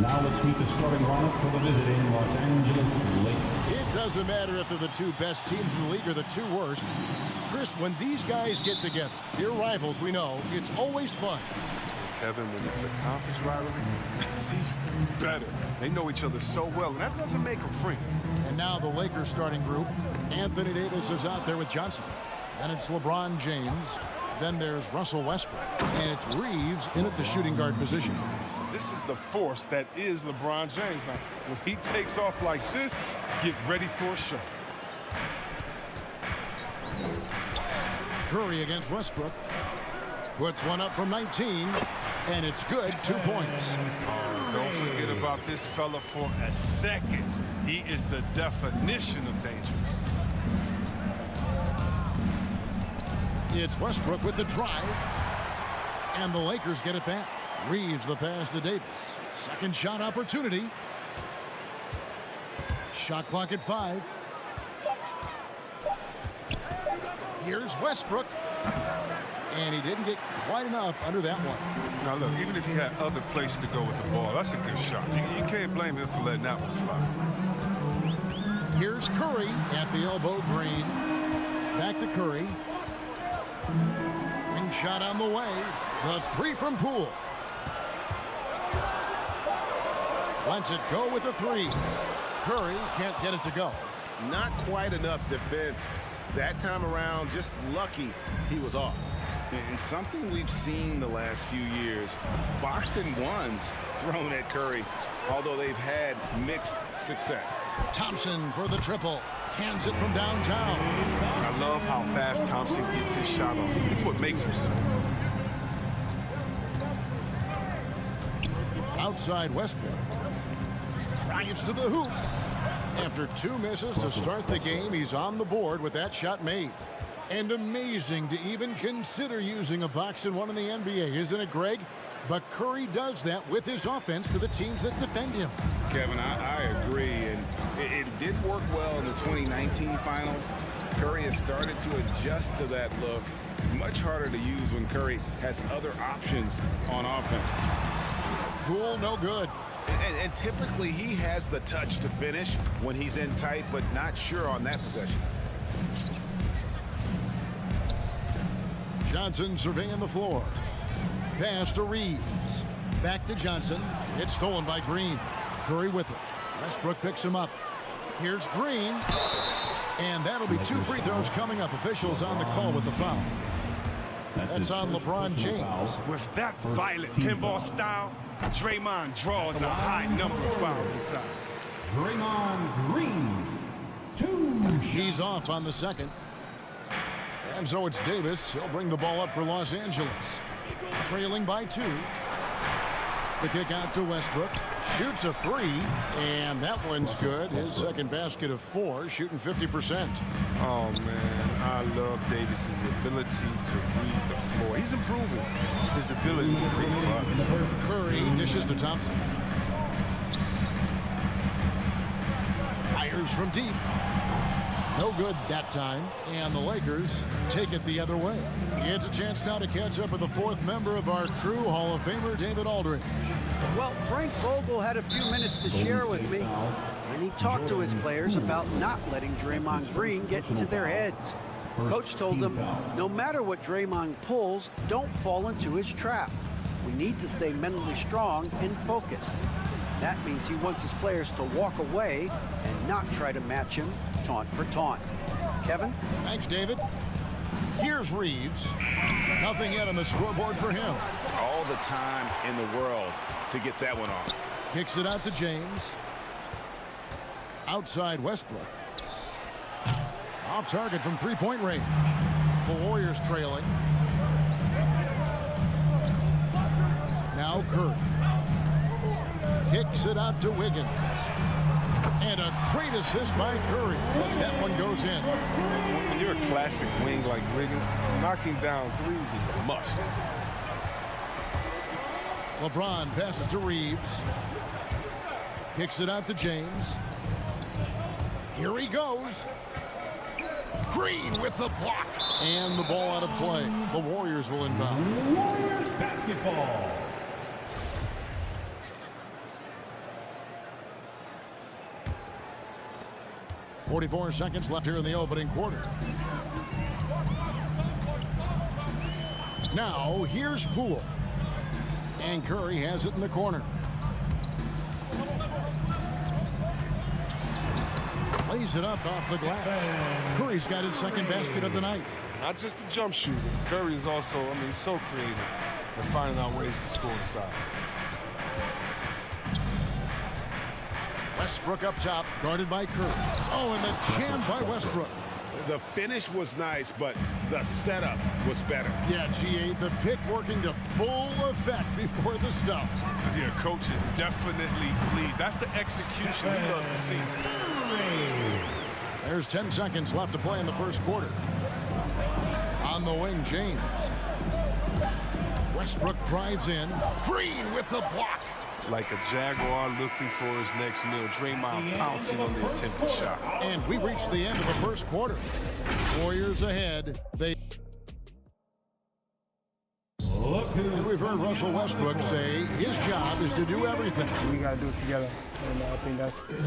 Now let's meet the starting lineup for the visiting Los Angeles Lakers. It doesn't matter if they're the two best teams in the league or the two worst. Chris, when these guys get together, they're rivals, we know. It's always fun. Kevin, when it's a conference rivalry, it's even better. They know each other so well, and that doesn't make them friends. And now the Lakers starting group. Anthony Davis is out there with Johnson. Then it's LeBron James. Then there's Russell Westbrook. And it's Reeves in at the shooting guard position. This is the force that is LeBron James. Now, when he takes off like this, get ready for a show. Curry against Westbrook. Puts one up from 19. And it's good, 2 points. Don't forget about this fella for a second. He is the definition of dangerous. It's Westbrook with the drive. And the Lakers get it back. Reeves the pass to Davis. Second shot opportunity. Shot clock at 5. Here's Westbrook. And he didn't get quite enough under that one. Now, look, even if he had other places to go with the ball, that's a good shot. You can't blame him for letting that one fly. Here's Curry at the elbow. Green. Back to Curry. Ring shot on the way. The three from Poole. Lets it go with the three. Curry can't get it to go. Not quite enough defense. That time around, just lucky he was off. And something we've seen the last few years, boxing ones thrown at Curry, although they've had mixed success. Thompson for the triple. Cans it from downtown. I love how fast Thompson gets his shot off. It's what makes him so. Outside Westbrook. Drives to the hoop. After 2 misses to start the game, he's on the board with that shot made. And amazing to even consider using a box and one in the NBA, isn't it, Greg? But Curry does that with his offense to the teams that defend him. Kevin, I agree, and it did work well in the 2019 finals. Curry has started to adjust to that look. Much harder to use when Curry has other options on offense. Poole, no good. And typically he has the touch to finish when he's in tight, but not sure on that possession. Johnson surveying the floor. Pass to Reeves. Back to Johnson. It's stolen by Green. Curry with it. Westbrook picks him up. Here's Green. And that'll be 2 free throws coming up. Officials on the call with the foul. That's on LeBron James. With that violent pinball style, Draymond draws a high number of fouls inside. Draymond Green, 2 shots. He's off on the second. And so it's Davis. He'll bring the ball up for Los Angeles. Trailing by 2. The kick out to Westbrook. Shoots a 3. And that one's good. His second basket of 4, shooting 50%. Oh, man, I love Davis's ability to read the floor. He's improving his ability to read for others. Curry dishes to Thompson. Fires from deep. No good that time. And the Lakers take it the other way. It's a chance now to catch up with the 4th member of our crew, Hall of Famer David Aldridge. Well, Frank Vogel had a few minutes to share with me, and he talked to his players about not letting Draymond Green get into their heads. Coach told them, no matter what Draymond pulls, don't fall into his trap. We need to stay mentally strong and focused. That means he wants his players to walk away and not try to match him taunt for taunt. Kevin? Thanks, David. Here's Reeves. Nothing yet on the scoreboard for him. All the time in the world to get that one off. Kicks it out to James. Outside Westbrook. Off target from 3-point range. The Warriors trailing. Now Curry. Kicks it out to Wiggins. And a great assist by Curry as that one goes in. When you're a classic wing like Wiggins, knocking down threes is a must. LeBron passes to Reeves. Kicks it out to James. Here he goes. Green with the block. And the ball out of play. The Warriors will inbound. Warriors basketball. 44 seconds left here in the opening quarter. Now, here's Poole. And Curry has it in the corner. Lays it up off the glass. Curry's got his second basket of the night. Not just a jump shooter. Curry is also, so creative and finding out ways to score inside. Westbrook up top, guarded by Curry. Oh, and the jam by Westbrook. The finish was nice, but the setup was better. Yeah, GA, the pick working to full effect before the stuff. Yeah, coach is definitely pleased. That's the execution we love to see. There's 10 seconds left to play in the first quarter. On the wing, James. Westbrook drives in. Green with the block. Like a Jaguar looking for his next meal. Draymond pouncing on the attempted shot. And we reached the end of the first quarter. Warriors ahead. We've heard Russell Westbrook say his job is to do everything. We got to do it together, and I think that's it.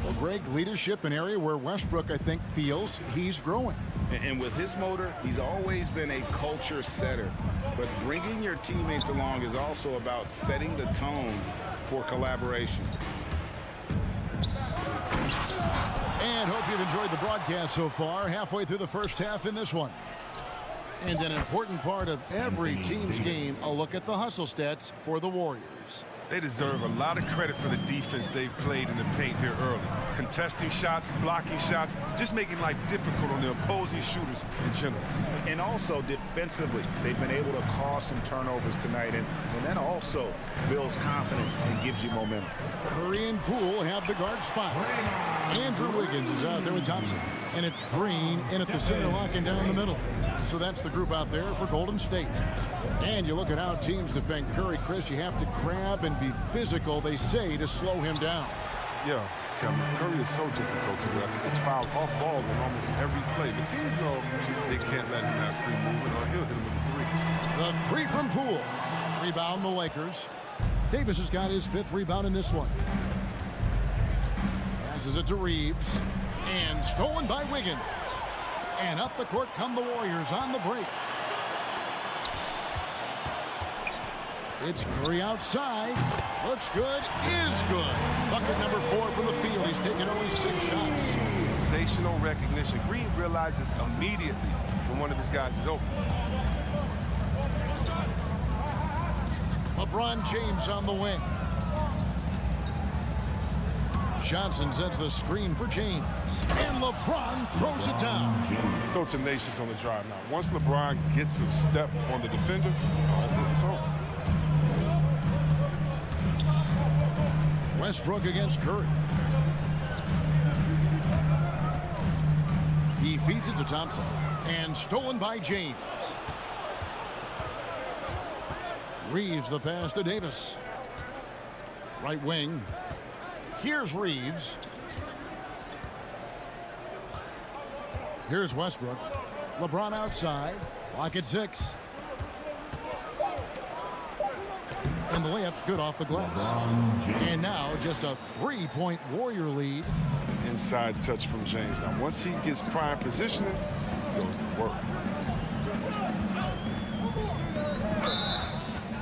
Well, Greg, leadership, an area where Westbrook, I think, feels he's growing. And with his motor, he's always been a culture setter. But bringing your teammates along is also about setting the tone for collaboration. And hope you've enjoyed the broadcast so far. Halfway through the first half in this one. And an important part of every team's game, a look at the hustle stats for the Warriors. They deserve a lot of credit for the defense they've played in the paint here early. Contesting shots, blocking shots, just making life difficult on the opposing shooters in general. And also defensively, they've been able to cause some turnovers tonight. And that also builds confidence and gives you momentum. Curry and Poole have the guard spots. Andrew Wiggins is out there with Thompson. And it's Green in at the center, locking down the middle. So that's the group out there for Golden State. And you look at how teams defend Curry, Chris, you have to grab and be physical, they say, to slow him down. Yeah, Kevin, Curry is so difficult to do. I think it's fouled off ball on almost every play. The teams know they can't let him have free movement or he'll hit him with a three. The three from Poole. Rebound the Lakers. Davis has got his fifth rebound in this one. Passes it to Reeves. And stolen by Wiggins. And up the court come the Warriors on the break. It's Curry outside. Looks good. Is good. Bucket number 4 from the field. He's taken only 6 shots. Sensational recognition. Green realizes immediately when one of his guys is open. LeBron James on the wing. Johnson sets the screen for James. And LeBron throws it down. So tenacious on the drive now. Once LeBron gets a step on the defender, it's over. Westbrook against Curry. He feeds it to Thompson. And stolen by James. Reeves the pass to Davis. Right wing. Here's Reeves. Here's Westbrook. LeBron outside. Clock at 6. And the layup's good off the glass. And now just a 3-point Warrior lead. Inside touch from James. Now once he gets prime positioning, he goes to work.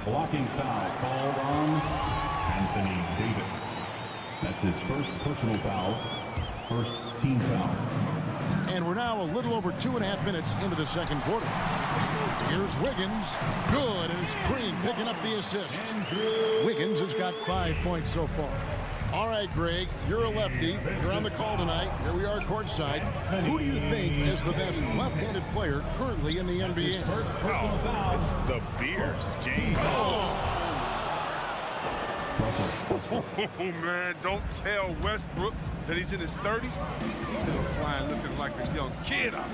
Blocking foul called on Anthony Davis. That's his first personal foul, first team foul. And we're now a little over 2.5 minutes into the second quarter. Here's Wiggins. Good, and it's Green picking up the assist. Wiggins has got 5 points so far. All right, Greg, you're a lefty. You're on the call tonight. Here we are courtside. Who do you think is the best left-handed player currently in the NBA? Oh, it's the beard, James. Oh, man, don't tell Westbrook that he's in his 30s. He's still flying looking like a young kid out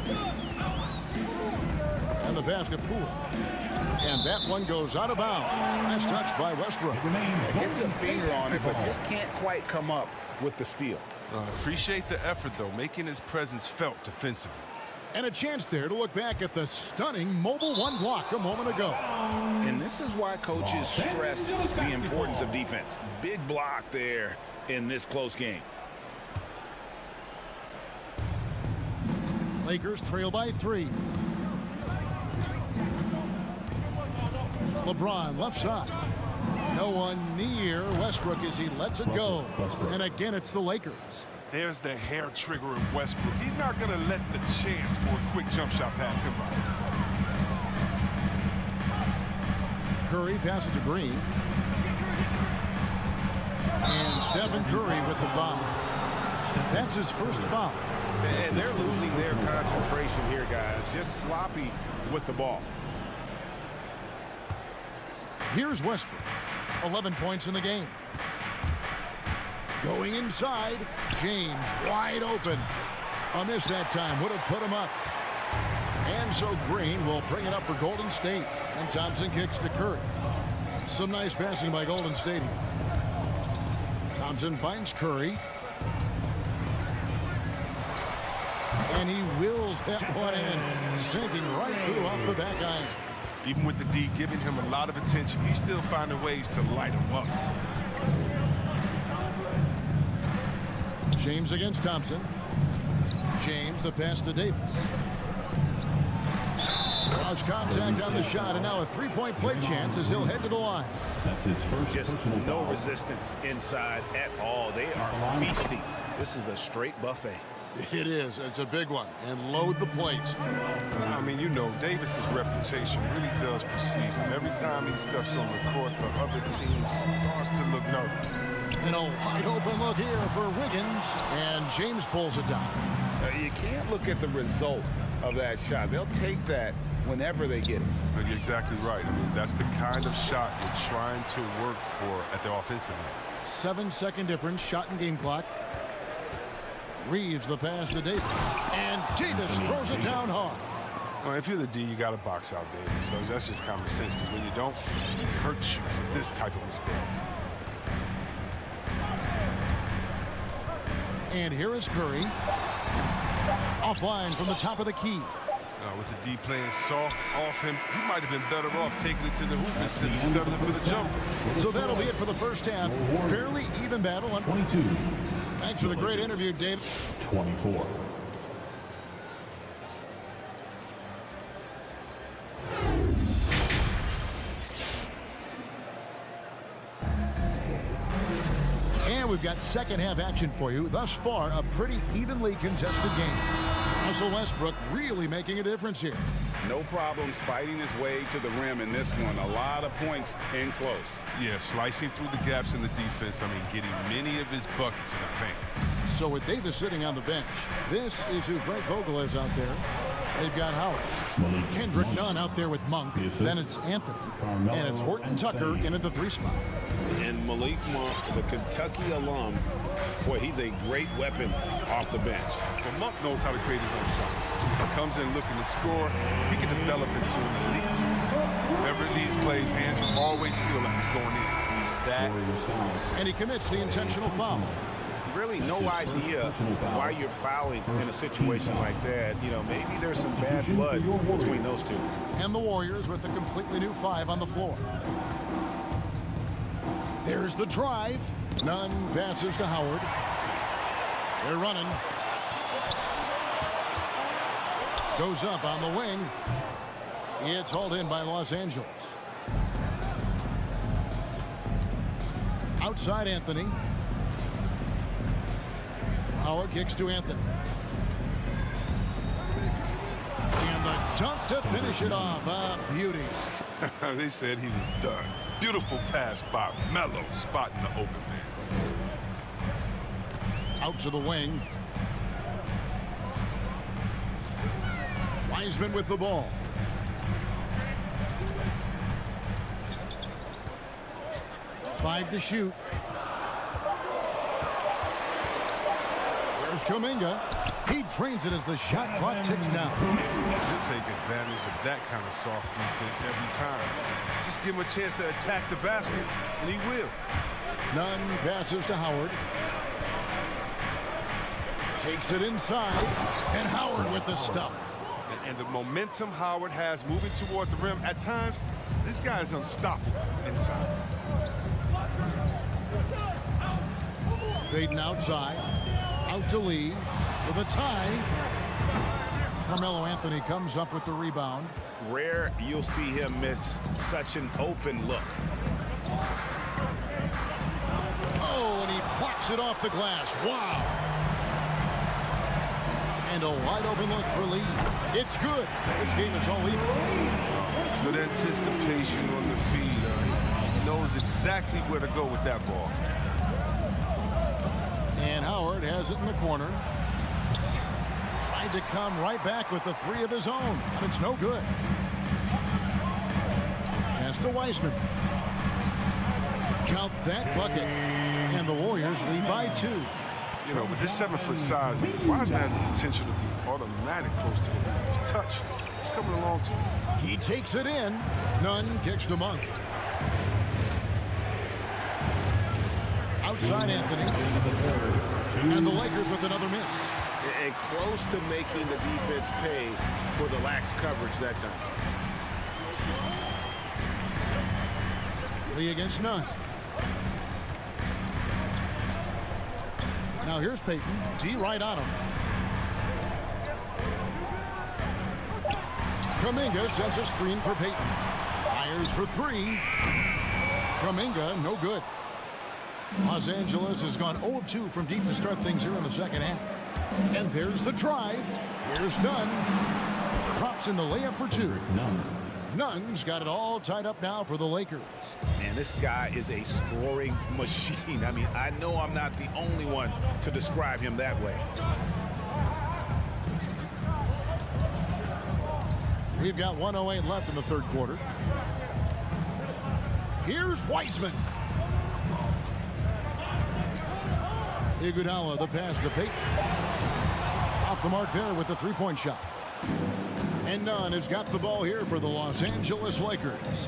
there. And the basket Poole. And that one goes out of bounds. Nice touch by Westbrook. Gets a finger on it, but just can't quite come up with the steal. Appreciate the effort, though, making his presence felt defensively. And a chance there to look back at the stunning mobile one block a moment ago. And this is why coaches stress the importance of defense. Big block there in this close game. Lakers trail by 3. LeBron left side. No one near Westbrook as he lets it go. And again, it's the Lakers. There's the hair trigger of Westbrook. He's not going to let the chance for a quick jump shot pass him by. Curry passes to Green. And Stephen Curry with the foul. That's his first foul. And they're losing their concentration here, guys. Just sloppy with the ball. Here's Westbrook. 11 points in the game. Going inside. James wide open. A miss that time. Would have put him up. And so Green will bring it up for Golden State. And Thompson kicks to Curry. Some nice passing by Golden State. Thompson finds Curry. And he wills that one in. Sinking right through off the back iron. Even with the D giving him a lot of attention, he's still finding ways to light him up. James against Thompson. James, the pass to Davis. Cross contact on the shot, and now a three-point play chance as he'll head to the line. That's his first Just personal no foul. resistance inside at all. They are feasting. This is a straight buffet. It is. It's a big one. And load the plate. I mean, you know, Davis's reputation really does precede him. Every time he steps on the court, the other team starts to look nervous. And a wide open look here for Wiggins. And James pulls it down. You can't look at the result of that shot. They'll take that whenever they get it. You're exactly right. I mean, that's the kind of shot you're trying to work for at the offensive end. 7-second difference, shot and game clock. Reeves the pass to Davis. And Davis throws it down hard. Well, if you're the D, you got to box out Davis. So that's just common sense, because when you don't, it hurts you for this type of mistake. And here is Curry. Offline from the top of the key. With the D playing soft off him, he might have been better off taking it to the hoop instead of settling for the jumper. So that'll be it for the first half. Fairly even battle. 22. Thanks for the great interview, Dave. 24. And we've got second half action for you. Thus far, a pretty evenly contested game. Russell Westbrook really making a difference here. No problems fighting his way to the rim in this one. A lot of points in close. Yeah, slicing through the gaps in the defense. I mean, getting many of his buckets in the paint. So with Davis sitting on the bench, this is who Frank Vogel is out there. They've got Howard. Kendrick Nunn out there with Monk. Then it's Anthony. And it's Horton Tucker in at the 3 spot. And Malik Monk, the Kentucky alum, boy, he's a great weapon off the bench. Well, Monk knows how to create his own shot. He comes in looking to score. He can develop into an elite six. Whenever these plays, hands will always feel like he's going in. That. And he commits the intentional foul. Really no idea why you're fouling in a situation like that. You know, maybe there's some bad blood between those two. And the Warriors with a completely new 5 on the floor. There's the drive. Nunn passes to Howard. They're running. Goes up on the wing. It's hauled in by Los Angeles. Outside Anthony. Howard kicks to Anthony. And the dunk to finish it off. A beauty. They said he was done. Beautiful pass by Melo, spotting the open man. Out to the wing. Wiseman with the ball. Five to shoot. There's Kuminga. He drains it as the shot clock ticks down. He'll take advantage of that kind of soft defense every time. Just give him a chance to attack the basket, and he will. Nunn passes to Howard. Takes it inside. And Howard with the stuff. And the momentum Howard has moving toward the rim, at times, this guy is unstoppable inside. Baden outside. Out to Lee with a tie. Carmelo Anthony comes up with the rebound. Rare you'll see him miss such an open look. Oh, and he blocks it off the glass. Wow. And a wide open look for Lee. It's good. This game is all even. Good anticipation on the feed. He knows exactly where to go with that ball. And Howard has it in the corner. Tried to come right back with the three of his own. It's no good. Pass to Wiseman. Count that bucket. And the Warriors lead by 2. You know, with this 7-foot size, Wiseman has the potential to be automatic close to the rim. His touch is coming along too. He takes it in. Nunn kicks to Monk. Outside Anthony. And the Lakers with another miss. And close to making the defense pay for the lax coverage that time. Lee against Nunn. Now here's Payton. D right on him. Kuminga sends a screen for Payton. Fires for 3. Kuminga, no good. Los Angeles has gone 0 of 2 from deep to start things here in the second half. And there's the drive. Here's Nunn. Drops in the layup for 2. Nunn's got it all tied up now for the Lakers. Man, this guy is a scoring machine. I mean, I know I'm not the only one to describe him that way. We've got 1:08 left in the third quarter. Here's Wiseman. Iguodala, the pass to Payton. Off the mark there with the three-point shot. And Nunn has got the ball here for the Los Angeles Lakers.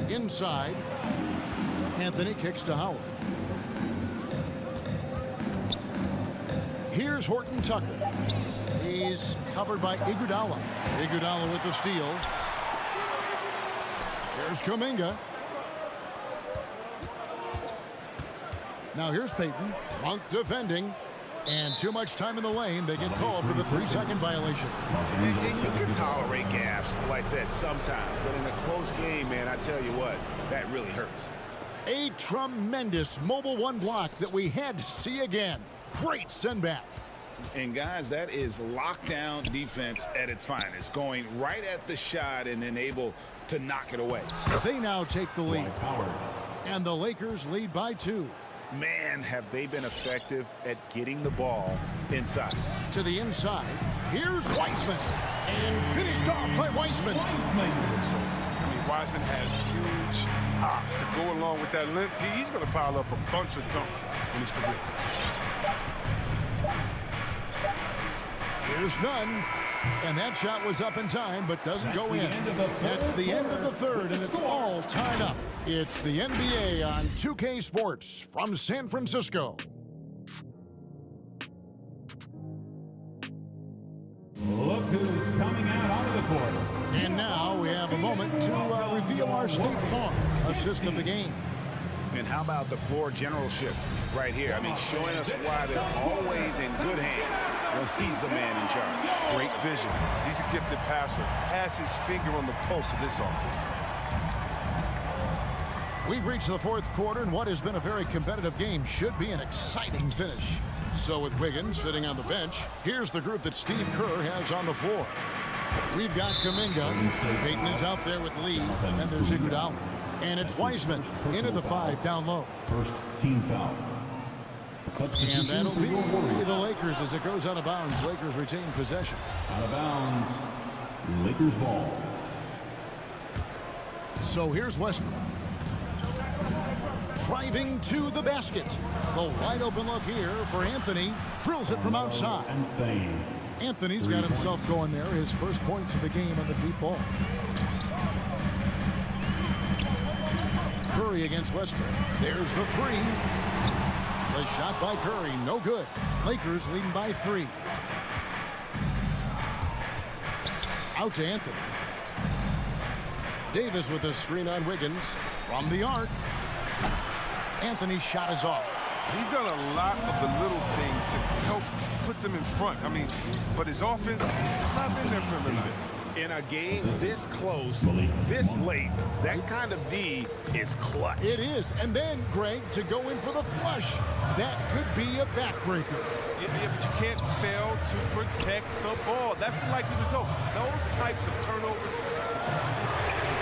Inside, Anthony kicks to Howard. Here's Horton Tucker. He's covered by Iguodala. Iguodala with the steal. Here's Kuminga. Now here's Payton. Monk defending. And too much time in the lane. They get called for the 3-second violation. And you can tolerate gaffes like that sometimes. But in a close game, man, I tell you what, that really hurts. A tremendous mobile one block that we had to see again. Great send back. And guys, that is lockdown defense at its finest. Going right at the shot and then able to knock it away. They now take the lead. And the Lakers lead by 2. Man, have they been effective at getting the ball inside. To the inside. Here's Wiseman. And finished off by Wiseman. I mean, Wiseman has huge hops to go along with that length. He's going to pile up a bunch of dunks in his career. Here's Nunn. And that shot was up in time, but doesn't go in. That's the end of the third, and it's all tied up. It's the NBA on 2K Sports from San Francisco. Look who's coming out onto the court. And now we have a moment to reveal our State Farm assist of the game. And how about the floor generalship right here? I mean, showing us why they're always in good hands when he's the man in charge. Great vision. He's a gifted passer. Has his finger on the pulse of this offense. We've reached the fourth quarter, and what has been a very competitive game should be an exciting finish. So with Wiggins sitting on the bench, here's the group that Steve Kerr has on the floor. We've got Kuminga. Payton is out there with Lee, and there's Iguodala. And it's Wiseman into the 5 down low. First team foul. And that'll be the Lakers as it goes out of bounds. Lakers retain possession. Out of bounds. Lakers ball. So here's Westbrook. Driving to the basket. The wide open look here for Anthony. Drills it from outside. Anthony's got himself going there. His first points of the game on the deep ball. Curry against Westbrook. There's the 3. The shot by Curry, no good. Lakers leading by 3. Out to Anthony. Davis with a screen on Wiggins. From the arc. Anthony's shot is off. He's done a lot of the little things to help put them in front. I mean, but his offense has not been there for him tonight. In a game this close, this late, that kind of D is clutch. It is. And then, Greg, to go in for the flush. That could be a backbreaker. Yeah, but you can't fail to protect the ball. That's the likely result. Those types of turnovers.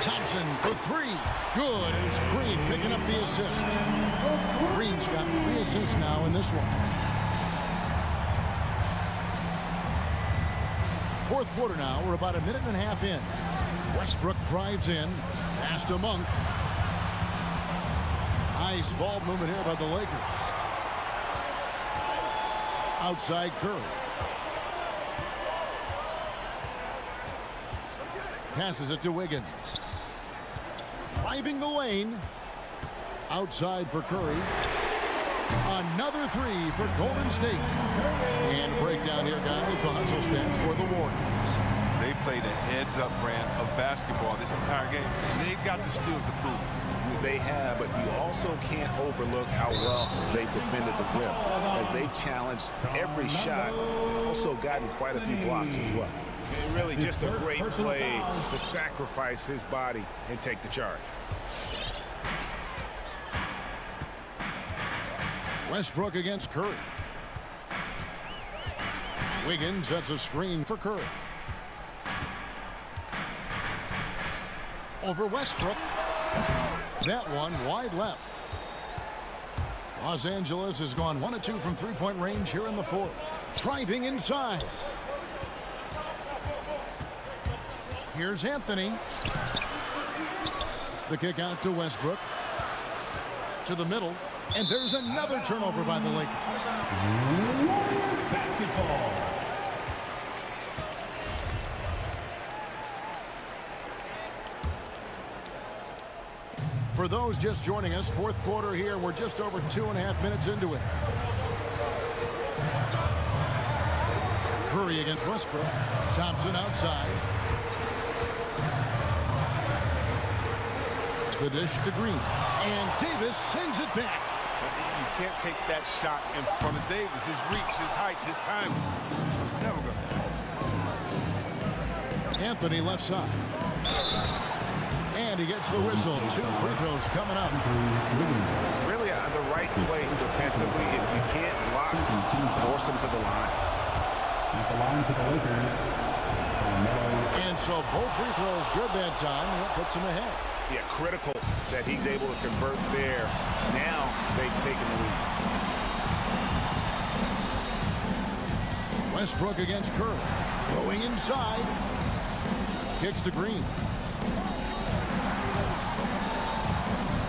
Thompson for three. Good. And it's Green picking up the assist. Green's got 3 assists now in this one. Fourth quarter now. We're about a minute and a half in. Westbrook drives in. Pass to Monk. Nice ball movement here by the Lakers. Outside Curry. Passes it to Wiggins. Driving the lane. Outside for Curry. Another 3 for Golden State. And breakdown here, guys. The hustle stats for the Warriors. They played a heads-up brand of basketball this entire game. They've got the steals to prove it. They have, but you also can't overlook how well they've defended the rim, as they've challenged every shot, also gotten quite a few blocks as well. And really just a great play to sacrifice his body and take the charge. Westbrook against Curry. Wiggins sets a screen for Curry. Over Westbrook. That one wide left. Los Angeles has gone 1 of 2 from three-point range here in the fourth. Driving inside. Here's Anthony. The kick out to Westbrook. To the middle. And there's another turnover by the Lakers. Basketball. For those just joining us, fourth quarter here. We're just over 2.5 minutes into it. Curry against Westbrook. Thompson outside. The dish to Green. And Davis sends it back. You can't take that shot in front of Davis. His reach, his height, his timing. It's never going to happen. Anthony left side. And he gets the whistle. 2 free throws coming up. Really the right play defensively. If you can't block, force him to the line. At the line for the Lakers. And so both free throws good that time. And that puts him ahead. Yeah, critical that he's able to convert there. Now they've taken the lead. Westbrook against Curry. Going inside. Kicks to Green.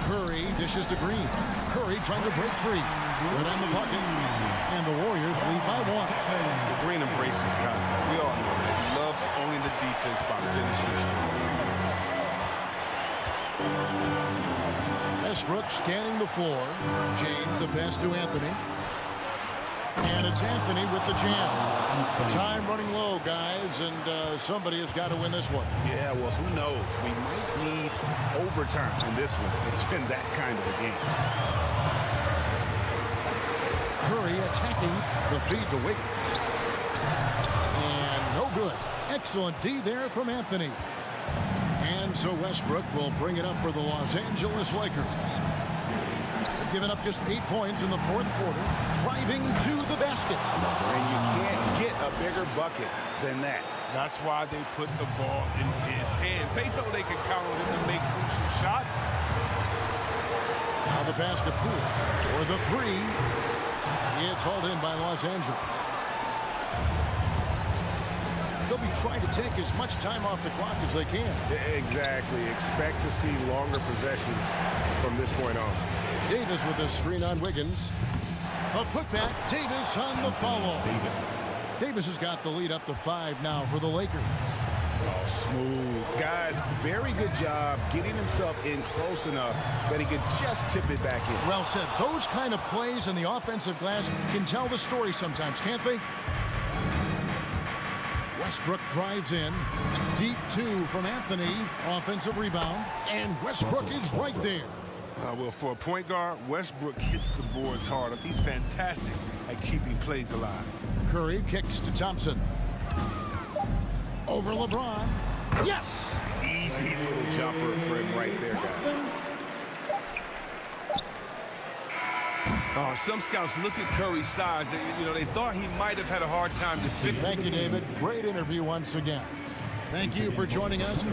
Curry dishes to Green. Curry trying to break free. Good on the bucket. And the Warriors lead by 1. Green embraces contact. We all know that. He loves owning the defense by finishing. Westbrook scanning the floor. James the pass to Anthony. And it's Anthony with the jam. Time running low, guys, and somebody has got to win this one. Yeah, well, who knows? We might need overtime in this one. It's been that kind of a game. Curry attacking the feed to Wiggins. And no good. Excellent D there from Anthony. And so Westbrook will bring it up for the Los Angeles Lakers. They've given up just 8 points in the fourth quarter, driving to the basket. And you can't get a bigger bucket than that. That's why they put the ball in his hands. They know they can count on him to make crucial shots. Now the pass to Poole for the 3. It's hauled in by Los Angeles. They'll be trying to take as much time off the clock as they can. Exactly. Expect to see longer possessions from this point on. Davis with a screen on Wiggins. A putback. Davis on the follow. Davis has got the lead up to 5 now for the Lakers. Oh, smooth. Guys, very good job getting himself in close enough that he could just tip it back in. Well said. Those kind of plays in the offensive glass can tell the story sometimes, can't they? Westbrook drives in. Deep 2 from Anthony. Offensive rebound. And Westbrook is right there. Well, for a point guard, Westbrook hits the boards hard. He's fantastic at keeping plays alive. Curry kicks to Thompson. Over LeBron. Yes! Easy little jumper for him right there, guys. Some scouts look at Curry's size. They thought he might have had a hard time defending. Thank you, David. Great interview once again. Thank you for joining us.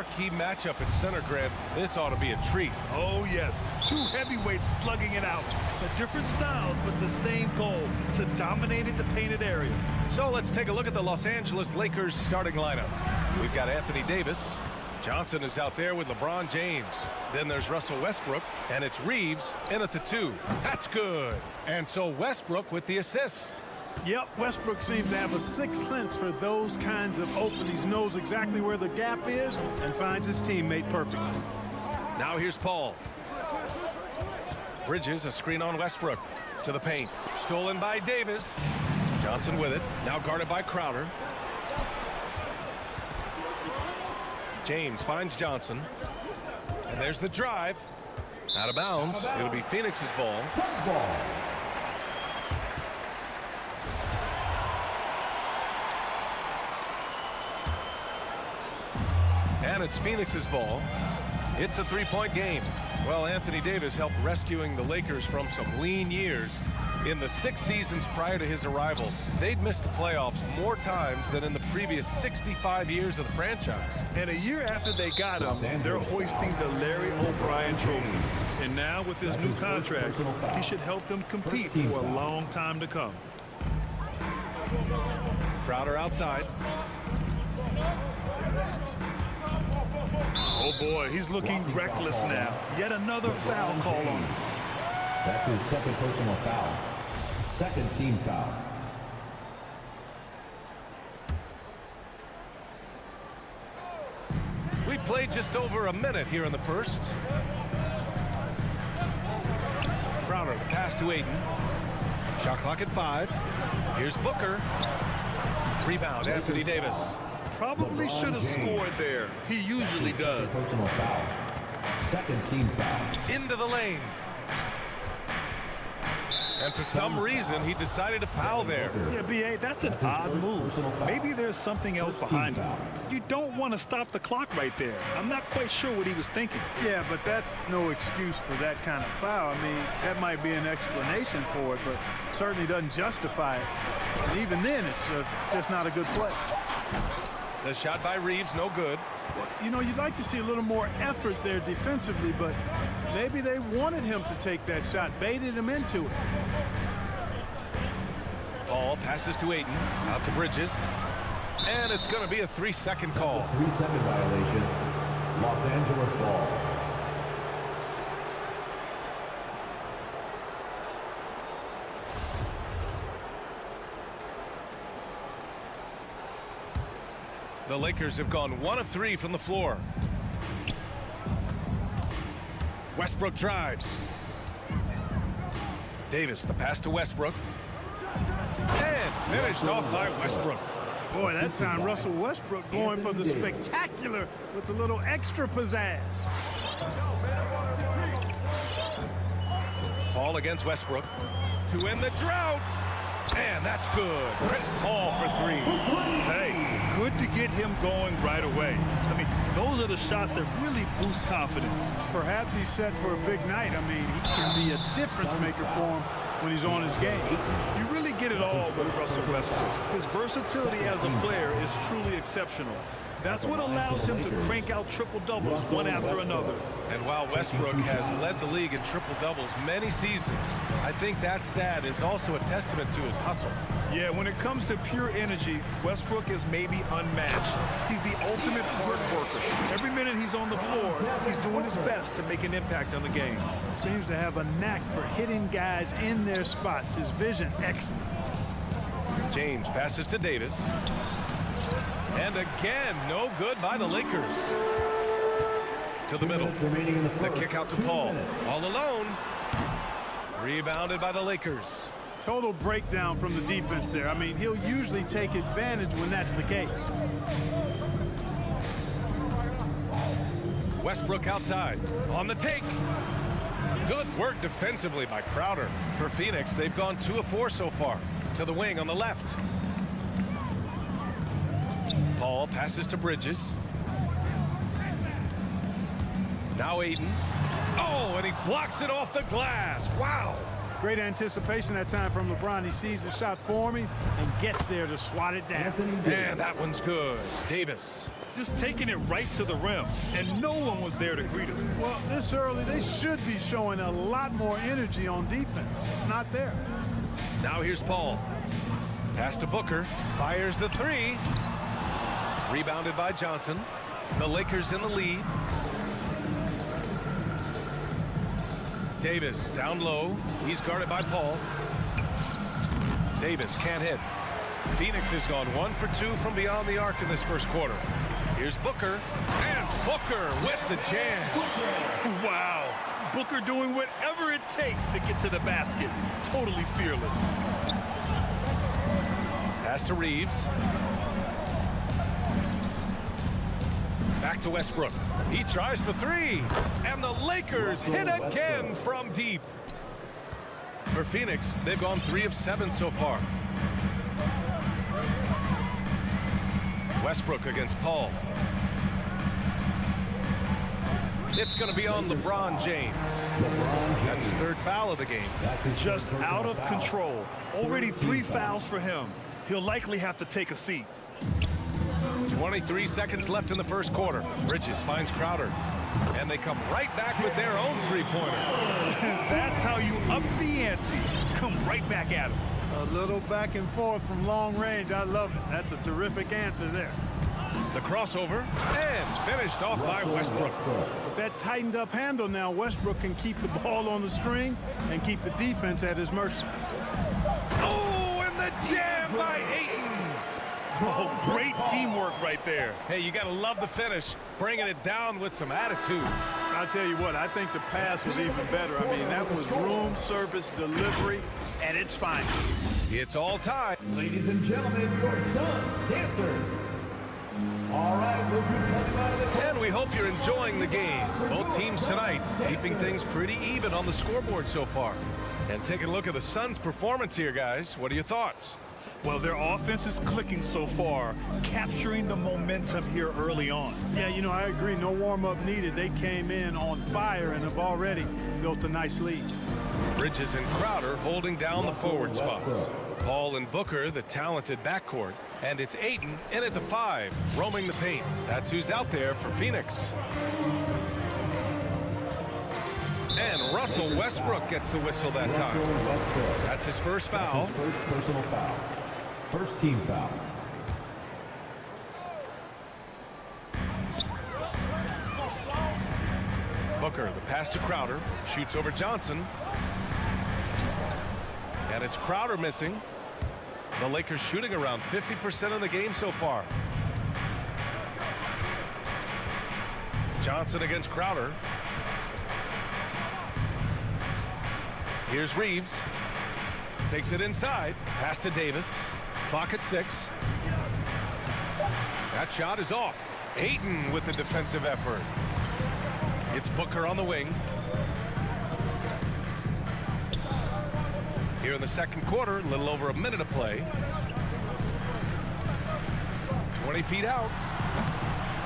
marquee matchup at center, Grant. This ought to be a treat. Oh, yes. Two heavyweights slugging it out. The different styles, but the same goal, to dominate in the painted area. So let's take a look at the Los Angeles Lakers starting lineup. We've got Anthony Davis, Johnson is out there with LeBron James. Then there's Russell Westbrook, and it's Reeves in at the 2. That's good. And so Westbrook with the assist. Yep, Westbrook seems to have a sixth sense for those kinds of openings. Knows exactly where the gap is and finds his teammate perfectly. Now here's Paul. Bridges, a screen on Westbrook. To the paint. Stolen by Davis. Johnson with it. Now guarded by Crowder. James finds Johnson. And there's the drive. Out of bounds. It'll be Phoenix's ball. And it's Phoenix's ball. It's a three-point game. Well, Anthony Davis helped rescuing the Lakers from some lean years. In the 6 seasons prior to his arrival, they'd missed the playoffs more times than in the previous 65 years of the franchise. And a year after they got him, they're hoisting the Larry O'Brien trophy. And now with his new contract, he should help them compete for a long time to come. Crowder outside. Oh boy, he's looking reckless now. Yet another foul call on him. That's his second personal foul. Second team foul. We played just over a minute here in the first. Crowder, the pass to Ayton. Shot clock at 5. Here's Booker. Rebound, Anthony Davis. Probably should have scored there. He usually does. Personal foul. Second team foul. Into the lane. And for some reason, he decided to foul there. Yeah, B.A., that's an odd move. Maybe there's something else behind it. You don't want to stop the clock right there. I'm not quite sure what he was thinking. Yeah, but that's no excuse for that kind of foul. I mean, that might be an explanation for it, but certainly doesn't justify it. And even then, it's just not a good play. The shot by Reeves, no good. You know, you'd like to see a little more effort there defensively, but maybe they wanted him to take that shot, baited him into it. Paul passes to Ayton, out to Bridges, and it's going to be a 3-second call. 3-second violation. Los Angeles ball. The Lakers have gone 1 of 3 from the floor. Westbrook drives. Davis, the pass to Westbrook. And finished off by Westbrook. Boy, that time Russell Westbrook going for the spectacular with a little extra pizzazz. Paul against Westbrook to end the drought. And that's good. Chris Paul for 3. Hey, good to get him going right away. I mean, those are the shots that really boost confidence. Perhaps he's set for a big night. I mean, he can be a difference maker for him when he's on his game. You really get it all with Russell Westbrook. His versatility as a player is truly exceptional. That's what allows him to crank out triple-doubles one after another. And while Westbrook has led the league in triple-doubles many seasons, I think that stat is also a testament to his hustle. Yeah, when it comes to pure energy, Westbrook is maybe unmatched. He's the ultimate hard worker. Every minute he's on the floor, he's doing his best to make an impact on the game. Seems to have a knack for hitting guys in their spots. His vision, excellent. James passes to Davis. And again, no good by the Lakers. To the middle. The kick out to Paul. All alone. Rebounded by the Lakers. Total breakdown from the defense there. I mean, he'll usually take advantage when that's the case. Westbrook outside. On the take. Good work defensively by Crowder. For Phoenix, they've gone 2 of 4 so far. To the wing on the left. Paul passes to Bridges. Now Ayton. Oh, and he blocks it off the glass. Wow. Great anticipation that time from LeBron. He sees the shot forming and gets there to swat it down. And that one's good. Davis. Just taking it right to the rim, and no one was there to greet him. Well, this early, they should be showing a lot more energy on defense. It's not there. Now here's Paul. Pass to Booker. Fires the 3. Rebounded by Johnson. The Lakers in the lead. Davis down low. He's guarded by Paul. Davis can't hit. Phoenix has gone 1 for 2 from beyond the arc in this first quarter. Here's Booker. And Booker with the jam. Wow. Booker doing whatever it takes to get to the basket. Totally fearless. Pass to Reeves. Back to Westbrook. He tries for 3. And the Lakers hit again from deep. For Phoenix, they've gone 3 of 7 so far. Westbrook against Paul. It's going to be on LeBron James. That's his 3rd foul of the game. Just out of control. Already 3 fouls for him. He'll likely have to take a seat. 23 seconds left in the first quarter. Bridges finds Crowder. And they come right back with their own 3-pointer. That's how you up the ante. Come right back at him. A little back and forth from long range. I love it. That's a terrific answer there. The crossover and finished off by Westbrook. With that tightened up handle now, Westbrook can keep the ball on the string and keep the defense at his mercy. Oh, and the jam by Ayton. Oh, great teamwork right there. Hey, you got to love the finish, bringing it down with some attitude. I'll tell you what, I think the pass was even better. I mean, that was room service delivery at its finest. It's all tied. Ladies and gentlemen, your Suns dancers. All right, we'll be coming out of the court. And we hope you're enjoying the game. Both teams tonight keeping things pretty even on the scoreboard so far. And taking a look at the Suns' performance here, guys. What are your thoughts? Well, their offense is clicking so far, capturing the momentum here early on. Yeah, you know, I agree. No warm-up needed. They came in on fire and have already built a nice lead. Bridges and Crowder holding down the forward spots. Paul and Booker, the talented backcourt. And it's Ayton in at the 5, roaming the paint. That's who's out there for Phoenix. And Russell Westbrook gets the whistle that time. That's his first foul. That's his first personal foul. First team foul. Booker, the pass to Crowder, shoots over Johnson. And it's Crowder missing. The Lakers shooting around 50% of the game so far. Johnson against Crowder. Here's Reeves. Takes it inside. Pass to Davis. Clock at 6. That shot is off. Ayton with the defensive effort. It's Booker on the wing. Here in the second quarter, a little over a minute of play. 20 feet out.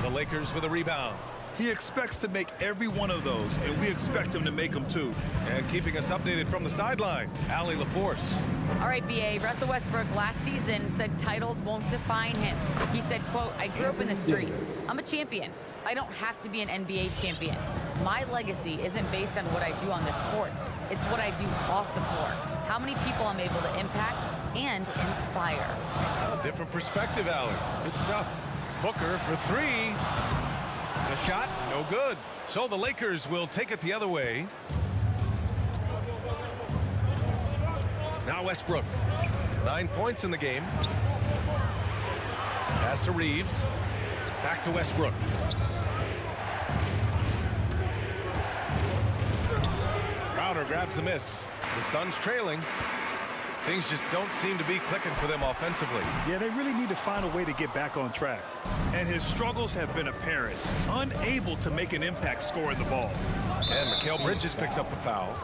The Lakers with a rebound. He expects to make every one of those, and we expect him to make them too. And keeping us updated from the sideline, Allie LaForce. All right, BA, Russell Westbrook last season said titles won't define him. He said, quote, I grew up in the streets. I'm a champion. I don't have to be an NBA champion. My legacy isn't based on what I do on this court. It's what I do off the floor. How many people I'm able to impact and inspire. A different perspective, Allie. Good stuff. Booker for 3. The shot, no good. So the Lakers will take it the other way. Now Westbrook. 9 points in the game. Pass to Reeves. Back to Westbrook. Crowder grabs the miss. The Suns trailing. Things just don't seem to be clicking for them offensively. Yeah, they really need to find a way to get back on track. And his struggles have been apparent. Unable to make an impact scoring the ball. And Mikal Bridges picks up the foul.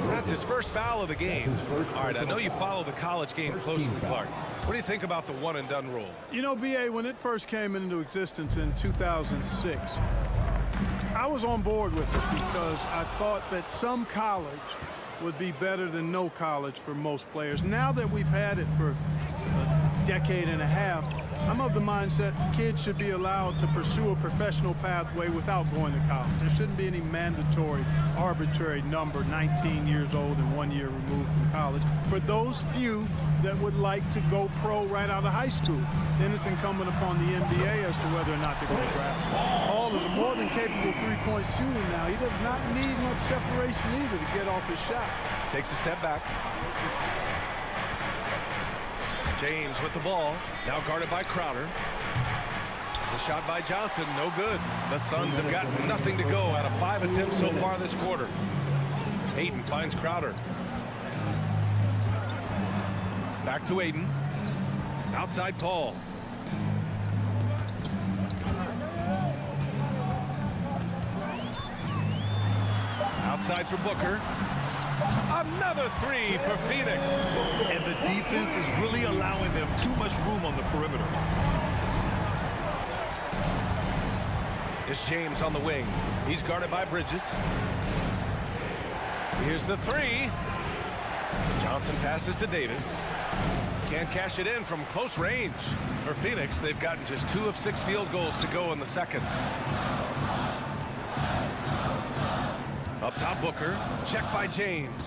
That's his first foul of the game. All right, I know you follow the college game closely, Clark. What do you think about the one-and-done rule? You know, BA, when it first came into existence in 2006, I was on board with it because I thought that some college would be better than no college for most players. Now that we've had it for a decade and a half, I'm of the mindset kids should be allowed to pursue a professional pathway without going to college. There shouldn't be any mandatory, arbitrary number, 19 years old and 1 year removed from college. For those few that would like to go pro right out of high school, then it's incumbent upon the NBA as to whether or not they're going to draft him. Paul is a more than capable three-point shooter now. He does not need much separation either to get off his shot. Takes a step back. James with the ball, now guarded by Crowder. The shot by Johnson, no good. The Suns have got nothing to go out of 5 attempts so far this quarter. Ayton finds Crowder. Back to Ayton. Outside Paul. Outside for Booker. Another three for Phoenix. And the defense is really allowing them too much room on the perimeter. It's James on the wing. He's guarded by Bridges. Here's the three. Johnson passes to Davis. Can't cash it in from close range. For Phoenix, they've gotten just 2 of 6 field goals to go in the second. Up top, Booker. Check by James.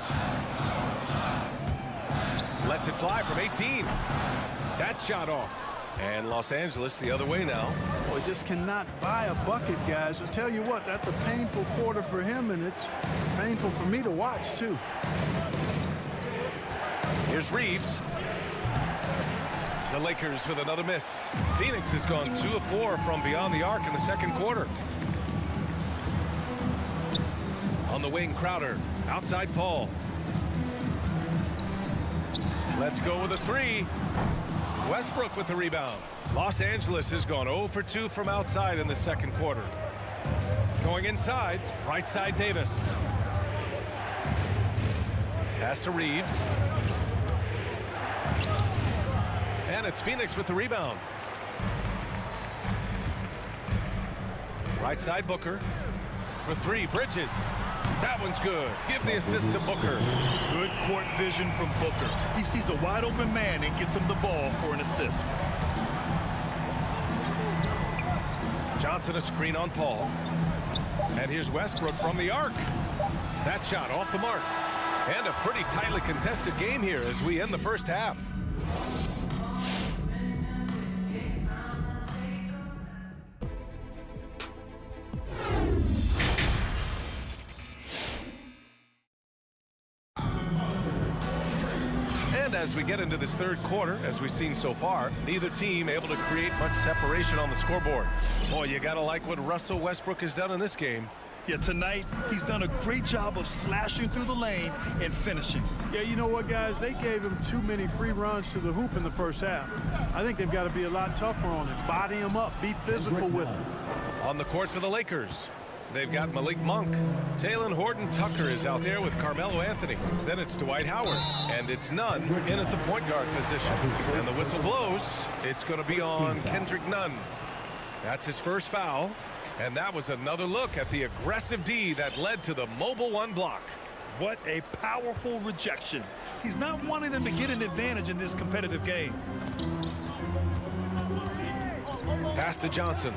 Lets it fly from 18. That shot off. And Los Angeles the other way now. Well, just cannot buy a bucket, guys. I'll tell you what, that's a painful quarter for him, and it's painful for me to watch, too. Here's Reeves. The Lakers with another miss. Phoenix has gone 2 of 4 from beyond the arc in the second quarter. On the wing, Crowder. Outside Paul. Let's go with a three. Westbrook with the rebound. Los Angeles has gone 0 for 2 from outside in the second quarter. Going inside, right side Davis. Pass to Reeves. And it's Phoenix with the rebound. Right side Booker. For three, Bridges. That one's good. Give the assist to Booker. Good court vision from Booker. He sees a wide open man and gets him the ball for an assist. Johnson a screen on Paul. And here's Westbrook from the arc. That shot off the mark. And a pretty tightly contested game here as we end the first half. As we get into this third quarter, as we've seen so far, neither team able to create much separation on the scoreboard. Boy, you gotta like what Russell Westbrook has done in this game. Yeah, tonight, he's done a great job of slashing through the lane and finishing. Yeah, you know what, guys? They gave him too many free runs to the hoop in the first half. I think they've got to be a lot tougher on him. Body him up. Be physical with him. On the court for the Lakers, they've got Malik Monk. Taylor Horton-Tucker is out there with Carmelo Anthony. Then it's Dwight Howard. And it's Nunn in at the point guard position. And the whistle blows. It's going to be on Kendrick Nunn. That's his first foul. And that was another look at the aggressive D that led to the mobile one block. What a powerful rejection. He's not wanting them to get an advantage in this competitive game. Pass to Johnson.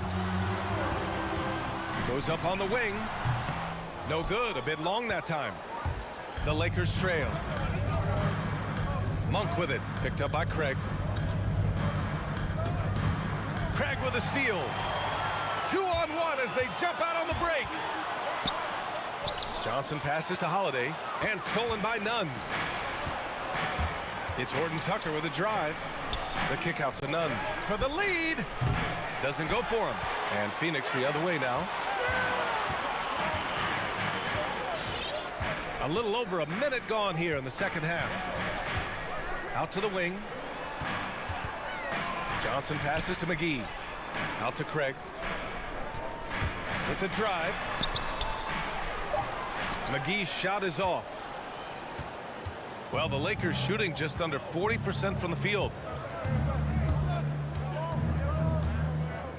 Goes up on the wing. No good. A bit long that time. The Lakers trail. Monk with it. Picked up by Craig. Craig with a steal. 2-on-1 as they jump out on the break. Johnson passes to Holiday. And stolen by Nunn. It's Horton-Tucker with a drive. The kick out to Nunn for the lead. Doesn't go for him. And Phoenix the other way now. A little over a minute gone here in the second half. Out to the wing. Johnson passes to McGee. Out to Craig. With the drive. McGee's shot is off. Well, the Lakers shooting just under 40% from the field.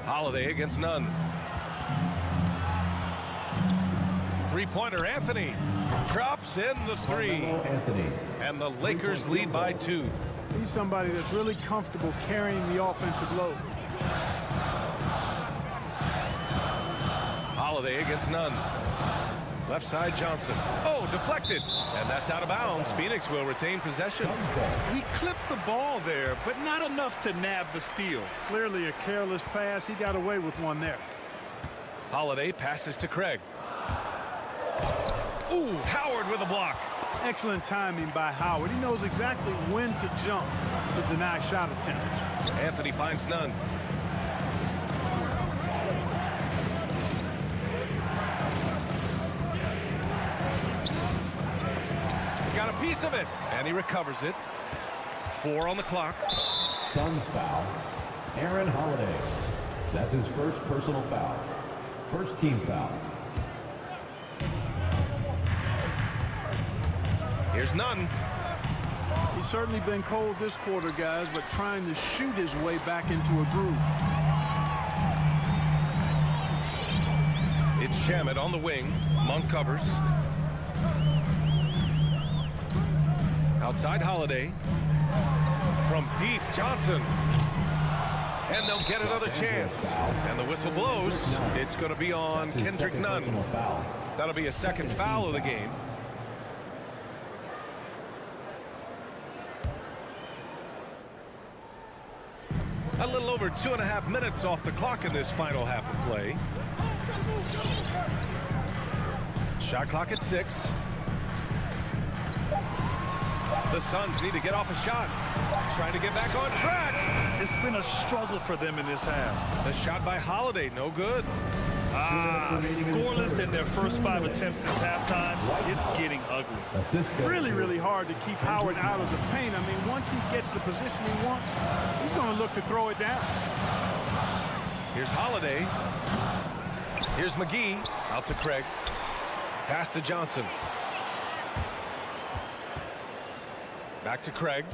Holiday against Nunn. Three-pointer, Anthony drops in the three. And the Lakers lead by 2. He's somebody that's really comfortable carrying the offensive load. Holiday against Nunn. Left side, Johnson. Oh, deflected. And that's out of bounds. Phoenix will retain possession. He clipped the ball there, but not enough to nab the steal. Clearly a careless pass. He got away with one there. Holiday passes to Craig. Ooh, Howard with a block. Excellent timing by Howard. He knows exactly when to jump to deny shot attempts. Anthony finds Nunn. Got a piece of it, and he recovers it. 4 on the clock. Suns foul. Aaron Holiday. That's his first personal foul. First team foul. Here's Nunn. He's certainly been cold this quarter, guys, but trying to shoot his way back into a groove. It's Shamet on the wing. Monk covers. Outside Holiday. From deep, Johnson. And they'll get another chance. And the whistle blows. It's going to be on Kendrick Nunn. That'll be a second foul of the game. A little over 2.5 minutes off the clock in this final half of play. Shot clock at 6. The Suns need to get off a shot. Trying to get back on track. It's been a struggle for them in this half. The shot by Holiday, no good. Scoreless in their first 5 attempts since halftime. It's getting ugly. Really hard to keep Howard out of the paint. I mean, once he gets the position he wants, he's going to look to throw it down. Here's Holiday. Here's McGee. Out to Craig. Pass to Johnson. Back to Craig.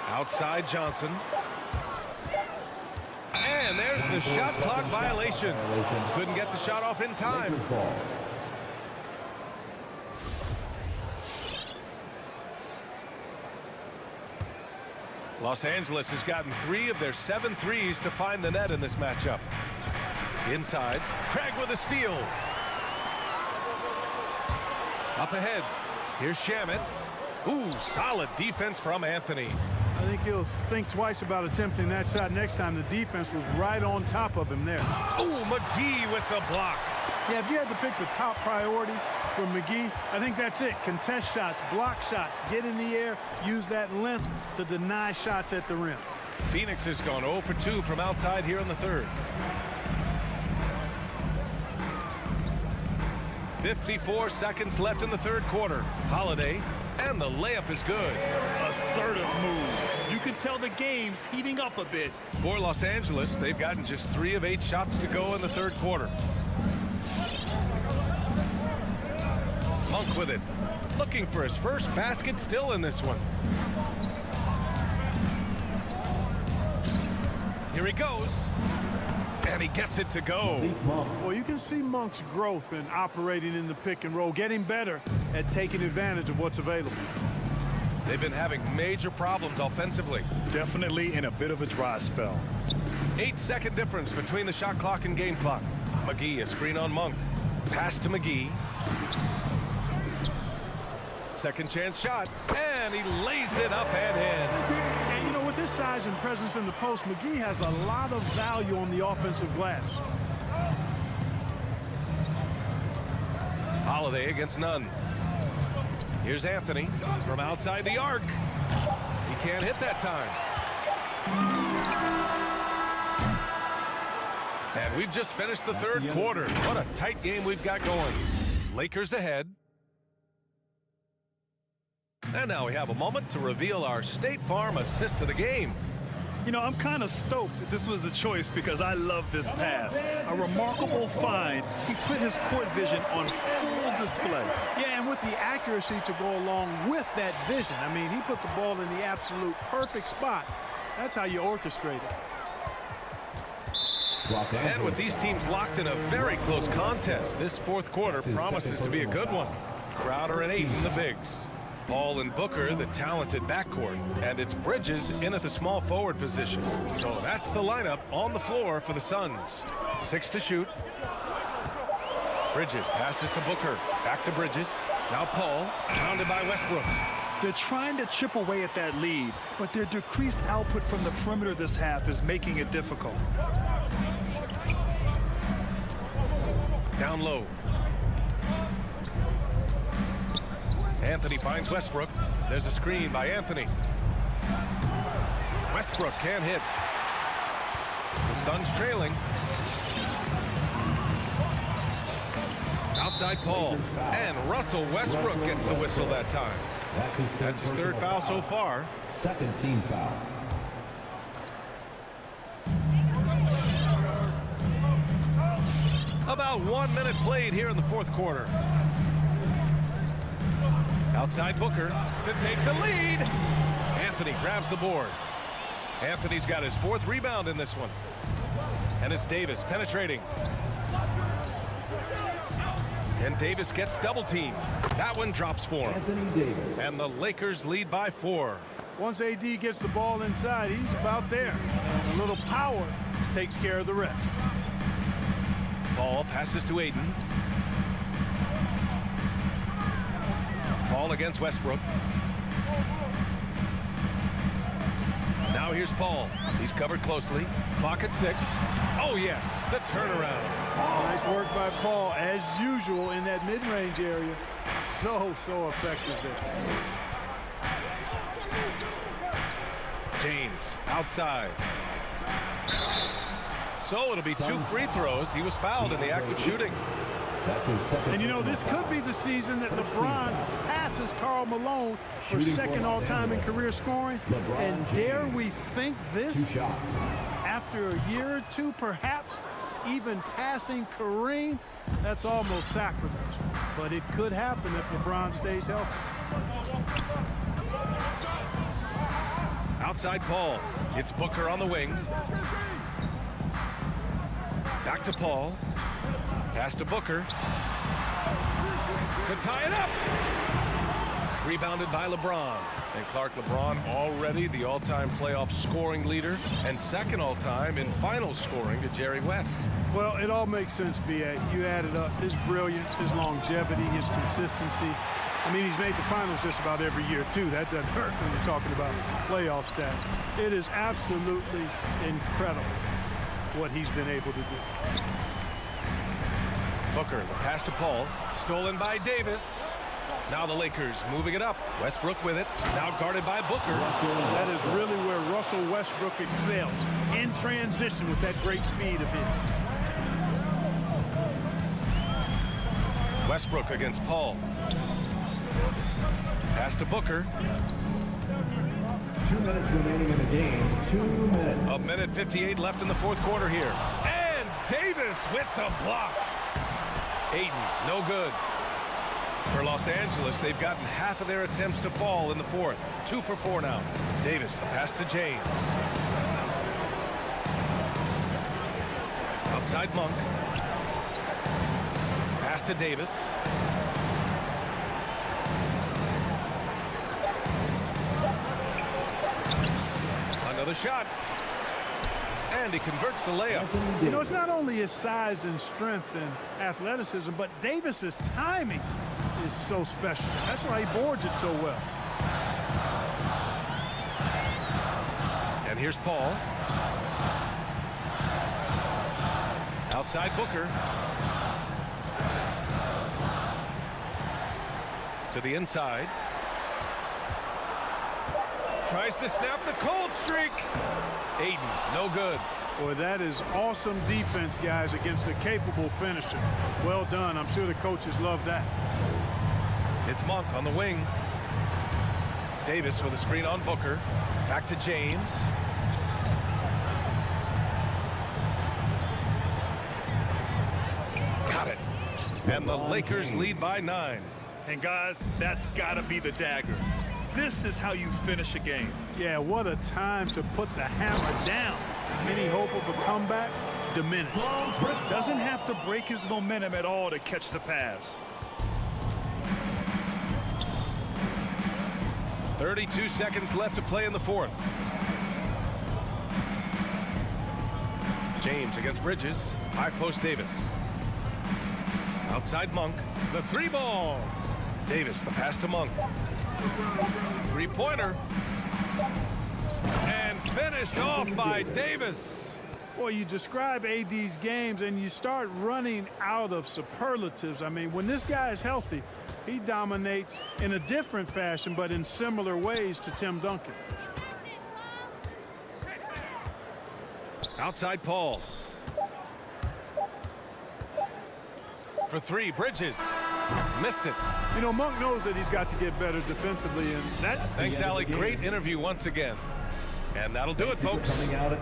Outside Johnson. And there's the shot clock violation. Couldn't get the shot off in time. Los Angeles has gotten 3 of their 7 threes to find the net in this matchup. Inside, Craig with a steal. Up ahead, here's Shamet. Ooh, solid defense from Anthony. I think he'll think twice about attempting that shot next time. The defense was right on top of him there. Ooh, McGee with the block. Yeah, if you had to pick the top priority for McGee, I think that's it. Contest shots, block shots, get in the air, use that length to deny shots at the rim. Phoenix has gone 0 for 2 from outside here in the third. 54 seconds left in the third quarter. Holiday, and the layup is good. Assertive move. You can tell the game's heating up a bit. For Los Angeles, they've gotten just 3 of 8 shots to go in the third quarter. Monk with it. Looking for his first basket still in this one. Here he goes. And he gets it to go. Well, you can see Monk's growth in operating in the pick and roll, getting better at taking advantage of what's available. They've been having major problems offensively. Definitely in a bit of a dry spell. 8-second difference between the shot clock and game clock. McGee, a screen on Monk. Pass to McGee. Second chance shot, and he lays it up and in. And, you know, with his size and presence in the post, McGee has a lot of value on the offensive glass. Holiday against Nunn. Here's Anthony from outside the arc. He can't hit that time. And we've just finished the third quarter. What a tight game we've got going. Lakers ahead. And now we have a moment to reveal our State Farm assist of the game. You know, I'm kind of stoked that this was a choice because I love this pass. A remarkable find. He put his court vision on full display. Yeah, and with the accuracy to go along with that vision. I mean, he put the ball in the absolute perfect spot. That's how you orchestrate it. And with these teams locked in a very close contest, this fourth quarter promises to be a good one. Crowder and 8 in the bigs. Paul and Booker, the talented backcourt, and it's Bridges in at the small forward position. So that's the lineup on the floor for the Suns. 6 to shoot. Bridges passes to Booker. Back to Bridges. Now Paul, pounded by Westbrook. They're trying to chip away at that lead, but their decreased output from the perimeter this half is making it difficult. Down low. Anthony finds Westbrook. There's a screen by Anthony. Westbrook can't hit. The Suns trailing. Outside Paul. And Russell Westbrook gets the whistle that time. That's his third foul so far. Second team foul. About 1 minute played here in the fourth quarter. Outside Booker to take the lead. Anthony grabs the board. Anthony's got his 4th rebound in this one. And it's Davis penetrating. And Davis gets double teamed. That one drops for him. Anthony Davis. And the Lakers lead by 4. Once AD gets the ball inside, he's about there. A little power takes care of the rest. Paul passes to Aiden. Paul against Westbrook. Now here's Paul. He's covered closely. Clock at 6. Oh, yes, the turnaround. Nice work by Paul, as usual, in that mid-range area. So effective there. James outside. So it'll be 2 free throws. He was fouled in the act of shooting. That's his second. And you know, this could be the season that LeBron passes Karl Malone for second all-time in career scoring. And dare we think this? 2 shots. After a year or two, perhaps even passing Kareem, that's almost sacrilege. But it could happen if LeBron stays healthy. Outside Paul. It's Booker on the wing. Back to Paul. Pass to Booker. To tie it up. Rebounded by LeBron. And Clark, LeBron already the all-time playoff scoring leader and second all-time in final scoring to Jerry West. Well, it all makes sense, B.A. You added up his brilliance, his longevity, his consistency. I mean, he's made the finals just about every year, too. That doesn't hurt when you're talking about playoff stats. It is absolutely incredible what he's been able to do. Booker, the pass to Paul. Stolen by Davis. Now the Lakers moving it up. Westbrook with it. Now guarded by Booker. That is really where Russell Westbrook excels. In transition with that great speed of his. Westbrook against Paul. Pass to Booker. 2 minutes remaining in the game. 2 minutes. A minute 58 left in the fourth quarter here. And Davis with the block. Aiden, no good. For Los Angeles, they've gotten half of their attempts to fall in the fourth. 2 for 4 now. Davis, the pass to James. Outside Monk. Pass to Davis. Another shot. And he converts the layup. You know, it's not only his size and strength and athleticism, but Davis's timing is so special. That's why he boards it so well. And here's Paul. Outside Booker. To the inside. Tries to snap the cold streak. Aiden, no good. Boy, that is awesome defense, guys, against a capable finisher. Well done. I'm sure the coaches love that. It's Monk on the wing. Davis with a screen on Booker. Back to James. Got it. And the Lakers lead by 9. And guys, that's got to be the dagger. This is how you finish a game. Yeah, what a time to put the hammer down. Any hope of a comeback diminished. Doesn't have to break his momentum at all to catch the pass. 32 seconds left to play in the fourth. James against Bridges. High post Davis. Outside Monk. The three ball. Davis, the pass to Monk. Three-pointer. And finished off by Davis. Well, you describe AD's games and you start running out of superlatives. I mean, when this guy is healthy, he dominates in a different fashion, but in similar ways to Tim Duncan. Outside Paul. For three, Bridges. Missed it. You know, Monk knows that he's got to get better defensively, and that... Thanks, Allie. Great interview once again. And that'll do it, folks. Coming out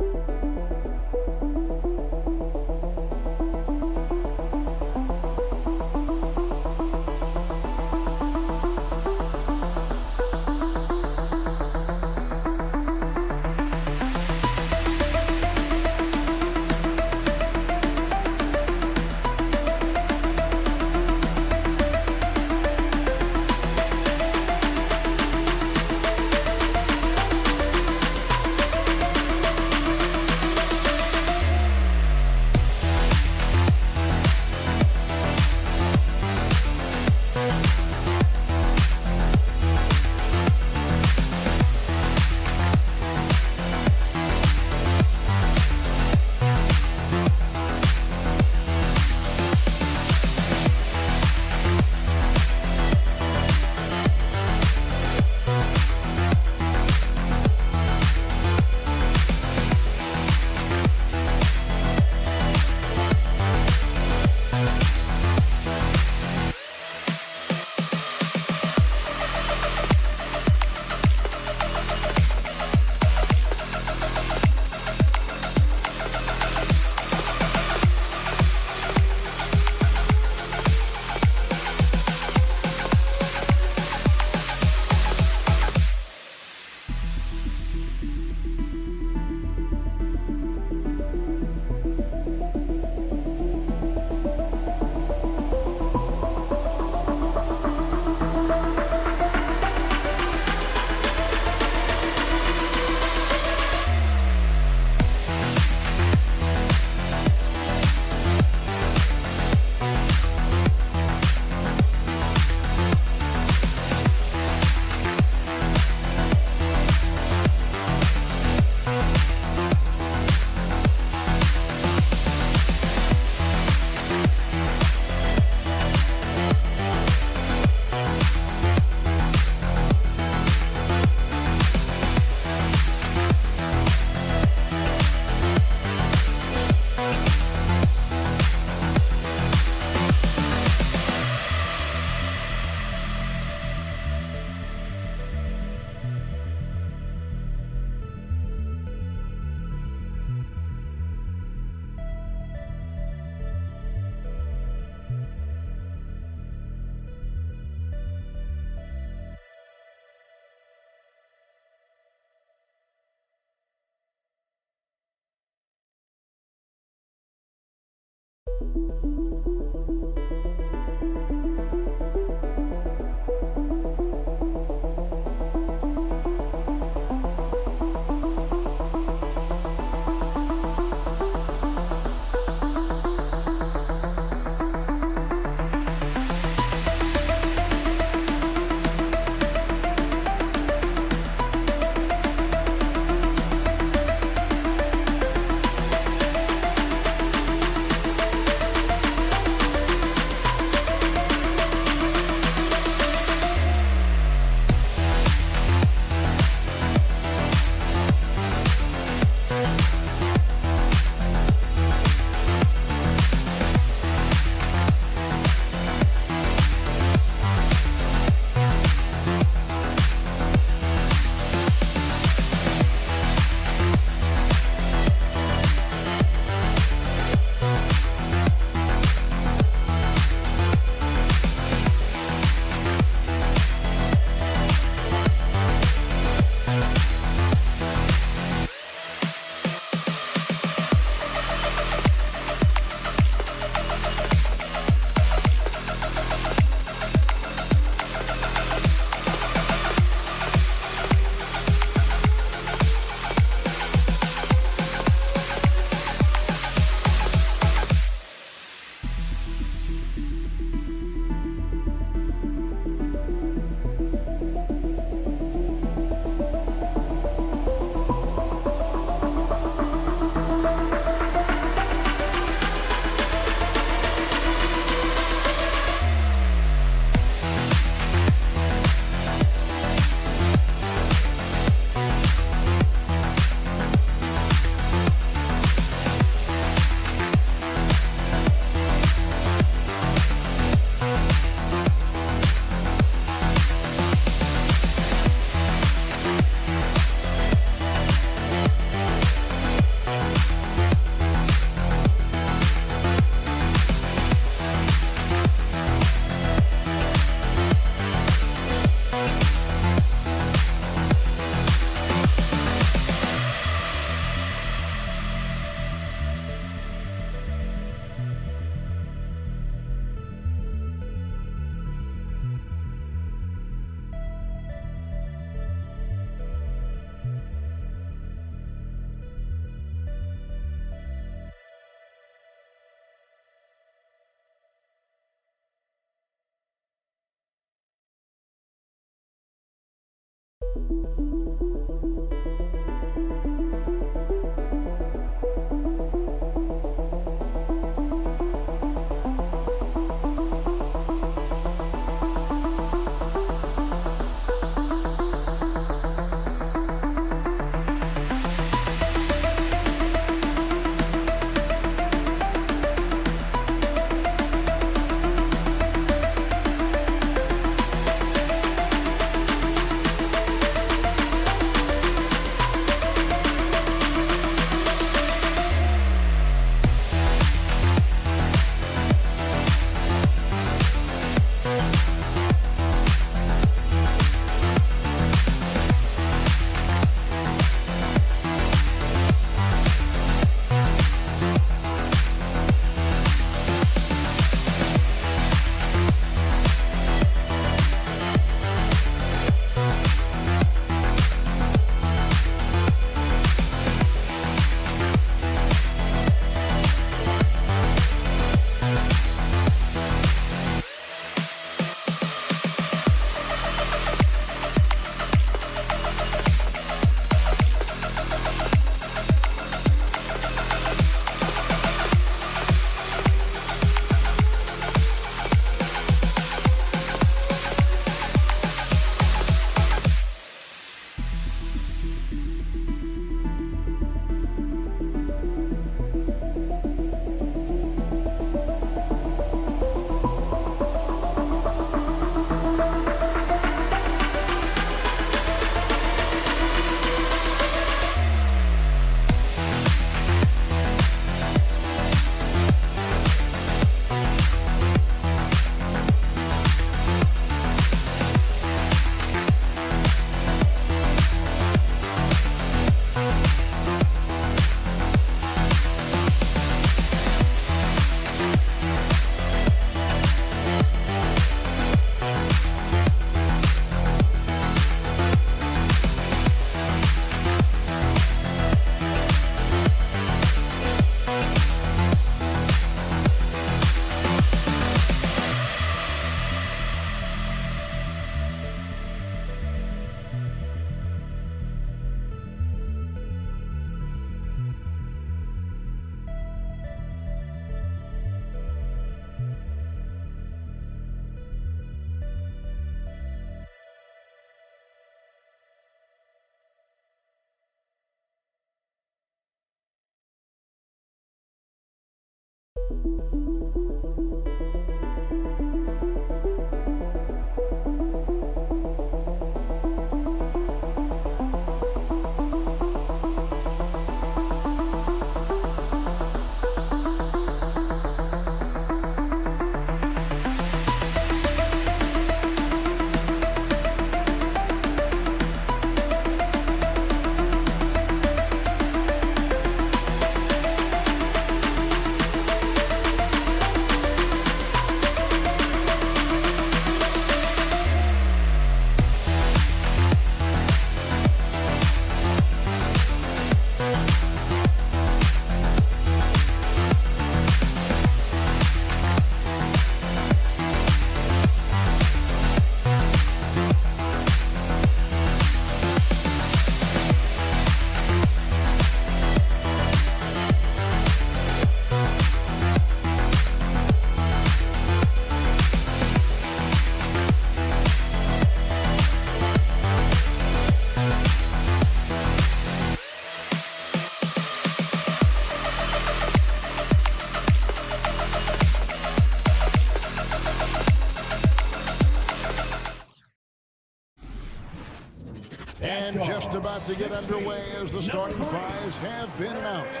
And just about to get underway as the starting fives have been announced.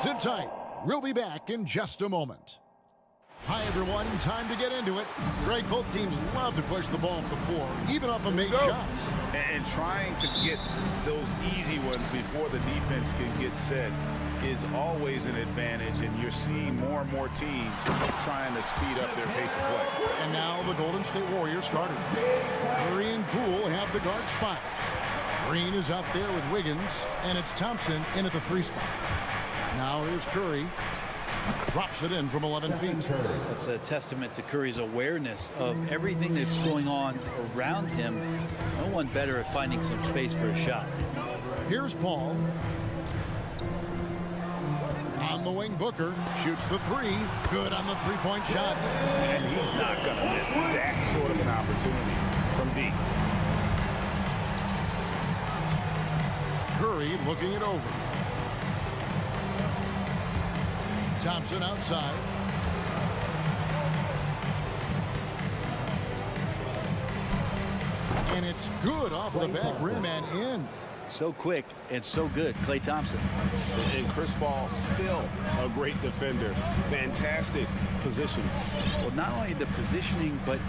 Sit tight. We'll be back in just a moment. Hi, everyone. Time to get into it. Greg, both teams love to push the ball up the floor, even off of made shots. And trying to get those easy ones before the defense can get set is always an advantage, and you're seeing more and more teams trying to speed up their pace of play. And now the Golden State Warriors starters. Curry and Poole have the guard spots. Green is out there with Wiggins, and it's Thompson in at the 3 spot. Now here's Curry. Drops it in from 11 feet. That's a testament to Curry's awareness of everything that's going on around him. No one better at finding some space for a shot. Here's Paul. On the wing, Booker shoots the three. Good on the three-point shot. And he's not going to miss that sort of an opportunity from deep. Curry looking it over. Thompson outside. And it's good off the back rim and in. So quick and so good, Klay Thompson. And Chris Paul still a great defender. Fantastic positioning. Well, not only the positioning, but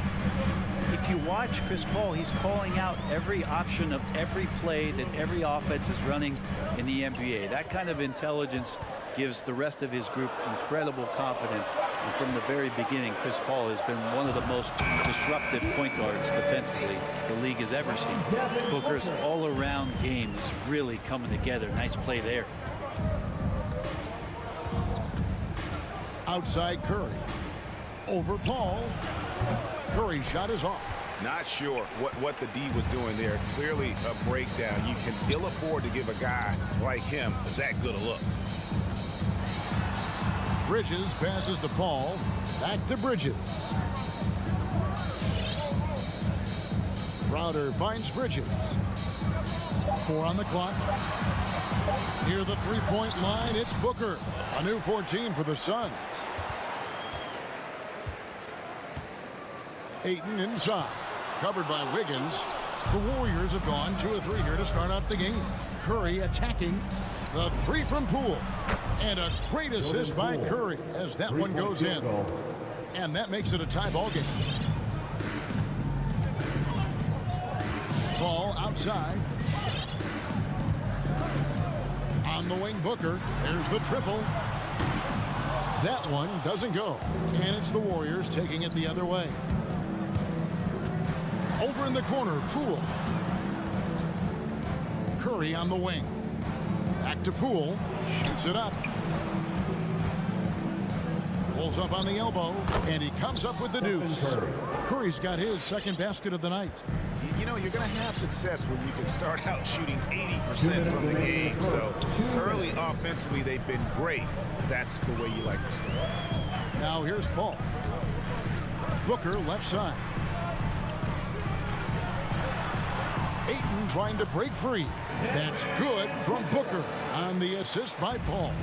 if you watch Chris Paul, he's calling out every option of every play that every offense is running in the NBA. That kind of intelligence gives the rest of his group incredible confidence. And from the very beginning, Chris Paul has been one of the most disruptive point guards defensively the league has ever seen. Booker's all-around game is really coming together. Nice play there. Outside Curry. Over Paul. Curry's shot is off. Not sure what the D was doing there. Clearly a breakdown. You can ill afford to give a guy like him that good a look. Bridges passes to Paul. Back to Bridges. Crowder finds Bridges. 4 on the clock. Near the three-point line, it's Booker. A new 14 for the Suns. Ayton inside. Covered by Wiggins. The Warriors have gone 2-3 here to start out the game. Curry attacking. The three from Poole. And a great assist by Curry as that one goes in. And that makes it a tie ball game. Ball outside. On the wing, Booker. There's the triple. That one doesn't go. And it's the Warriors taking it the other way. Over in the corner, Poole. Curry on the wing. Back to Poole. Shoots it up. Pulls up on the elbow. And he comes up with the deuce. Curry's got his second basket of the night. You know, you're going to have success when you can start out shooting 80% from the game. So early offensively, they've been great. That's the way you like to start. Now here's Paul. Booker left side. Ayton trying to break free. That's good from Booker on the assist by Paul.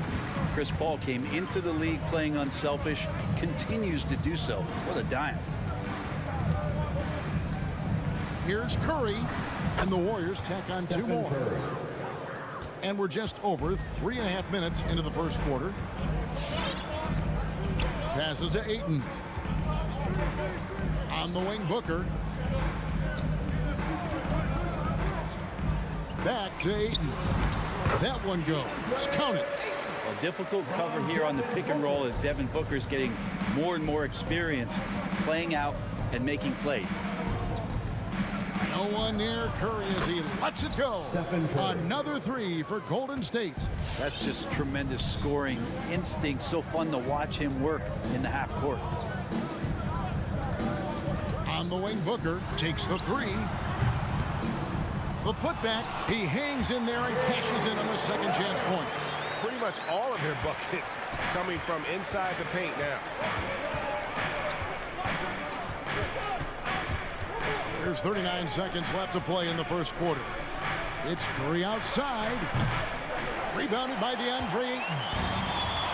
Chris Paul came into the league playing unselfish, continues to do so. What a dime. Here's Curry, and the Warriors tack on 2 more. And we're just over 3.5 minutes into the first quarter. Passes to Ayton. On the wing, Booker. Back to Ayton. That one goes. Count it. A difficult cover here on the pick and roll as Devin Booker's getting more and more experience playing out and making plays. No one near Curry as he lets it go. Another 3 for Golden State. That's just tremendous scoring instinct. So fun to watch him work in the half court. On the wing, Booker takes the 3. The putback, he hangs in there and cashes in on the second chance points. Pretty much all of their buckets coming from inside the paint now. There's 39 seconds left to play in the first quarter. It's Curry outside. Rebounded by DeAndre Ayton.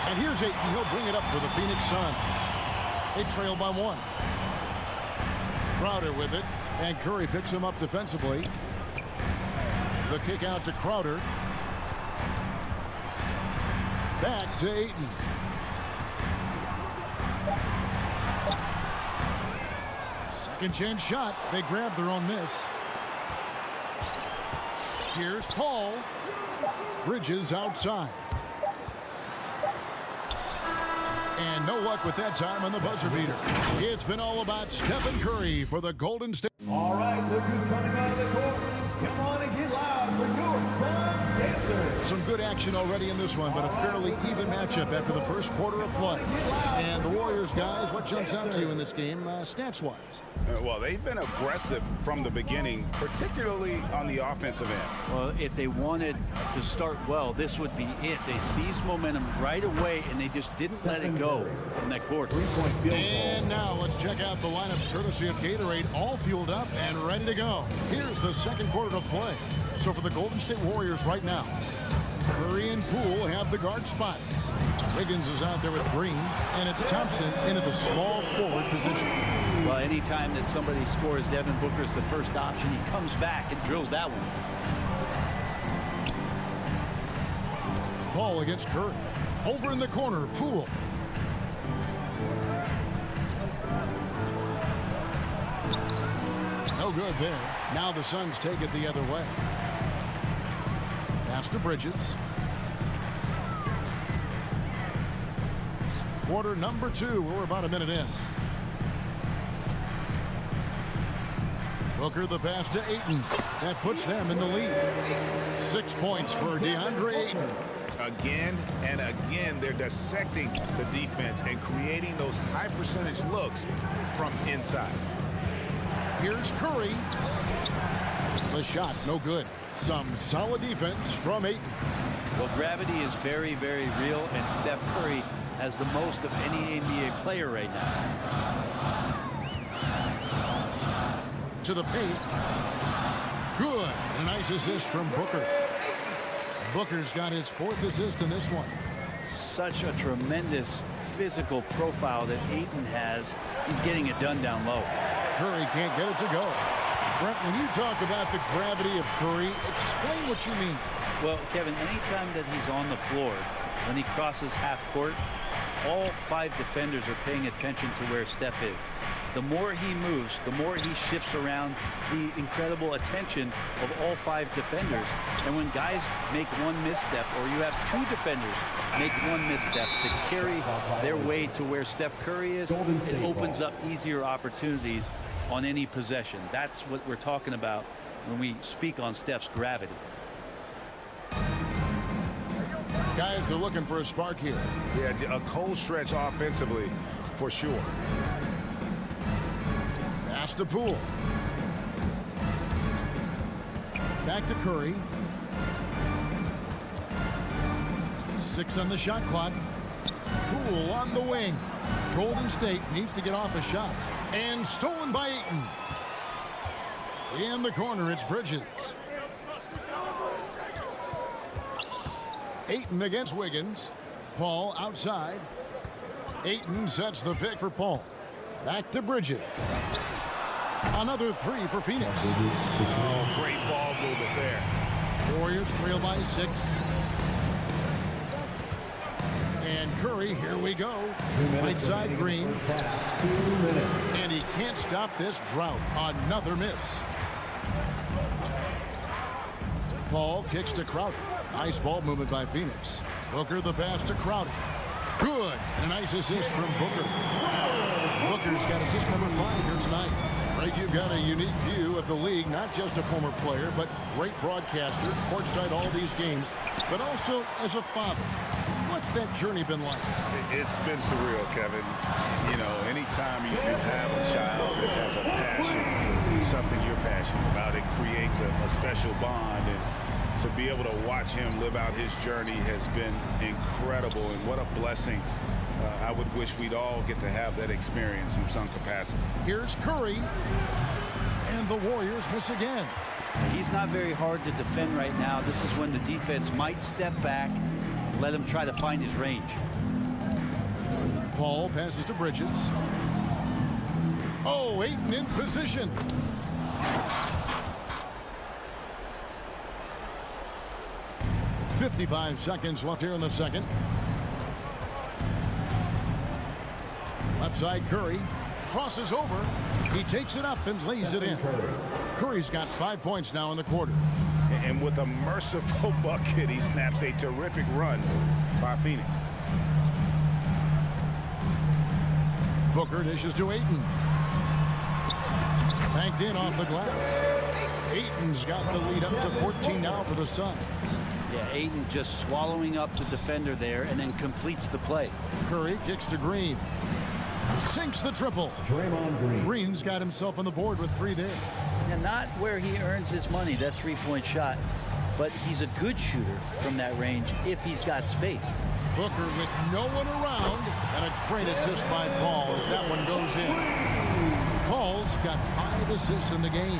And here's Ayton. He'll bring it up for the Phoenix Suns. They trail by 1. Crowder with it. And Curry picks him up defensively. The kick out to Crowder. Back to Ayton. Second chance shot. They grab their own miss. Here's Paul. Bridges outside. And no luck with that time on the buzzer beater. It's been all about Stephen Curry for the Golden State. All right, look who's coming out of the court. Come on and get loud for your Suns. Some good action already in this one, but a fairly even matchup after the first quarter of play. And the Warriors, guys, what jumps out to you in this game, stats-wise? Well, they've been aggressive from the beginning, particularly on the offensive end. Well, if they wanted to start well, this would be it. They seized momentum right away, and they just didn't let it go in that quarter. And now let's check out the lineups courtesy of Gatorade, all fueled up and ready to go. Here's the second quarter of play. So for the Golden State Warriors right now, Curry and Poole have the guard spots. Wiggins is out there with Green, and it's Thompson into the small forward position. Well, anytime that somebody scores, Devin Booker's the first option. He comes back and drills that one. Paul against Curry. Over in the corner, Poole. No good there. Now the Suns take it the other way. Pass to Bridges. Quarter number 2. We're about a minute in. Booker the pass to Ayton. That puts them in the lead. 6 points for DeAndre Ayton. Again and again, they're dissecting the defense and creating those high percentage looks from inside. Here's Curry. The shot, no good. Some solid defense from Ayton. Well, gravity is very, very real, and Steph Curry has the most of any NBA player right now. To the paint. Good. A nice assist from Booker. Booker's got his 4th assist in this one. Such a tremendous physical profile that Ayton has. He's getting it done down low. Curry can't get it to go. Brent, when you talk about the gravity of Curry, explain what you mean. Well, Kevin, anytime that he's on the floor, when he crosses half court, all 5 defenders are paying attention to where Steph is. The more he moves, the more he shifts around, the incredible attention of all 5 defenders. And when guys make one misstep, or you have 2 defenders make one misstep to carry their way to where Steph Curry is, it opens up easier opportunities on any possession. That's what we're talking about when we speak on Steph's gravity. Guys are looking for a spark here. Yeah, a cold stretch offensively for sure. Pass to Poole. Back to Curry. 6 on the shot clock. Poole on the wing. Golden State needs to get off a shot. And stolen by Ayton. In the corner, it's Bridges. Ayton against Wiggins. Paul outside. Ayton sets the pick for Paul. Back to Bridges. Another 3 for Phoenix. Oh, great ball movement there. Warriors trail by 6. And Curry, here we go. Right side Green. And he can't stop this drought. Another miss. Paul kicks to Crowder. Nice ball movement by Phoenix. Booker the pass to Crowder. Good. A nice assist from Booker. Booker's got assist number 5 here tonight. Right, you've got a unique view of the league, not just a former player, but great broadcaster, courtside all these games, but also as a father. What's that journey been like? It's been surreal, Kevin. You know, anytime you have a child that has a passion for something you're passionate about, it creates a special bond. And to be able to watch him live out his journey has been incredible. And what a blessing. I would wish we'd all get to have that experience in some capacity. Here's Curry. And the Warriors miss again. He's not very hard to defend right now. This is when the defense might step back and let him try to find his range. Paul passes to Bridges. Oh, Ayton in position. .55 seconds left here in the second. Left side Curry crosses over. He takes it up and lays it in. Curry's got 5 points now in the quarter. And with a merciful bucket, he snaps a terrific run by Phoenix. Booker dishes to Ayton. Banked in off the glass. Ayton's got the lead up to 14 now for the Suns. Yeah, Ayton just swallowing up the defender there and then completes the play. Curry kicks to Green. Sinks the triple. Draymond Green. Green's got himself on the board with 3 there. And not where he earns his money, that three-point shot, but he's a good shooter from that range if he's got space. Booker with no one around, and a great assist by Paul as that one goes in. Paul's got 5 assists in the game.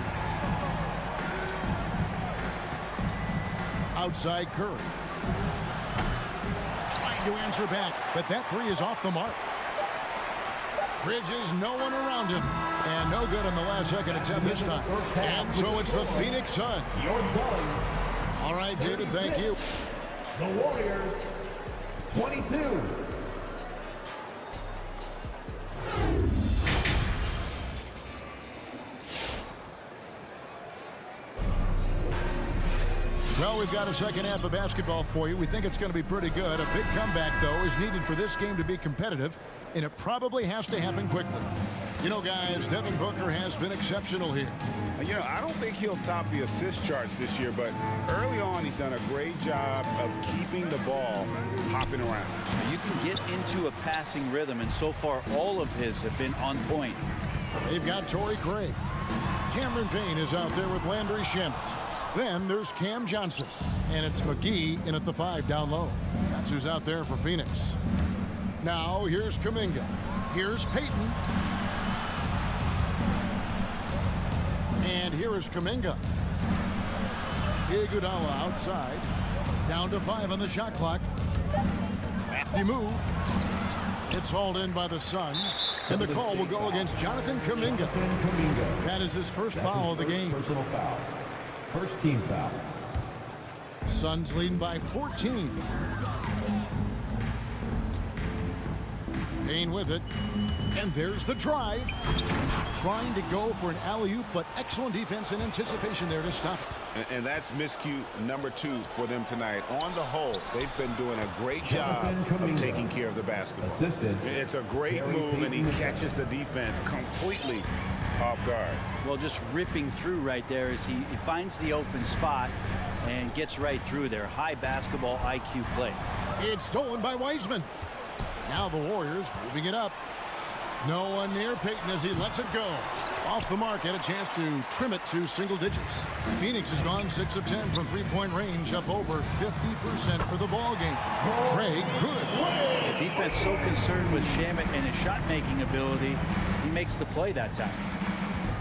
Outside Curry. Trying to answer back, but that 3 is off the mark. Bridges, no one around him. And no good in the last second attempt this time. And so it's the Phoenix Suns. All right, David, thank you. The Warriors, 22. Well, we've got a second half of basketball for you. We think it's going to be pretty good. A big comeback, though, is needed for this game to be competitive, and it probably has to happen quickly. You know, guys, Devin Booker has been exceptional here. You know, I don't think he'll top the assist charts this year, but early on he's done a great job of keeping the ball hopping around. You can get into a passing rhythm, and so far all of his have been on point. They've got Torrey Craig. Cameron Payne is out there with Landry Shamet. Then there's Cam Johnson, and it's McGee in at the 5 down low. That's who's out there for Phoenix. Now here's Kuminga. Here's Payton. And here is Kuminga. Iguodala outside. Down to 5 on the shot clock. Crafty move. It's hauled in by the Suns. And the call will go against Jonathan Kuminga. That is his first foul of the game. Personal foul. First team foul. Suns leading by 14. Payne with it. And there's the drive. Trying to go for an alley-oop, but excellent defense and anticipation there to stop it. And that's miscue number 2 for them tonight. On the whole, they've been doing a great job of taking care of the basketball. Assisted. It's a great move, and he catches the defense completely off guard. Well, just ripping through right there as he finds the open spot and gets right through there. High basketball IQ play. It's stolen by Wiseman. Now the Warriors moving it up. No one near Payton as he lets it go. Off the mark, had a chance to trim it to single digits. Phoenix has gone 6 of 10 from three-point range, up over 50% for the ball game. Craig, good. The defense so concerned with Shamet and his shot-making ability, he makes the play that time.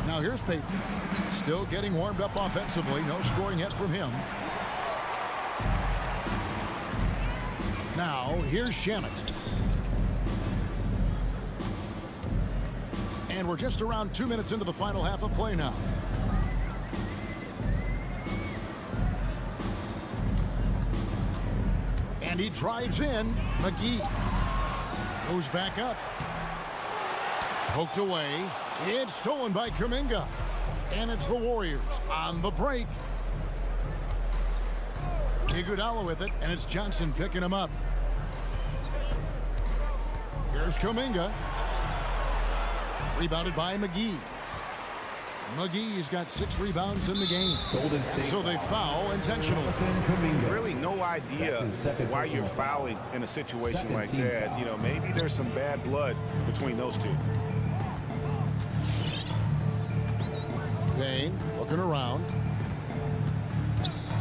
Now here's Payton. Still getting warmed up offensively. No scoring yet from him. Now here's Shamet. And we're just around 2 minutes into the final half of play now. And he drives in. McGee goes back up. Poked away. It's stolen by Kuminga. And it's the Warriors on the break. Iguodala with it, and it's Johnson picking him up. Here's Kuminga. Rebounded by McGee. McGee's got 6 rebounds in the game. So they foul intentionally. Really no idea why you're fouling in a situation like that. You know, maybe there's some bad blood between those two. Payne looking around.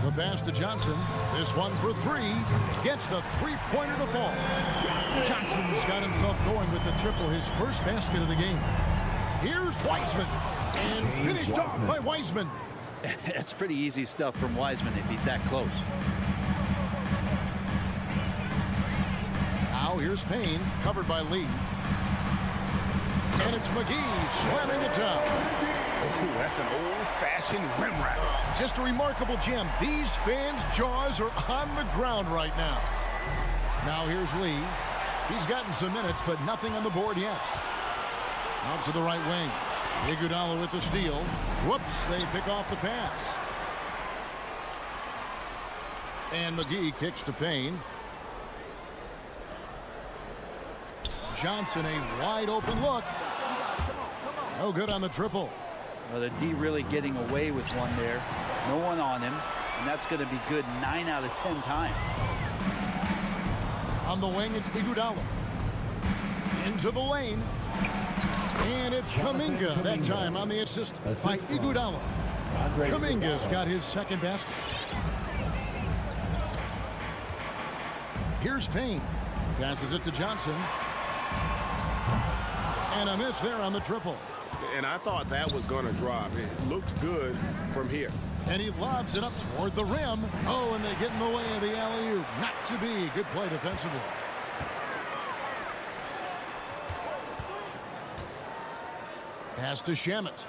The pass to Johnson. This one for 3. Gets the three-pointer to fall. Johnson's got himself going with the triple, his first basket of the game. Here's Wiseman. And finished off by Wiseman. That's pretty easy stuff from Wiseman if he's that close. Now here's Payne, covered by Lee. And it's McGee slamming it down. Ooh, that's an old-fashioned rim rack. Just a remarkable gem. These fans' jaws are on the ground right now. Now here's Lee. He's gotten some minutes, but nothing on the board yet. Out to the right wing. Iguodala with the steal. Whoops, they pick off the pass. And McGee kicks to Payne. Johnson, a wide open look. No good on the triple. Well, the D really getting away with one there. No one on him. and that's going to be good 9 out of 10 times. On the wing, it's Iguodala. Into the lane. And it's Kuminga that time on the assist by Iguodala. Kuminga's got his second basket. Here's Payne. Passes it to Johnson. And a miss there on the triple. And I thought that was going to drop. It looked good from here. And he lobs it up toward the rim. Oh, and they get in the way of the alley-oop. Not to be. Good play defensively. Pass to Shamet.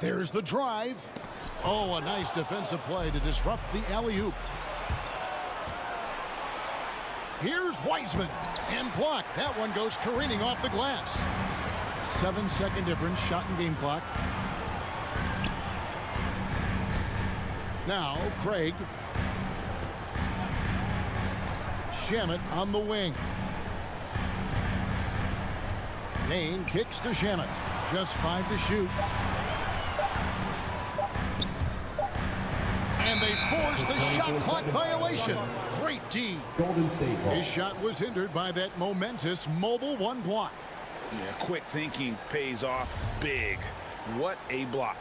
There's the drive. Oh, a nice defensive play to disrupt the alley-oop. Here's Wiseman. And blocked. That one goes careening off the glass. 7-second difference. Shot and game clock. Now, Craig. Shamet on the wing. Payne kicks to Shamet. Just 5 to shoot. And they force the shot clock violation. Great D. Golden State ball. His shot was hindered by that momentous mobile one block. Yeah, quick thinking pays off big. What a block.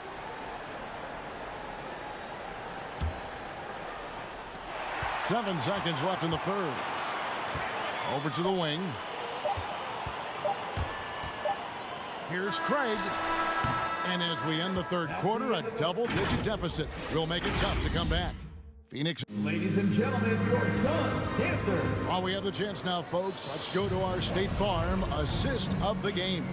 Seven seconds left in the third. Over to the wing. Here's Craig. And as we end the third quarter, a double-digit deficit will make it tough to come back. Phoenix. Ladies and gentlemen, your Suns dancer. While we have the chance now, folks, let's go to our State Farm assist of the game.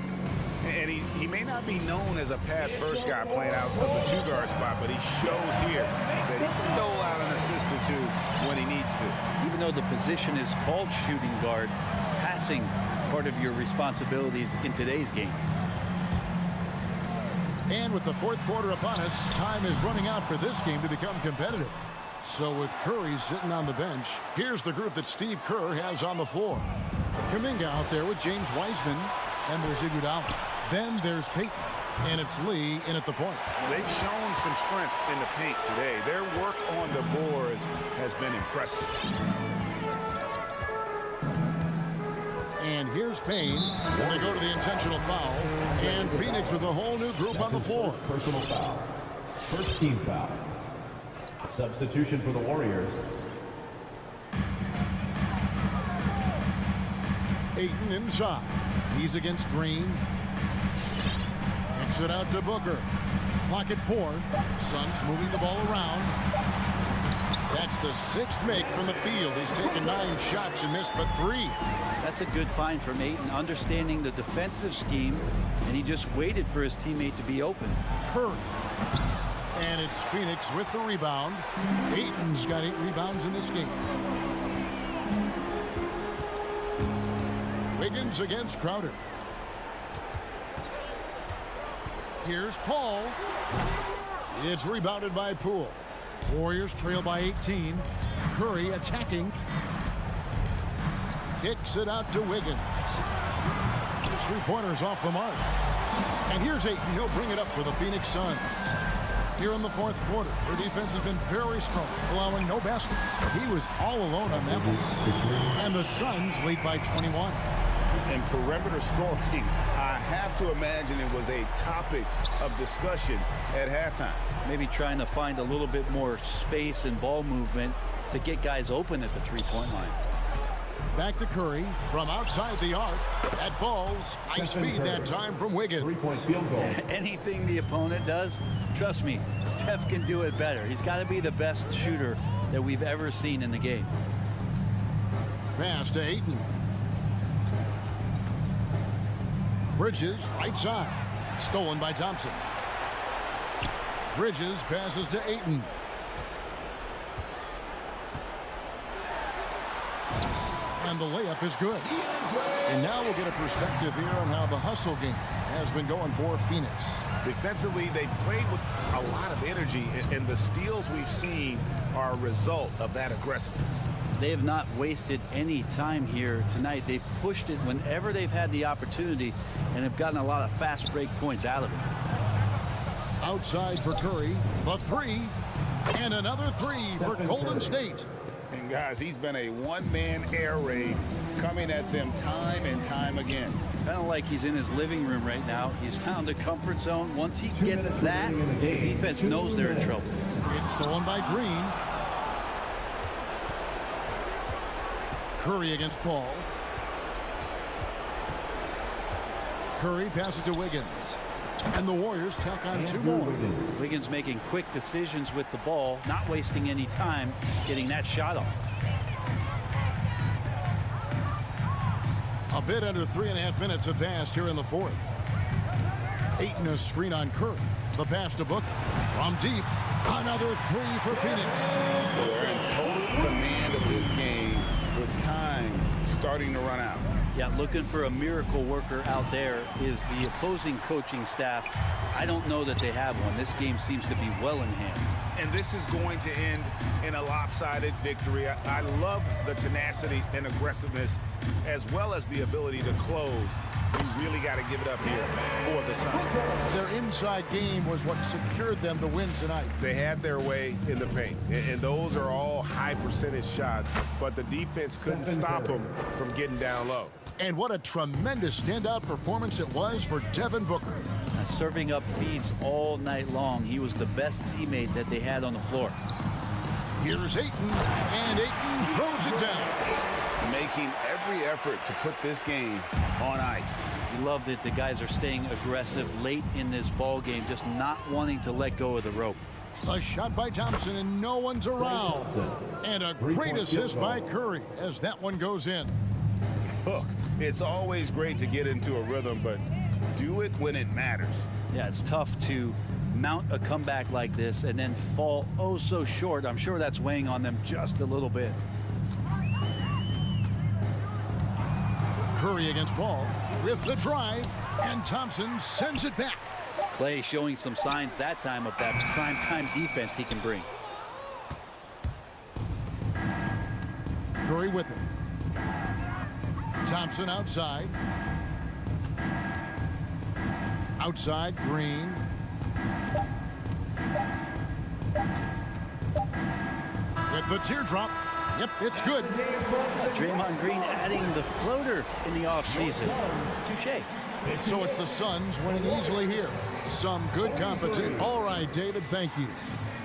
And he may not be known as a pass-first guy playing out of the two-guard spot, but he shows here that he can dole out an assist or two when he needs to. Even though the position is called shooting guard, passing part of your responsibilities in today's game. And with the fourth quarter upon us, time is running out for this game to become competitive. So with Curry sitting on the bench, here's the group that Steve Kerr has on the floor. Kuminga out there with James Wiseman, and there's Iguodala. Then there's Payton, and it's Lee in at the point. They've shown some strength in the paint today. Their work on the boards has been impressive. And here's Payne. Then they go to the intentional foul. And Phoenix with a whole new group on the floor. Personal foul. First team foul. Substitution for the Warriors. Ayton inside. He's against Green. Kicks it out to Booker. Clock at 4. Suns moving the ball around. That's the 6th make from the field. He's taken 9 shots and missed but 3. That's a good find from Ayton, understanding the defensive scheme, and he just waited for his teammate to be open. Curry. And it's Phoenix with the rebound. Ayton's got 8 rebounds in this game. Wiggins against Crowder. Here's Paul. It's rebounded by Poole. Warriors trail by 18. Curry attacking. Kicks it out to Wiggins. His three-pointer's off the mark. And here's Ayton. He'll bring it up for the Phoenix Suns. Here in the fourth quarter, their defense has been very strong, allowing no baskets. He was all alone on that one. And the Suns lead by 21. And perimeter scoring, I have to imagine it was a topic of discussion at halftime. Maybe trying to find a little bit more space and ball movement to get guys open at the three-point line. Back to Curry from outside the arc. At balls, nice feed that time from Wiggins. 3-point field goal. Anything the opponent does, trust me, Steph can do it better. He's got to be the best shooter that we've ever seen in the game. Pass to Ayton. Bridges, right side. Stolen by Thompson. Bridges passes to Ayton. And the layup is good. And now we'll get a perspective here on how the hustle game has been going for Phoenix. Defensively, they played with a lot of energy, and the steals we've seen are a result of that aggressiveness. They have not wasted any time here tonight. They've pushed it whenever they've had the opportunity and have gotten a lot of fast break points out of it. Outside for Curry. The three. And another three for Golden State. And guys, he's been a one-man air raid coming at them time and time again. Kind of like he's in his living room right now. He's found a comfort zone. Once he gets that, the defense knows they're in trouble. It's stolen by Green. Curry against Paul. Curry passes to Wiggins. And the Warriors tack on two more. Wiggins making quick decisions with the ball, not wasting any time getting that shot off. A bit under 3.5 minutes have passed here in the fourth. Ayton a screen on Curry. The pass to Booker. From deep. Another three for Phoenix. They're in total command of this game with time starting to run out. Yeah, looking for a miracle worker out there is the opposing coaching staff. I don't know that they have one. This game seems to be well in hand. And this is going to end in a lopsided victory. I love the tenacity and aggressiveness as well as the ability to close. You really got to give it up here for the Suns. Their inside game was what secured them to win tonight. They had their way in the paint, and those are all high percentage shots, but the defense couldn't stop them from getting down low. And what a tremendous standout performance it was for Devin Booker. Serving up feeds all night long. He was the best teammate that they had on the floor. Here's Ayton, and Ayton throws it down. Making every effort to put this game on ice. Love that the guys are staying aggressive late in this ball game, just not wanting to let go of the rope. A shot by Thompson, and no one's around. And a great assist by Curry as that one goes in. Look, it's always great to get into a rhythm, but do it when it matters. Yeah, it's tough to mount a comeback like this and then fall oh so short. I'm sure that's weighing on them just a little bit. Curry against Paul with the drive, and Thompson sends it back. Clay showing some signs that time of that prime time defense he can bring. Curry with it. Thompson outside. Outside, Green. With the teardrop. Yep, it's good. Draymond Green adding the floater in the offseason. Touche. So it's the Suns winning easily here. Some good competition. All right, David, thank you.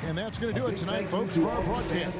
And that's going to do it tonight, folks, for our broadcast.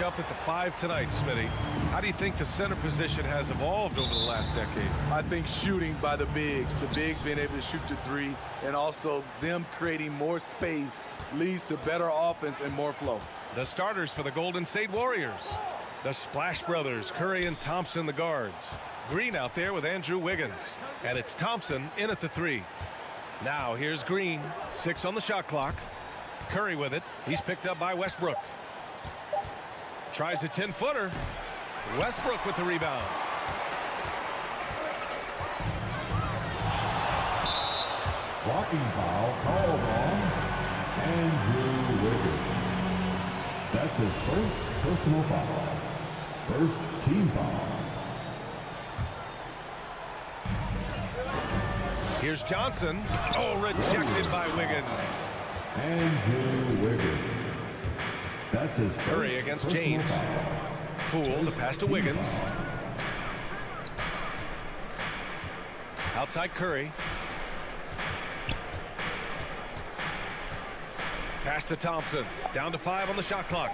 Up at the 5 tonight, Smitty. How do you think the center position has evolved over the last decade? I think shooting by the bigs being able to shoot the three, and also them creating more space leads to better offense and more flow. The starters for the Golden State Warriors. The Splash Brothers, Curry and Thompson, the guards. Green out there with Andrew Wiggins. And it's Thompson in at the 3. Now here's Green, 6 on the shot clock. Curry with it. He's picked up by Westbrook. Tries a 10-footer. Westbrook with the rebound. Blocking foul called on Andrew Wiggins. That's his first personal foul. First team foul. Here's Johnson. Oh, rejected by Wiggins. Andrew Wiggins. That's his Curry against James. Poole, the pass to Wiggins. Outside Curry. Pass to Thompson. Down to 5 on the shot clock.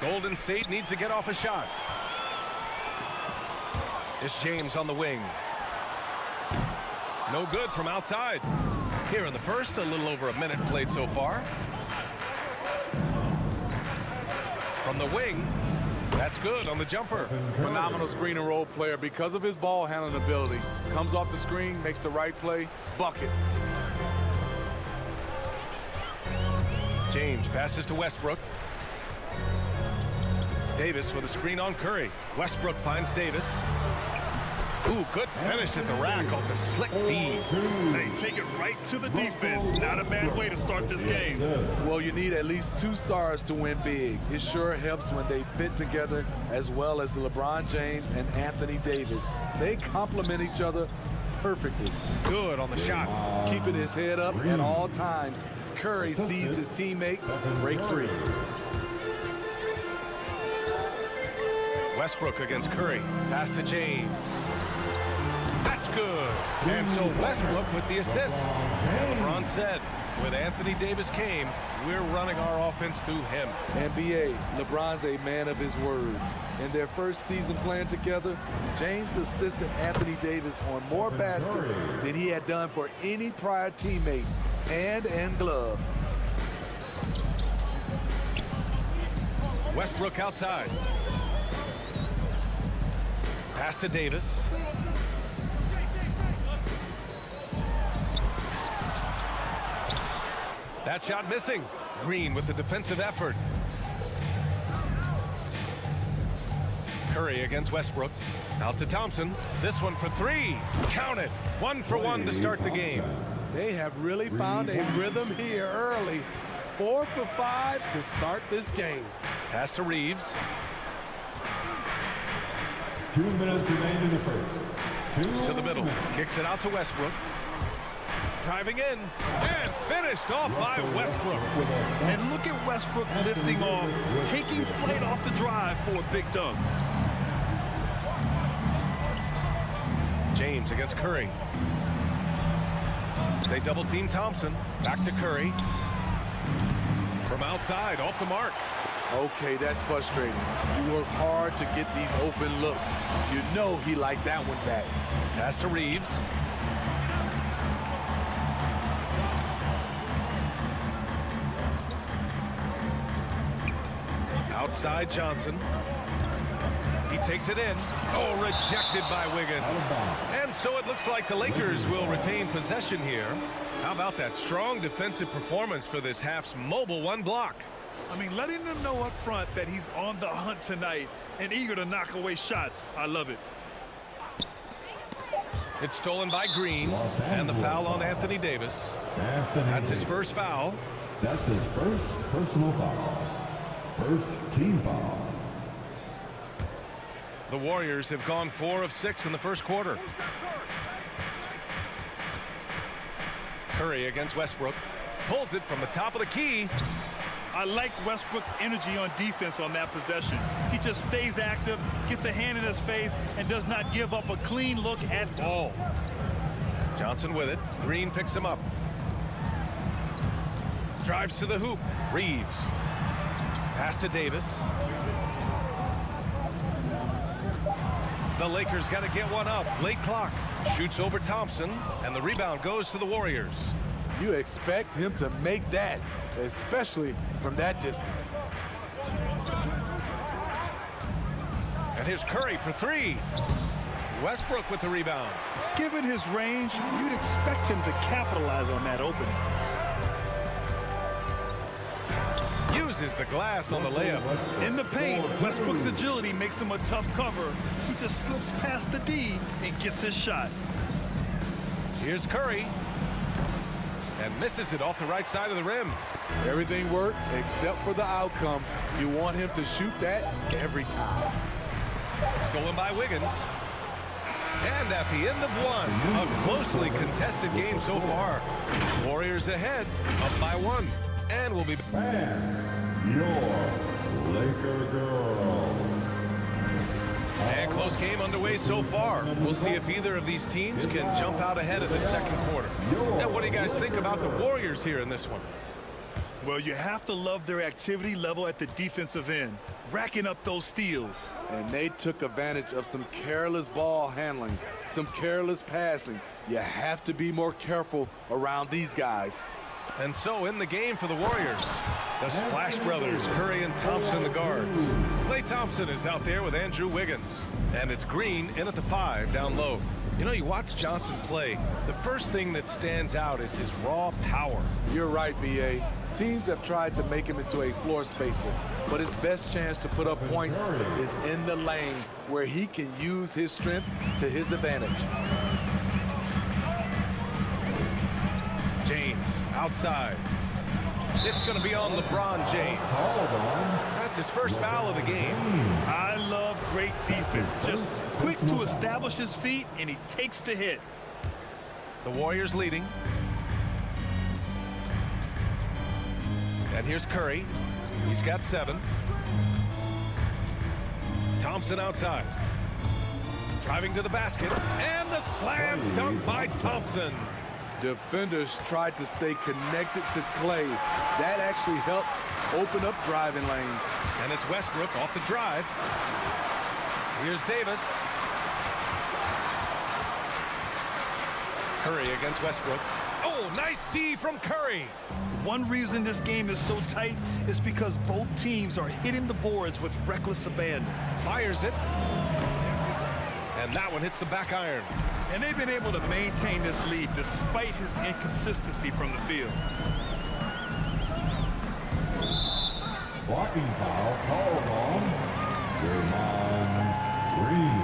Golden State needs to get off a shot. It's James on the wing. No good from outside. Here in the first, a little over a minute played so far. From the wing, that's good on the jumper. Phenomenal screen and roll player because of his ball handling ability. Comes off the screen, makes the right play, bucket. James passes to Westbrook. Davis with a screen on Curry. Westbrook finds Davis. Ooh, good finish at the rack off the slick feed. They take it right to the defense. Not a bad way to start this game. Well, you need at least 2 stars to win big. It sure helps when they fit together, as well as LeBron James and Anthony Davis. They complement each other perfectly. Good on the shot. Keeping his head up at all times. Curry sees his teammate break free. Westbrook against Curry. Pass to James. That's good. And so Westbrook with the assist. LeBron said, when Anthony Davis came, we're running our offense through him. NBA, LeBron's a man of his word. In their first season playing together, James assisted Anthony Davis on more baskets than he had done for any prior teammate, hand and glove. Westbrook outside. Pass to Davis. That shot missing. Green with the defensive effort. Curry against Westbrook. Out to Thompson. This one for 3. Count it. 1 for 1 to start the game. They have really found a rhythm here early. 4 for 5 to start this game. Pass to Reeves. 2 minutes remain in the first. To the middle. Kicks it out to Westbrook. Driving in and finished off by Westbrook. And look at Westbrook lifting off, taking flight off the drive for a big dunk. James against Curry. They double team Thompson. Back to Curry. From outside, off the mark. Okay, that's frustrating. You work hard to get these open looks. You know he liked that one back. Pass to Reeves. Outside Johnson. He takes it in. Oh, rejected by Wiggins. And so it looks like the Lakers will retain possession here. How about that strong defensive performance for this half's mobile 1 block? I mean, letting them know up front that he's on the hunt tonight and eager to knock away shots. I love it. It's stolen by Green, and the foul on Anthony Davis. That's his first foul. That's his first personal foul. First team foul. The Warriors have gone 4 of 6 in the first quarter. Curry against Westbrook. Pulls it from the top of the key. I like Westbrook's energy on defense on that possession. He just stays active, gets a hand in his face, and does not give up a clean look at all. Johnson with it. Green picks him up. Drives to the hoop. Reeves. Pass to Davis. The Lakers got to get one up. Late clock. Shoots over Thompson, and the rebound goes to the Warriors. You expect him to make that, especially from that distance. And here's Curry for 3. Westbrook with the rebound. Given his range, you'd expect him to capitalize on that opening. Uses the glass on the layup. In the paint, Westbrook's agility makes him a tough cover. He just slips past the D and gets his shot. Here's Curry. And misses it off the right side of the rim. Everything worked except for the outcome. You want him to shoot that every time. Stolen by Wiggins. And at the end of 1, a closely contested game so far. Warriors ahead, up by 1. And we'll be back. And your Laker girl. And close game underway so far. We'll see if either of these teams can jump out ahead of the second quarter. Now, what do you guys think about the Warriors here in this one? Well, you have to love their activity level at the defensive end, racking up those steals. And they took advantage of some careless ball handling, some careless passing. You have to be more careful around these guys. And so in the game for the Warriors, the Splash Brothers, Curry and Thompson, the guards. Klay Thompson is out there with Andrew Wiggins. And it's Green in at the 5 down low. You know, you watch Johnson play, the first thing that stands out is his raw power. You're right, B.A. Teams have tried to make him into a floor spacer, but his best chance to put up points is in the lane where he can use his strength to his advantage. James outside. It's going to be on LeBron James. That's his first foul of the game. I love great defense. Just quick to establish his feet, and he takes the hit. The Warriors leading. And here's Curry. He's got 7. Thompson outside. Driving to the basket. And the slam dunk by Thompson. Defenders tried to stay connected to Klay. That actually helps open up driving lanes. And it's Westbrook off the drive. Here's Davis. Curry against Westbrook. Oh, nice D from Curry. One reason this game is so tight is because both teams are hitting the boards with reckless abandon. Fires it. And that one hits the back iron. And they've been able to maintain this lead despite his inconsistency from the field. Blocking foul called on Draymond Green.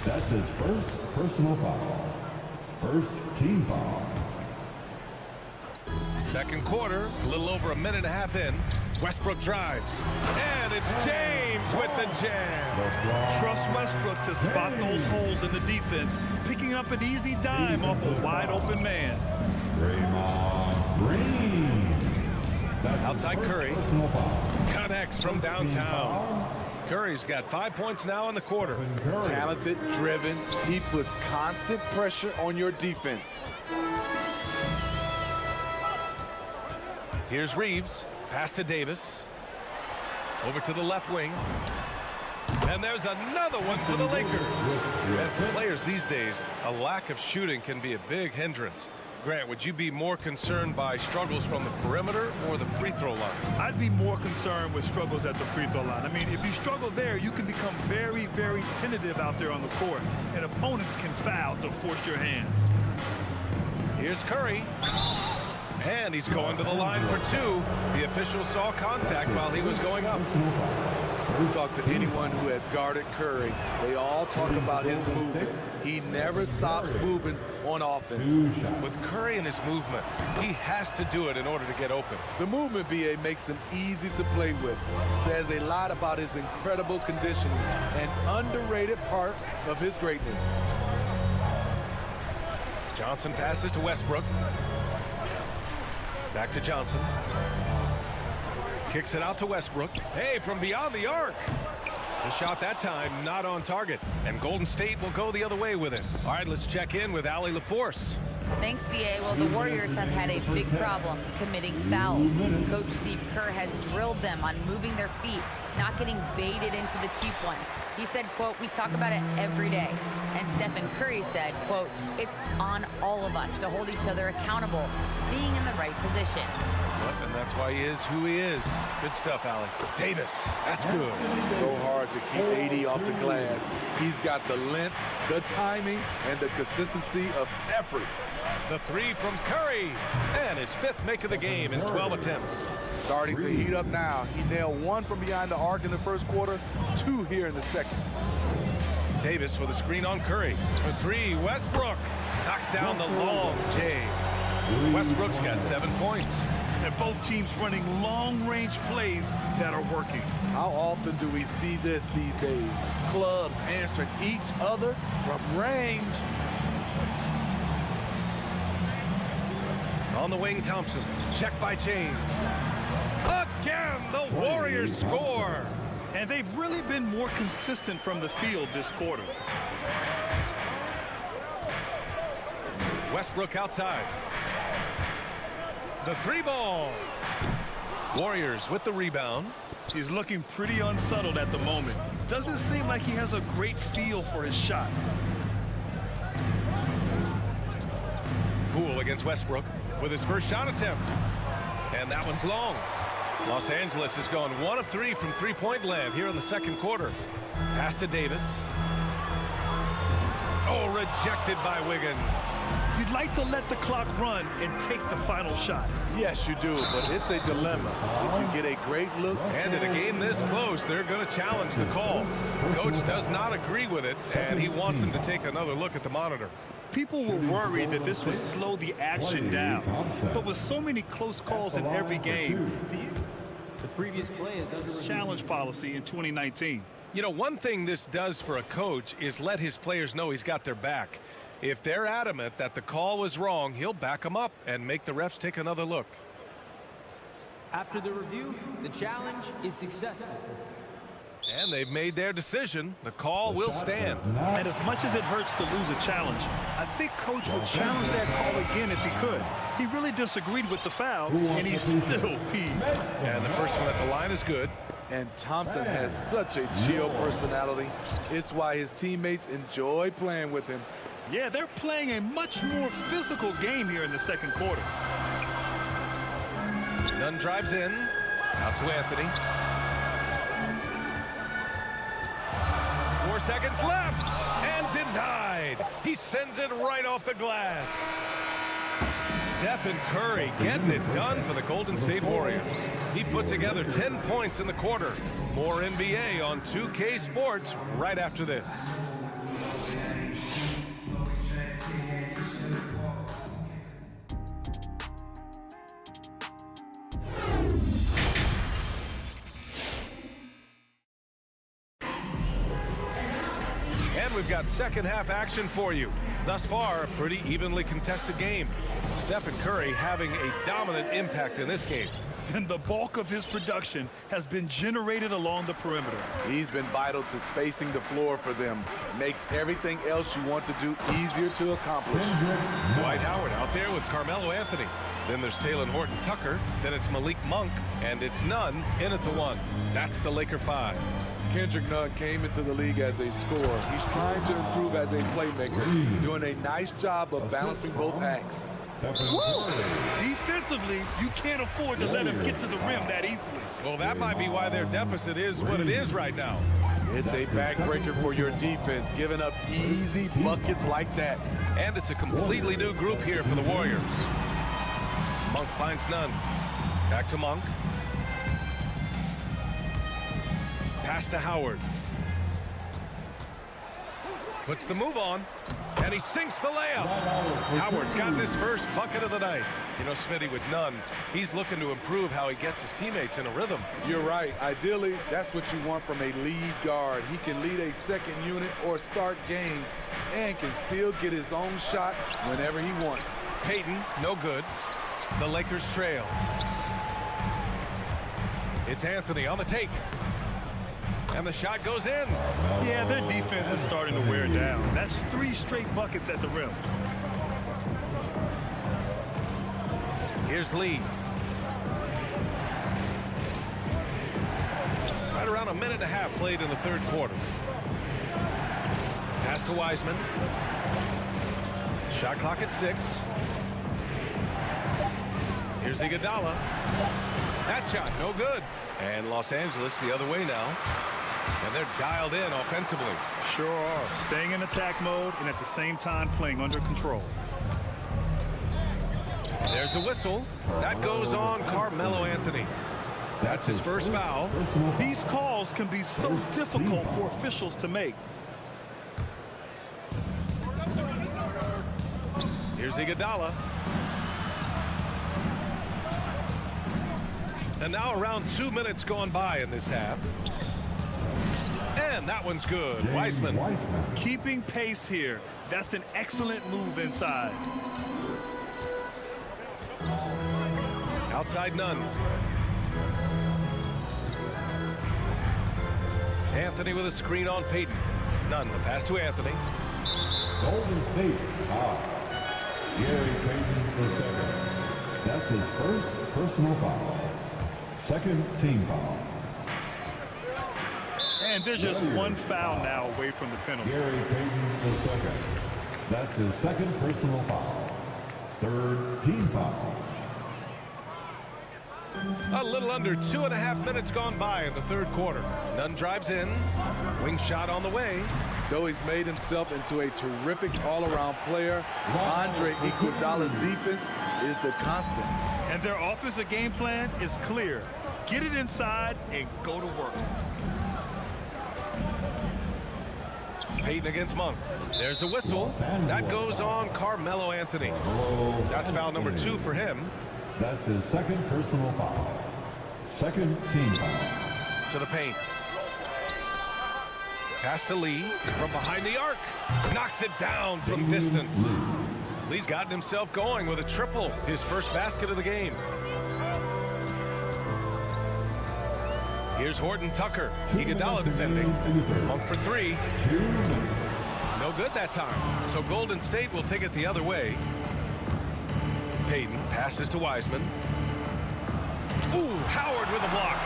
That's his first personal foul. First team foul. Second quarter, a little over a minute and a half in. Westbrook drives. And it's James with the jam. Trust Westbrook to spot those holes in the defense, picking up an easy dime off a wide open man. Draymond Green. Outside Curry. Connects from downtown. Curry's got 5 points now in the quarter. Talented, driven. He puts constant pressure on your defense. Here's Reeves. Pass to Davis. Over to the left wing. And there's another one for the Lakers. And for players these days, a lack of shooting can be a big hindrance. Grant, would you be more concerned by struggles from the perimeter or the free throw line? I'd be more concerned with struggles at the free throw line. I mean, if you struggle there, you can become very, very tentative out there on the court, and opponents can foul to force your hand. Here's Curry. And he's going to the line for 2. The official saw contact while he was going up. Talk to anyone who has guarded Curry. They all talk about his movement. He never stops moving on offense. With Curry and his movement, he has to do it in order to get open. The movement, BA, makes him easy to play with. Says a lot about his incredible conditioning, an underrated part of his greatness. Johnson passes to Westbrook. Back to Johnson. Kicks it out to Westbrook. Hey, from beyond the arc. The shot that time not on target. And Golden State will go the other way with it. All right, let's check in with Allie LaForce. Thanks, BA. Well, the Warriors have had a big problem committing fouls. Coach Steve Kerr has drilled them on moving their feet, not getting baited into the cheap ones. He said, quote, "We talk about it every day." And Stephen Curry said, quote, "It's on all of us to hold each other accountable, being in the right position." Yep, and that's why he is who he is. Good stuff, Allie. Davis, that's good. So hard to keep AD off the glass. He's got the length, the timing, and the consistency of effort. The 3 from Curry, and his 5th make of the game in 12 attempts. Starting to heat up now. He nailed 1 from behind the arc in the first quarter, 2 here in the second. Davis with a screen on Curry. For 3, Westbrook knocks down the long J. Westbrook's got 7 points. And both teams running long-range plays that are working. How often do we see this these days? Clubs answering each other from range. On the wing, Thompson. Check by James. Again, the Warriors score. And they've really been more consistent from the field this quarter. Westbrook outside. The three ball. Warriors with the rebound. He's looking pretty unsettled at the moment. Doesn't seem like he has a great feel for his shot. Poole against Westbrook with his first shot attempt. And that one's long. Los Angeles has gone 1 of 3 from three-point land here in the second quarter. Pass to Davis. Oh, rejected by Wiggins. You'd like to let the clock run and take the final shot. Yes, you do, but it's a dilemma. If you get a great look. And in a game this close, they're going to challenge the call. Coach does not agree with it, and he wants him to take another look at the monitor. People were worried that this would slow the action down. But with so many close calls in every game, the previous play is under review. Challenge policy in 2019. You know, one thing this does for a coach is let his players know he's got their back. If they're adamant that the call was wrong, he'll back them up and make the refs take another look. After the review, the challenge is successful. And they've made their decision. The call will stand. And as much as it hurts to lose a challenge, I think Coach would challenge that call again if he could. He really disagreed with the foul, and he's still peeved. And the first one at the line is good. And Thompson has such a chill personality. It's why his teammates enjoy playing with him. Yeah, they're playing a much more physical game here in the second quarter. Nunn drives in. Out to Anthony. 4 seconds left. And denied. He sends it right off the glass. Stephen Curry getting it done for the Golden State Warriors. He put together 10 points in the quarter. More NBA on 2K Sports right after this. We've got second half action for you. Thus far, a pretty evenly contested game. Stephen Curry having a dominant impact in this game. And the bulk of his production has been generated along the perimeter. He's been vital to spacing the floor for them. Makes everything else you want to do easier to accomplish. Dwight Howard out there with Carmelo Anthony. Then there's Talen Horton-Tucker. Then it's Malik Monk. And it's Nunn in at the 1. That's the Laker 5. Kendrick Nunn came into the league as a scorer. He's trying to improve as a playmaker, doing a nice job of balancing both acts. Woo! Defensively, you can't afford to let him get to the rim that easily. Well, that might be why their deficit is what it is right now. It's a backbreaker for your defense, giving up easy buckets like that. And it's a completely new group here for the Warriors. Monk finds Nunn. Back to Monk. Pass to Howard. Puts the move on, and he sinks the layup. Howard's gotten his first bucket of the night. You know, Smitty, with Nunn, he's looking to improve how he gets his teammates in a rhythm. You're right. Ideally, that's what you want from a lead guard. He can lead a second unit or start games and can still get his own shot whenever he wants. Payton, no good. The Lakers trail. It's Anthony on the take. And the shot goes in. Yeah, their defense is starting to wear down. That's 3 straight buckets at the rim. Here's Lee. Right around a minute and a half played in the third quarter. Pass to Wiseman. Shot clock at 6. Here's Iguodala. That shot, no good. And Los Angeles the other way now. And they're dialed in offensively. Sure are. Staying in attack mode and at the same time playing under control. There's a whistle. That goes on Carmelo Anthony. That's his first foul. These calls can be so difficult for officials to make. Here's Iguodala. And now around 2 minutes gone by in this half. And that one's good. Wiseman. Keeping pace here. That's an excellent move inside. Outside Nunn. Anthony with a screen on Payton. Nunn, the pass to Anthony. Golden State foul. Gary Payton the second. That's his first personal foul. Second team foul. And there's just one foul now away from the penalty. Gary Payton the second. That's his second personal foul. Third team foul. A little under 2.5 minutes gone by in the third quarter. Nunn drives in. Wing shot on the way. Though he's made himself into a terrific all-around player, Andre Iguodala's defense is the constant. And their offensive game plan is clear. Get it inside and go to work. Payton against Monk. There's a whistle. That goes on Carmelo Anthony. That's foul number 2 for him. That's his second personal foul. Second team foul. To the paint. Pass to Lee from behind the arc. Knocks it down from distance. Lee's gotten himself going with a triple. His first basket of the game. Here's Horton Tucker. Iguodala defending. Monk for 3. No good that time. So Golden State will take it the other way. Payton passes to Wiseman. Ooh, Howard with a block.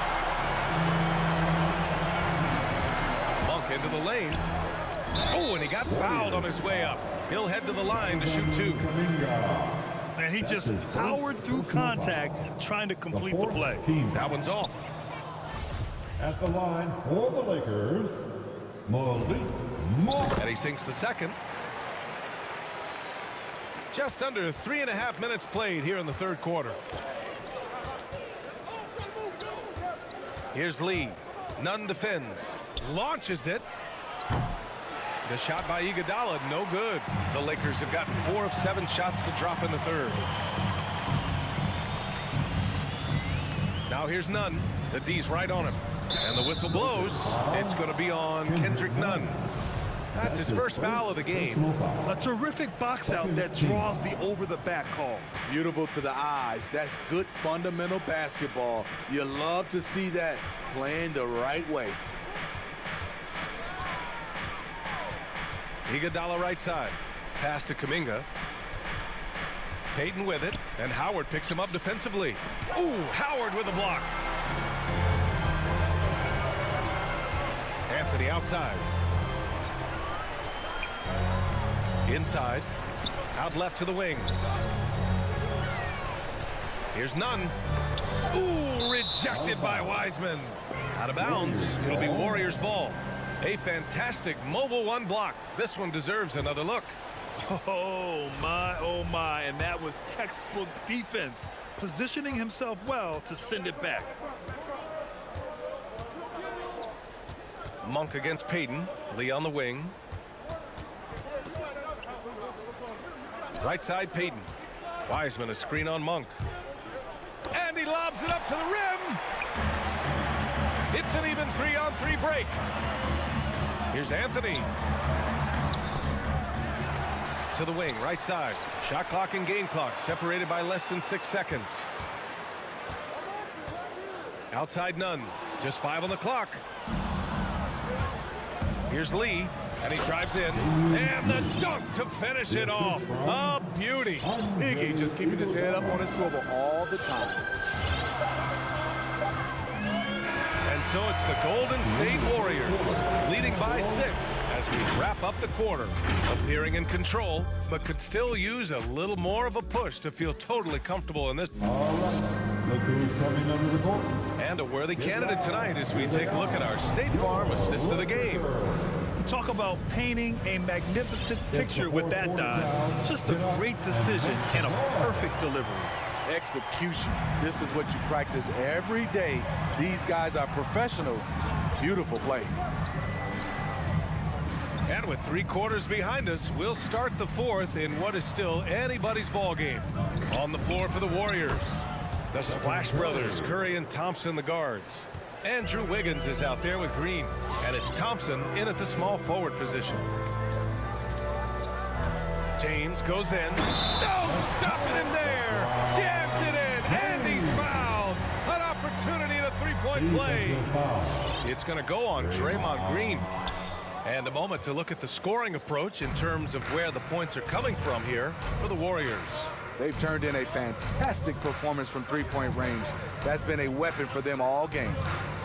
Monk into the lane. Oh, and he got fouled on his way up. He'll head to the line to shoot 2. And he just powered through contact trying to complete the play. That one's off. At the line for the Lakers, Malik Monk. And he sinks the second. Just under 3.5 minutes played here in the third quarter. Here's Lee. Nunn defends. Launches it. The shot by Iguodala, no good. The Lakers have gotten 4 of 7 shots to drop in the third. Now here's Nunn. The D's right on him. And the whistle blows. It's going to be on Kendrick Nunn. That's his first foul of the game. A terrific box out that draws the over-the-back call. Beautiful to the eyes. That's good fundamental basketball. You love to see that playing the right way. Iguodala right side. Pass to Kuminga. Payton with it. And Howard picks him up defensively. Ooh, Howard with a block. Anthony outside. Inside. Out left to the wing. Here's Nunn. Ooh, rejected by Wiseman. Out of bounds. It'll be Warriors ball. A fantastic mobile 1 block. This one deserves another look. Oh my, and that was textbook defense, positioning himself well to send it back. Monk against Payton. Lee on the wing. Right side, Payton. Wiseman a screen on Monk. And he lobs it up to the rim. It's an even 3-on-3 break. Here's Anthony. To the wing, right side. Shot clock and game clock separated by less than 6 seconds. Outside Nunn. Just 5 on the clock. Here's Lee. And he drives in. And the dunk to finish it off. A beauty. Iggy just keeping his head up on his swivel all the time. And so it's the Golden State Warriors leading by 6 as we wrap up the quarter. Appearing in control, but could still use a little more of a push to feel totally comfortable in this. All right, look who's coming under the court. And a worthy candidate tonight as we take a look at our State Farm assist of the game. Talk about painting a magnificent picture with that dive. Just a great decision and a perfect delivery. Execution. This is what you practice every day. These guys are professionals. Beautiful play. And with 3 quarters behind us, we'll start the 4th in what is still anybody's ball game. On the floor for the Warriors, the Splash Brothers, Curry and Thompson, the guards. Andrew Wiggins is out there with Green, and it's Thompson in at the small forward position. James goes in. No, stopping him there. Jams it in, and he's fouled. An opportunity that play. Defensive foul. It's going to go on Draymond Green. And a moment to look at the scoring approach in terms of where the points are coming from here for the Warriors. They've turned in a fantastic performance from three-point range. That's been a weapon for them all game.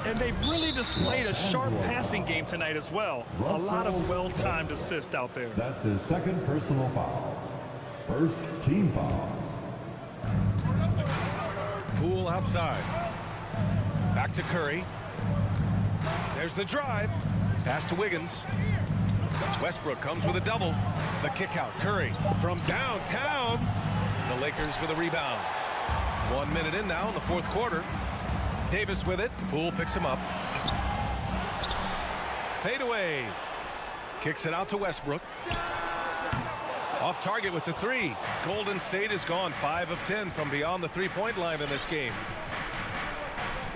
And they've really displayed a sharp passing game tonight as well. A lot of well-timed assists out there. That's his second personal foul. First team foul. Poole outside. Back to Curry. There's the drive. Pass to Wiggins. Westbrook comes with a double. The kick out. Curry from downtown. The Lakers with a rebound. 1 minute in now in the fourth quarter. Davis with it. Poole picks him up. Fade away. Kicks it out to Westbrook. Off target with the three. Golden State has gone 5 of 10 from beyond the three-point line in this game.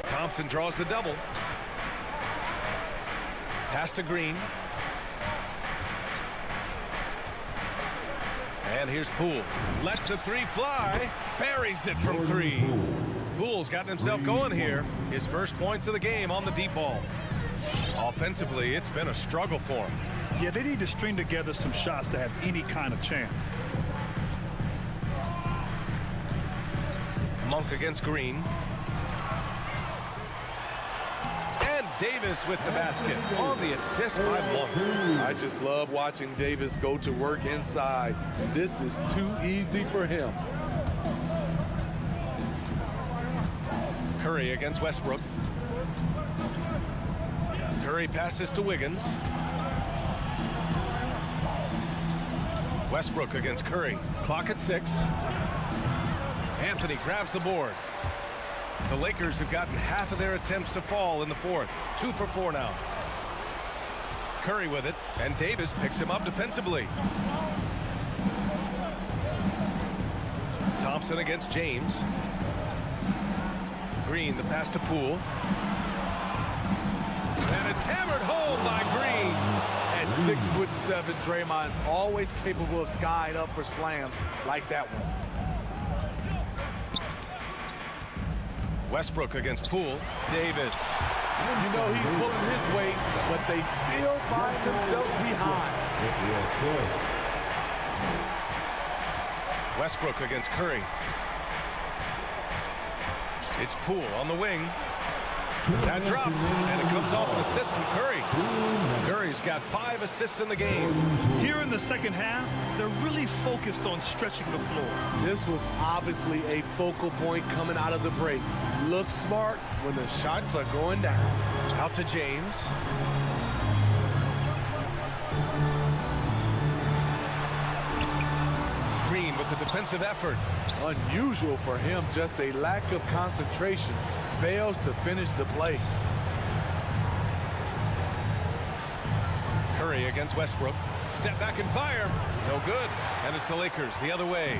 Thompson draws the double. Pass to Green. And here's Poole. Lets the three fly. Buries it from three. Poole's gotten himself going here. His first points of the game on the deep ball. Offensively, it's been a struggle for him. Yeah, they need to string together some shots to have any kind of chance. Monk against Green. And Davis with the basket on the assist by Monk. I just love watching Davis go to work inside. This is too easy for him. Curry against Westbrook. Curry passes to Wiggins. Westbrook against Curry. Clock at 6. Anthony grabs the board. The Lakers have gotten half of their attempts to fall in the fourth. 2 for 4 now. Curry with it, and Davis picks him up defensively. Thompson against James. Green, the pass to Poole. And it's hammered home by Green. At 6'7", Draymond's always capable of skying up for slams like that one. Westbrook against Poole. Davis. You know he's pulling his weight, but they still find themselves behind. Westbrook against Curry. It's Poole on the wing. That drops, and it comes off an assist from Curry. Curry's got 5 assists in the game. Here in the second half, they're really focused on stretching the floor. This was obviously a focal point coming out of the break. Look smart when the shots are going down. Out to James. Green with the defensive effort. Unusual for him, just a lack of concentration. Fails to finish the play. Curry against Westbrook. Step back and fire. No good. And it's the Lakers the other way.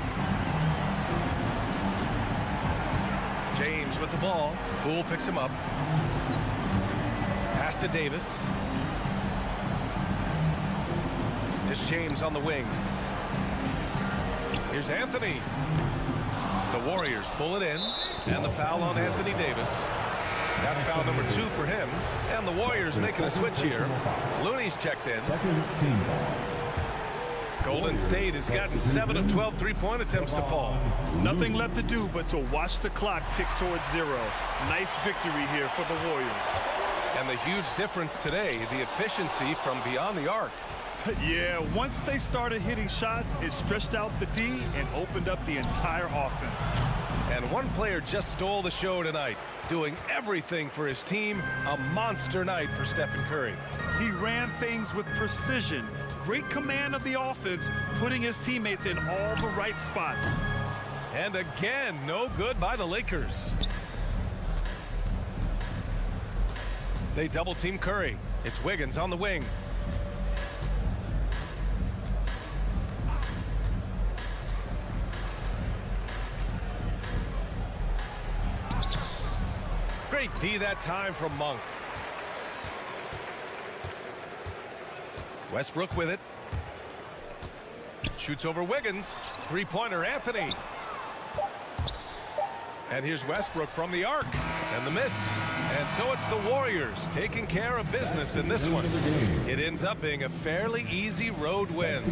James with the ball. Poole picks him up. Pass to Davis. It's James on the wing. Here's Anthony. The Warriors pull it in. And the foul on Anthony Davis. That's foul number 2 for him. And the Warriors making a switch here. Looney's checked in. Second team foul. Golden State has gotten 7 of 12 three-point attempts to fall. Nothing left to do but to watch the clock tick towards 0. Nice victory here for the Warriors. And the huge difference today, the efficiency from beyond the arc. Yeah, once they started hitting shots, it stretched out the D and opened up the entire offense. And one player just stole the show tonight, doing everything for his team. A monster night for Stephen Curry. He ran things with precision. Great command of the offense, putting his teammates in all the right spots. And again, no good by the Lakers. They double-team Curry. It's Wiggins on the wing. Great D that time from Monk. Westbrook with it. Shoots over Wiggins. Three-pointer Anthony. And here's Westbrook from the arc. And the miss. And so it's the Warriors taking care of business in this one. It ends up being a fairly easy road win.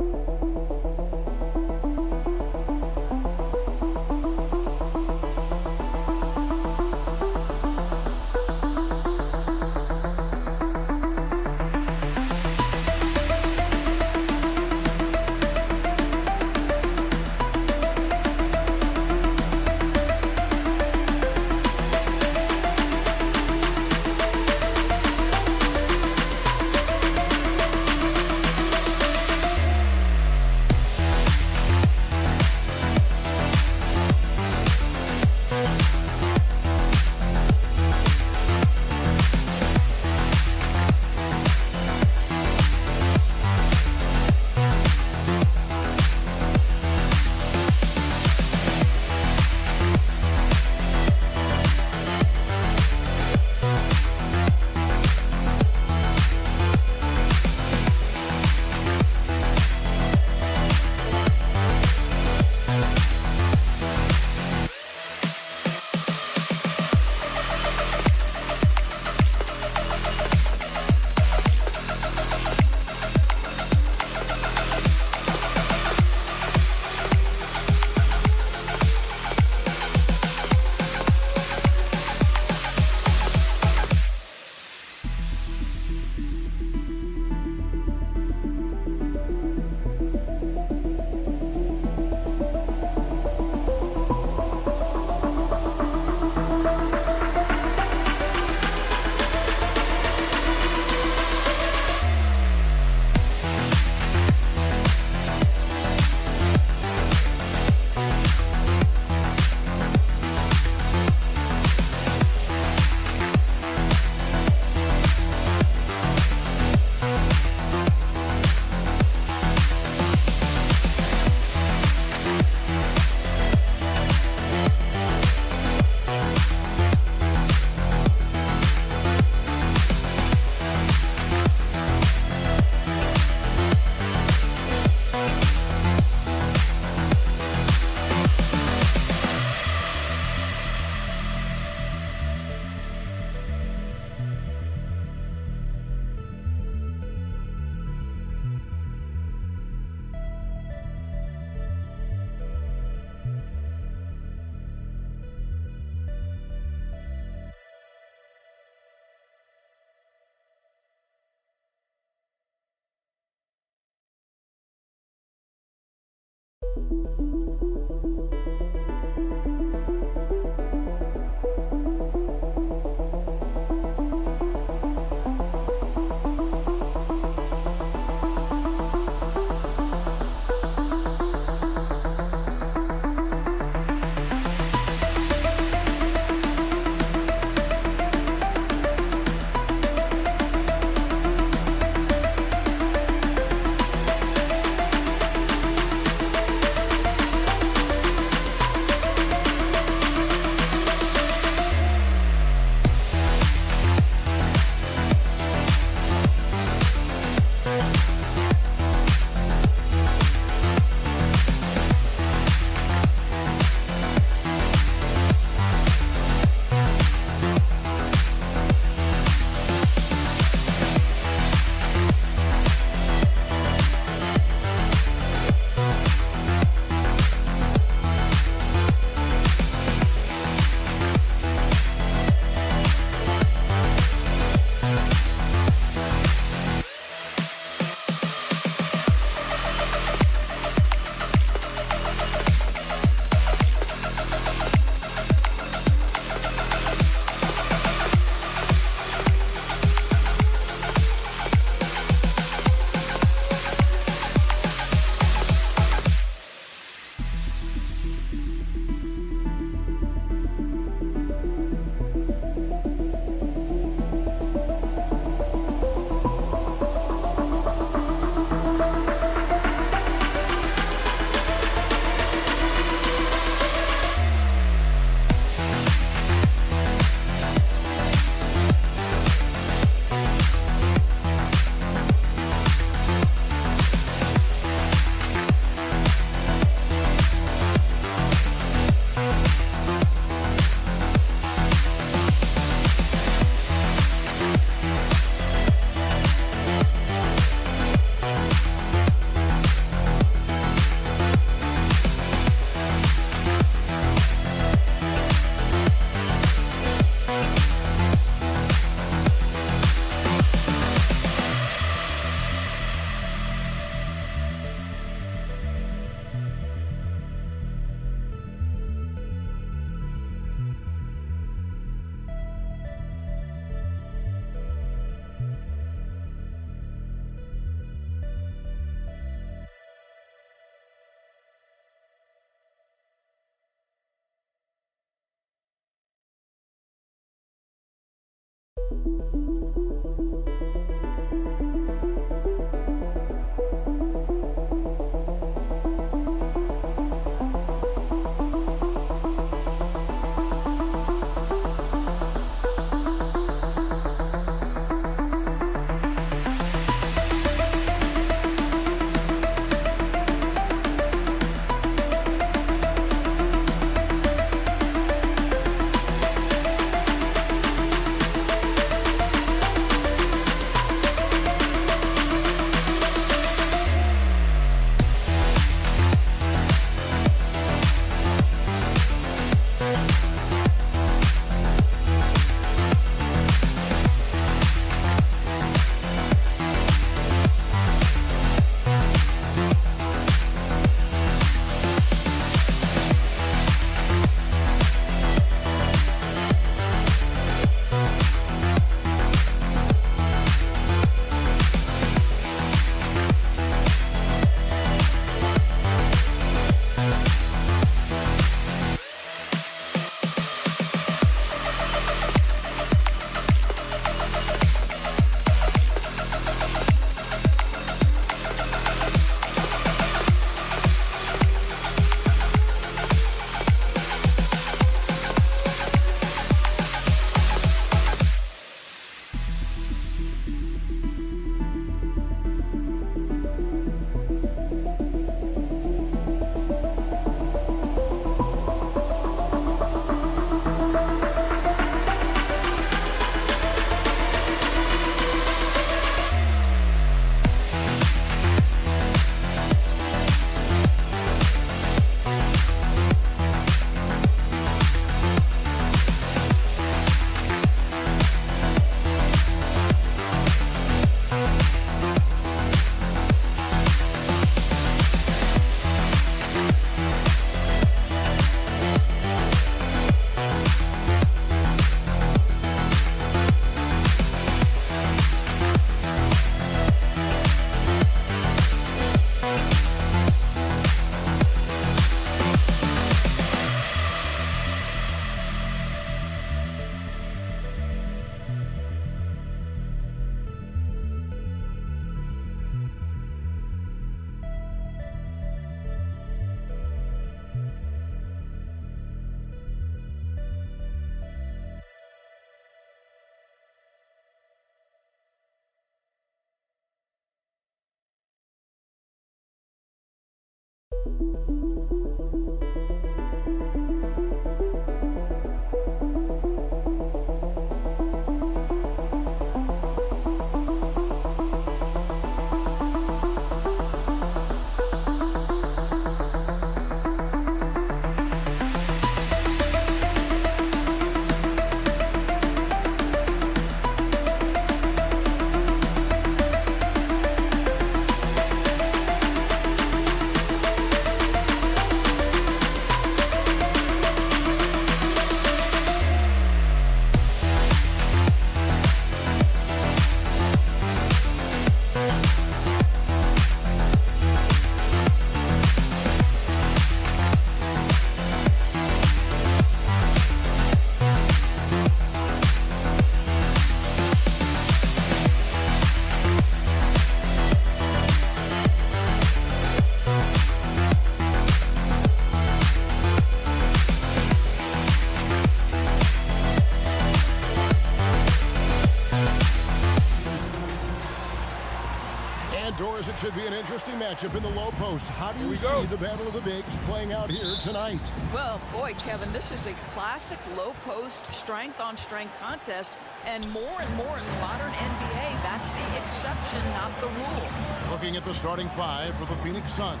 Doris, it should be an interesting matchup in the low post. How do you see the battle of the bigs playing out here tonight? Well, boy, Kevin, this is a classic low post strength-on-strength contest, and more in the modern NBA, that's the exception, not the rule. Looking at the starting five for the Phoenix Suns.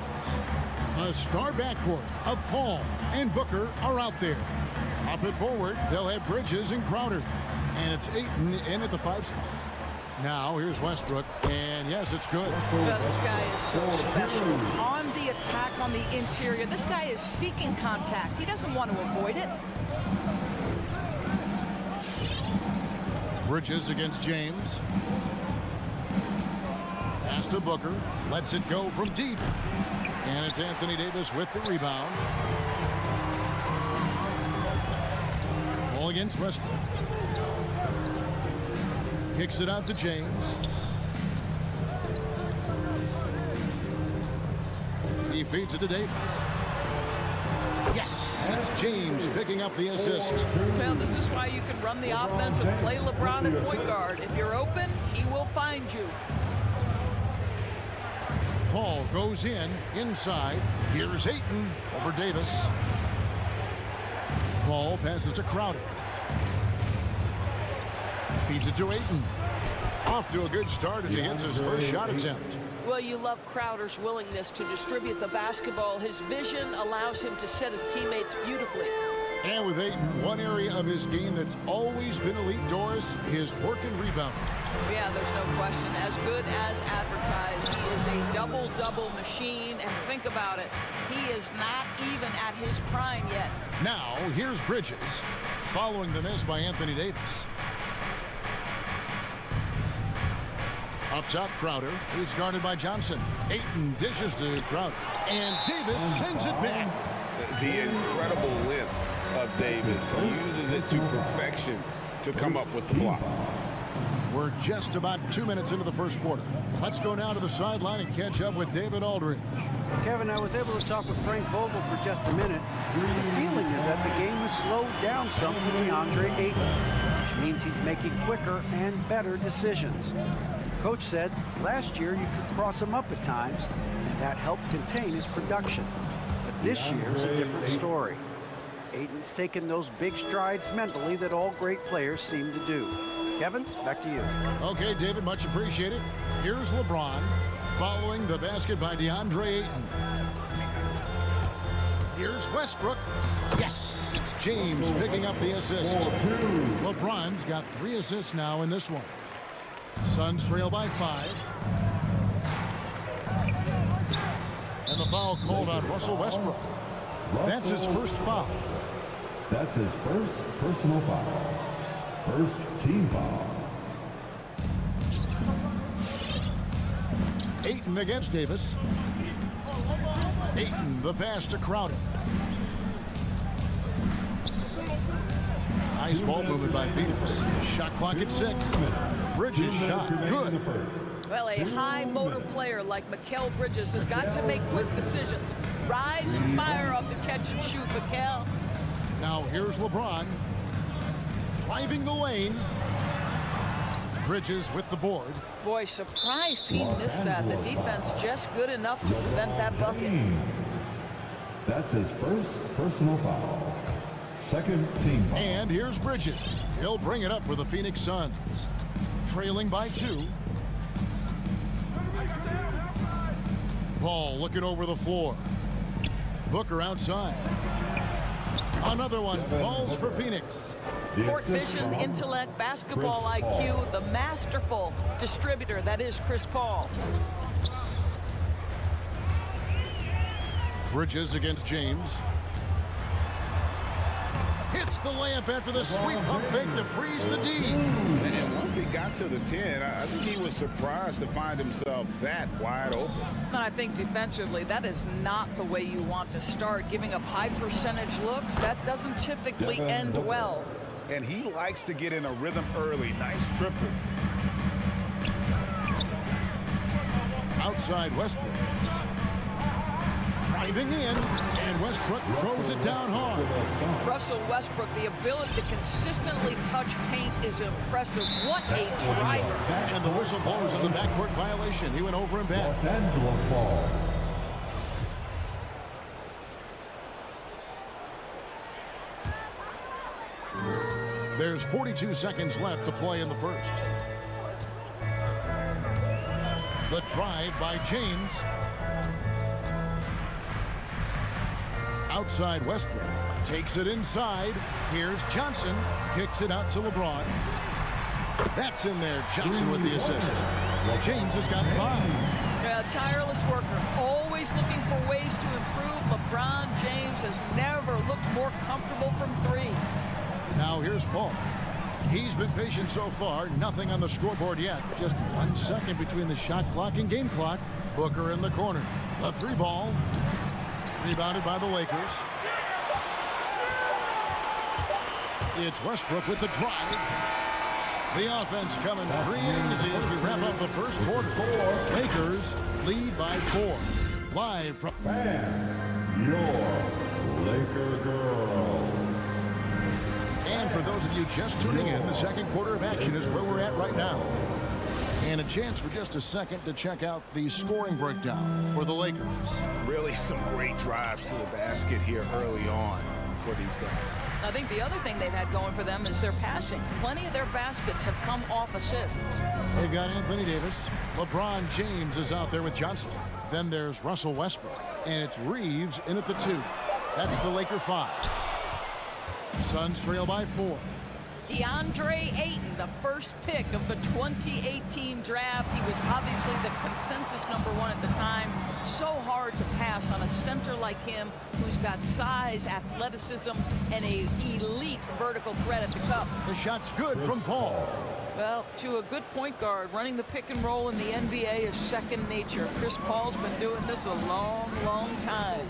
A star backcourt of Paul and Booker are out there. Up and forward, they'll have Bridges and Crowder. And it's Ayton in at the 5 spot. Now, here's Westbrook, and yes, it's good. Well, this guy is so special. On the attack on the interior, this guy is seeking contact. He doesn't want to avoid it. Bridges against James. Pass to Booker. Lets it go from deep. And it's Anthony Davis with the rebound. Ball against Westbrook. Kicks it out to James. He feeds it to Davis. Yes, that's James picking up the assist. Well, this is why you can run the offense and play LeBron at point guard. If you're open, he will find you. Paul goes inside. Here's Ayton over Davis. Paul passes to Crowder. Feeds it to Ayton. Off to a good start as he hits his first shot attempt. Well, you love Crowder's willingness to distribute the basketball. His vision allows him to set his teammates beautifully. And with Ayton, one area of his game that's always been elite, Doris, his work and rebound. Yeah, there's no question. As good as advertised. He is a double-double machine. And think about it. He is not even at his prime yet. Now, here's Bridges, following the miss by Anthony Davis. Up top, Crowder. He's guarded by Johnson. Ayton dishes to Crowder. And Davis sends it back. The incredible length of Davis. He uses it to perfection to come up with the block. We're just about 2 minutes into the first quarter. Let's go now to the sideline and catch up with David Aldridge. Kevin, I was able to talk with Frank Vogel for just a minute. The feeling is that the game has slowed down some for DeAndre Ayton, which means he's making quicker and better decisions. Coach said last year you could cross him up at times, and that helped contain his production. But this year's a different story. Ayton's taken those big strides mentally that all great players seem to do. Kevin, back to you. Okay, David, much appreciated. Here's LeBron following the basket by DeAndre Ayton. Here's Westbrook. Yes, it's James picking up the assist. LeBron's got 3 assists now in this one. Suns trail by 5. And the foul called on Russell Westbrook. That's his first foul. That's his first personal foul. First team foul. Ayton against Davis. Ayton, the pass to Crowder. Nice ball movement by Phoenix. Shot clock at 6. Bridges shot good. Well, a high motor player like Mikal Bridges has got to make quick decisions. Rise and fire off the catch and shoot, Mikal. Now here's LeBron driving the lane. Bridges with the board. Boy, surprised he missed that. The defense just good enough to prevent that bucket. That's his first personal foul. Second team foul. And here's Bridges. He'll bring it up for the Phoenix Suns. Trailing by 2. Ball looking over the floor. Booker outside. Another one falls for Phoenix. Court vision, intellect, basketball IQ, the masterful distributor that is Chris Paul. Bridges against James. Hits the layup after the sweep pump fake to freeze the D. And once he got to the 10, I think he was surprised to find himself that wide open. And I think defensively, that is not the way you want to start. Giving up high percentage looks, that doesn't typically end well. And he likes to get in a rhythm early. Nice triple. Outside Westbrook. Driving in, and Westbrook throws it down hard. Russell Westbrook, the ability to consistently touch paint is impressive. What a driver. And the whistle blows on the backcourt violation. He went over and back. Los Angeles ball. There's 42 seconds left to play in the first. The drive by James. Outside Westbrook. Takes it inside. Here's Johnson. Kicks it out to LeBron. That's in there. Johnson with the assist. James has got 5. Yeah, tireless worker. Always looking for ways to improve. LeBron James has never looked more comfortable from 3. Now here's Paul. He's been patient so far. Nothing on the scoreboard yet. Just 1 second between the shot clock and game clock. Booker in the corner. A 3 ball. Rebounded by the Lakers. It's Westbrook with the drive. The offense coming free and easy as we wrap up the first quarter. Lakers lead by 4. Live from Your Laker girl. And for those of you just tuning in, the second quarter of action is where we're at right now. And a chance for just a second to check out the scoring breakdown for the Lakers. Really some great drives to the basket here early on for these guys. I think the other thing they've had going for them is their passing. Plenty of their baskets have come off assists. They've got Anthony Davis. LeBron James is out there with Johnson. Then there's Russell Westbrook. And it's Reeves in at the 2. That's the Laker 5. Suns trail by 4. DeAndre Ayton, the first pick of the 2018 draft. He was obviously the consensus #1 at the time. So hard to pass on a center like him who's got size, athleticism, and an elite vertical threat at the cup. The shot's good from Paul. Well, to a good point guard, running the pick and roll in the NBA is second nature. Chris Paul's been doing this a long, long time.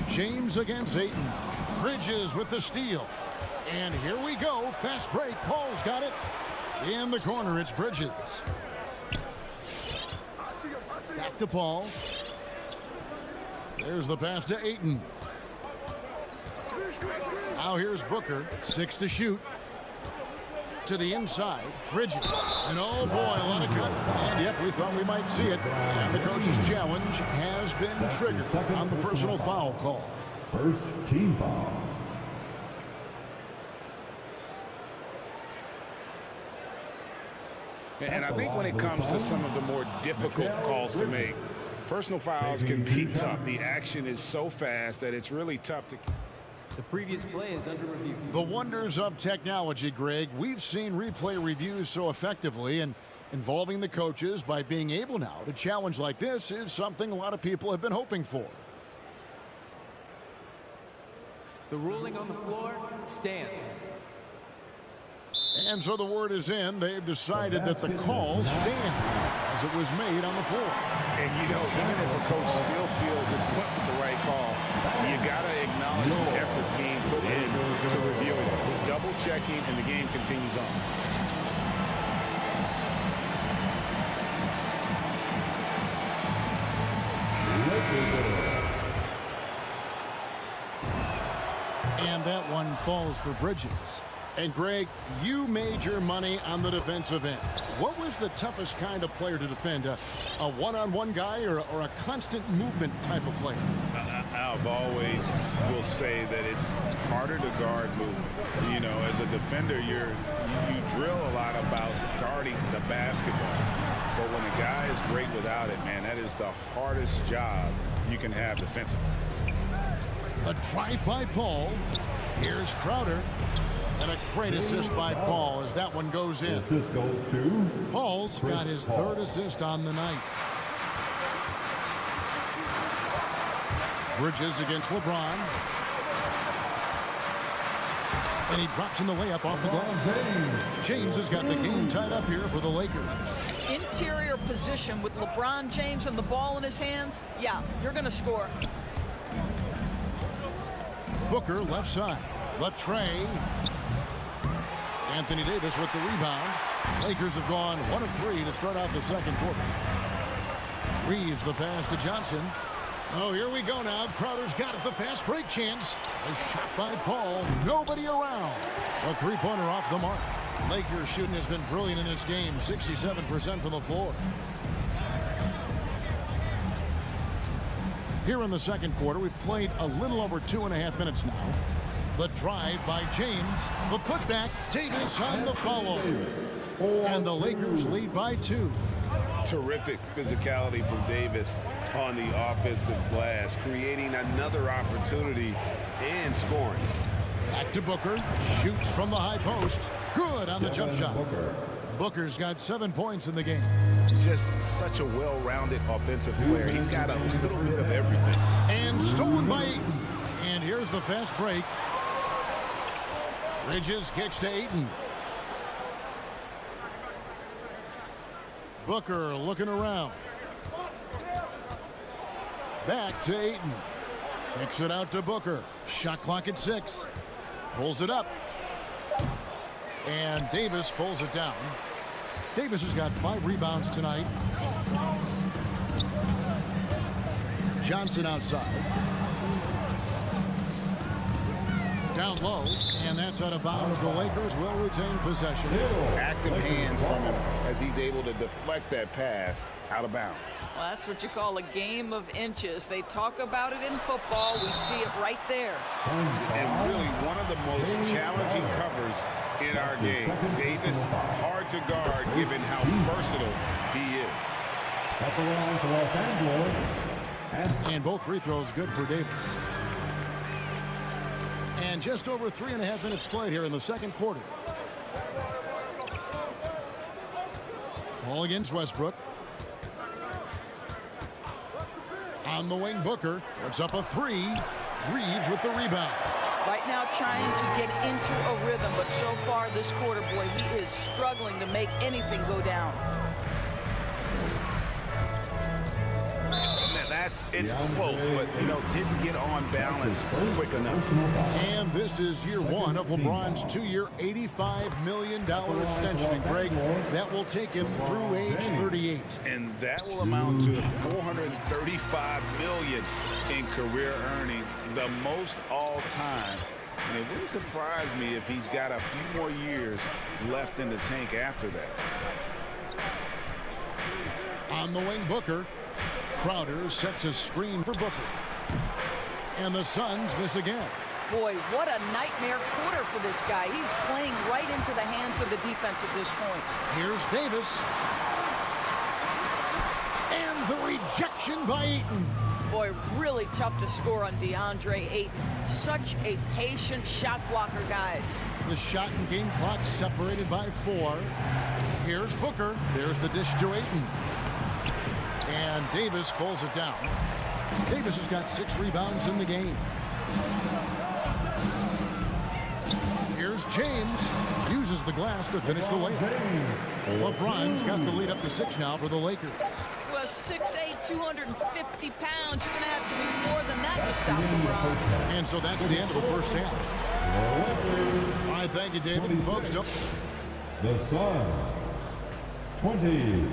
James against Ayton. Bridges with the steal. And here we go. Fast break. Paul's got it. In the corner, it's Bridges. Back to Paul. There's the pass to Ayton. Now here's Booker. 6 to shoot. To the inside. Bridges. And oh boy, a lot of cut. And yep, we thought we might see it. And the coach's challenge has been triggered on the personal foul call. First team foul. And I think when it comes to some of the more difficult calls to make, personal fouls can be tough. The action is so fast that it's really tough to... The previous play is under review. The wonders of technology, Greg. We've seen replay reviews so effectively, and involving the coaches by being able now to challenge like this is something a lot of people have been hoping for. The ruling on the floor stands. And so the word is in. They've decided that the call stands as it was made on the floor. And you know, even if a coach still feels this wasn't the right call, you got to acknowledge the effort being put in to review it. Double checking, and the game continues on. And that one falls for Bridges. And Greg, you made your money on the defensive end. What was the toughest kind of player to defend? A one-on-one guy or a constant movement type of player? I've always will say that it's harder to guard movement. You know, as a defender, you drill a lot about guarding the basketball. But when a guy is great without it, man, that is the hardest job you can have defensively. A drive by Paul. Here's Crowder. And a great assist by Paul as that one goes in. Assist goes to Paul's got his third assist on the night. Bridges against LeBron. And he drops in the layup off the glass. James has got the game tied up here for the Lakers. Interior position with LeBron James and the ball in his hands. Yeah, you're going to score. Booker left side. The tray. Anthony Davis with the rebound. Lakers have gone 1 of 3 to start out the second quarter. Reeves the pass to Johnson. Oh, here we go now. Crowder's got it. The fast break chance. A shot by Paul. Nobody around. A three-pointer off the mark. Lakers shooting has been brilliant in this game. 67% from the floor. Here in the second quarter, we've played a little over 2.5 minutes now. The drive by James. The putback. Davis on the follow. And the Lakers lead by 2. Terrific physicality from Davis on the offensive glass, creating another opportunity and scoring. Back to Booker. Shoots from the high post. Good on the jump shot. Booker's got 7 points in the game. Just such a well-rounded offensive player. He's got a little bit of everything. And stolen by Ayton. And here's the fast break. Bridges kicks to Ayton. Booker looking around. Back to Ayton. Kicks it out to Booker. Shot clock at 6. Pulls it up. And Davis pulls it down. Davis has got 5 rebounds tonight. Johnson outside. Down low, and that's out of bounds. The Lakers will retain possession. Active hands from him as he's able to deflect that pass out of bounds. Well, that's what you call a game of inches. They talk about it in football. We see it right there. And really one of the most challenging covers in our game. Davis, hard to guard given how versatile he is. At the line for Los Angeles. And both free throws good for Davis. And just over 3.5 minutes played here in the second quarter. Ball against Westbrook. On the wing, Booker. Puts up a 3. Reeves with the rebound. Right now trying to get into a rhythm, but so far this quarter, boy, he is struggling to make anything go down. It's close, but, didn't get on balance quick enough. And this is year 1 of LeBron's 2-year, $85 million extension. And Greg, that will take him through age 38. And that will amount to $435 million in career earnings, the most all time. And it wouldn't surprise me if he's got a few more years left in the tank after that. On the wing, Booker. Crowder sets a screen for Booker. And the Suns miss again. Boy, what a nightmare quarter for this guy. He's playing right into the hands of the defense at this point. Here's Davis. And the rejection by Ayton. Boy, really tough to score on DeAndre Ayton. Such a patient shot blocker, guys. The shot and game clock separated by 4. Here's Booker. There's the dish to Ayton. And Davis pulls it down. Davis has got 6 rebounds in the game. Here's James. Uses the glass to finish the layup. LeBron's got the lead up to 6 now for the Lakers. Well, 6'8", 250 pounds. You're going to have to do more than that to stop LeBron. And so that's the end of the first half. All right, thank you, David. Folks, don't... The Suns, 20.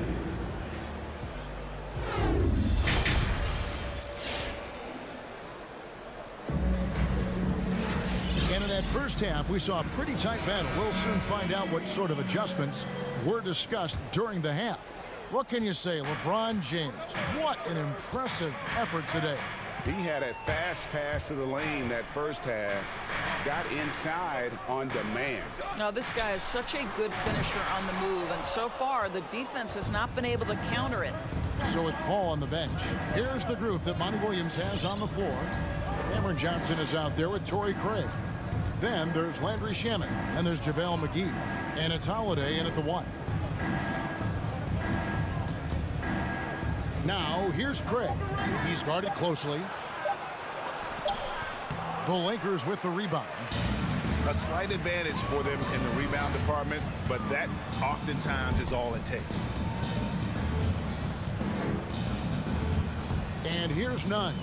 in that first half, we saw a pretty tight battle. We'll soon find out what sort of adjustments were discussed during the half. What can you say, LeBron James? What an impressive effort today. He had a fast pass to the lane that first half. Got inside on demand. Now, this guy is such a good finisher on the move, and so far, the defense has not been able to counter it. So with Paul on the bench, here's the group that Monty Williams has on the floor. Cameron Johnson is out there with Torrey Craig. Then there's Landry Shamet, and there's JaVale McGee. And it's Holiday in at the 1. Now, here's Craig. He's guarded closely. The Lakers with the rebound. A slight advantage for them in the rebound department, but that oftentimes is all it takes. And here's Nunn.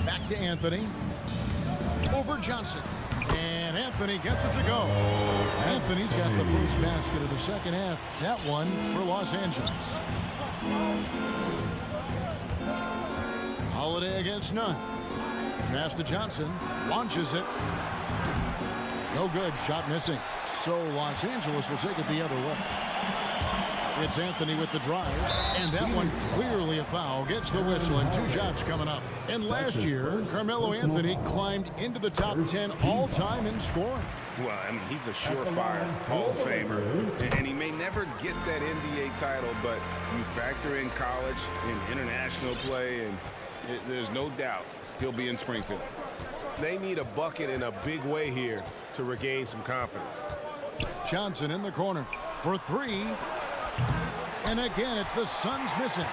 Back to Anthony. Over Johnson. And Anthony gets it to go. Anthony's got the first basket of the second half. That one for Los Angeles. Holiday against Nunn. Pass to Johnson. Launches it. No good. Shot missing. So Los Angeles will take it the other way. It's Anthony with the drive. And that one clearly a foul. Gets the whistle and 2 shots coming up. And last year, Carmelo Anthony climbed into the top 10 all-time in scoring. Well, I mean, he's a surefire Hall of Famer. And he may never get that NBA title, but you factor in college and international play, and there's no doubt he'll be in Springfield. They need a bucket in a big way here to regain some confidence. Johnson in the corner for 3. And again, it's the Suns missing.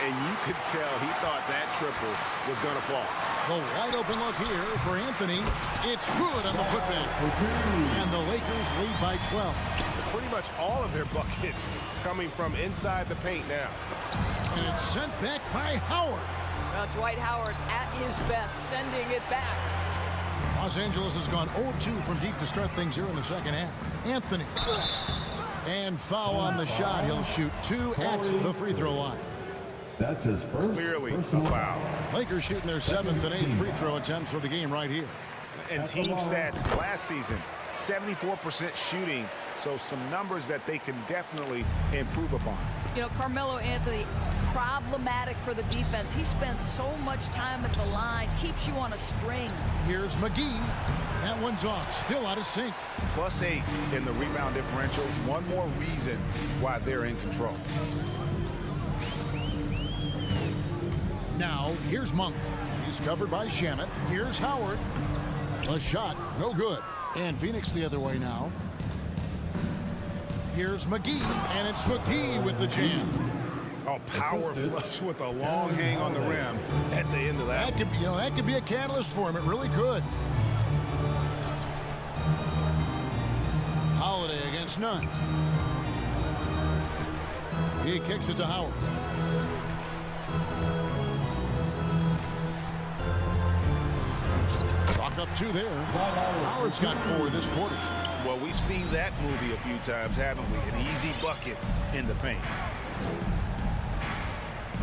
And you could tell he thought that triple was going to fall. The wide open look here for Anthony. It's good on the putback. And the Lakers lead by 12. Pretty much all of their buckets coming from inside the paint now. And it's sent back by Howard. Well, Dwight Howard at his best, sending it back. Los Angeles has gone 0-2 from deep to start things here in the second half. Anthony. And foul on the shot. He'll shoot 2 at the free throw line. That's his first. Clearly a foul. Lakers shooting their 7th and 8th free throw attempts for the game right here. And team stats last season, 74% shooting. So some numbers that they can definitely improve upon. You know, Carmelo Anthony, problematic for the defense. He spends so much time at the line, keeps you on a string. Here's McGee. That one's off, still out of sync. +8 in the rebound differential. One more reason why they're in control. Now, here's Monk. He's covered by Shamet. Here's Howard. A shot, no good. And Phoenix the other way now. Here's McGee, and it's McGee with the jam. A power flush with a long hang on the rim at the end of that. That could be a catalyst for him. It really could. Holiday against Nunn. He kicks it to Howard. Chalk up 2 there. Howard's got 4 this quarter. Well, we've seen that movie a few times, haven't we? An easy bucket in the paint.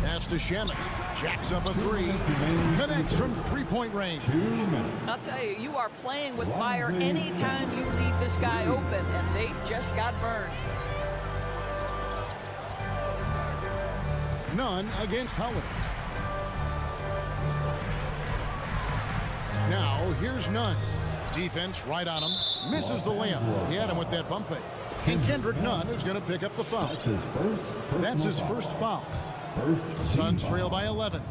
Pass to Shamet. Jacks up a 3. Connects from 3-point range. I'll tell you, you are playing with fire anytime you leave this guy open, and they just got burned. Nunn against Howard. Now, here's Nunn. Defense right on him. Misses the layup. He had him with that pump fake. And Kendrick Nunn is going to pick up the foul. That's his first foul. Suns trail by 11.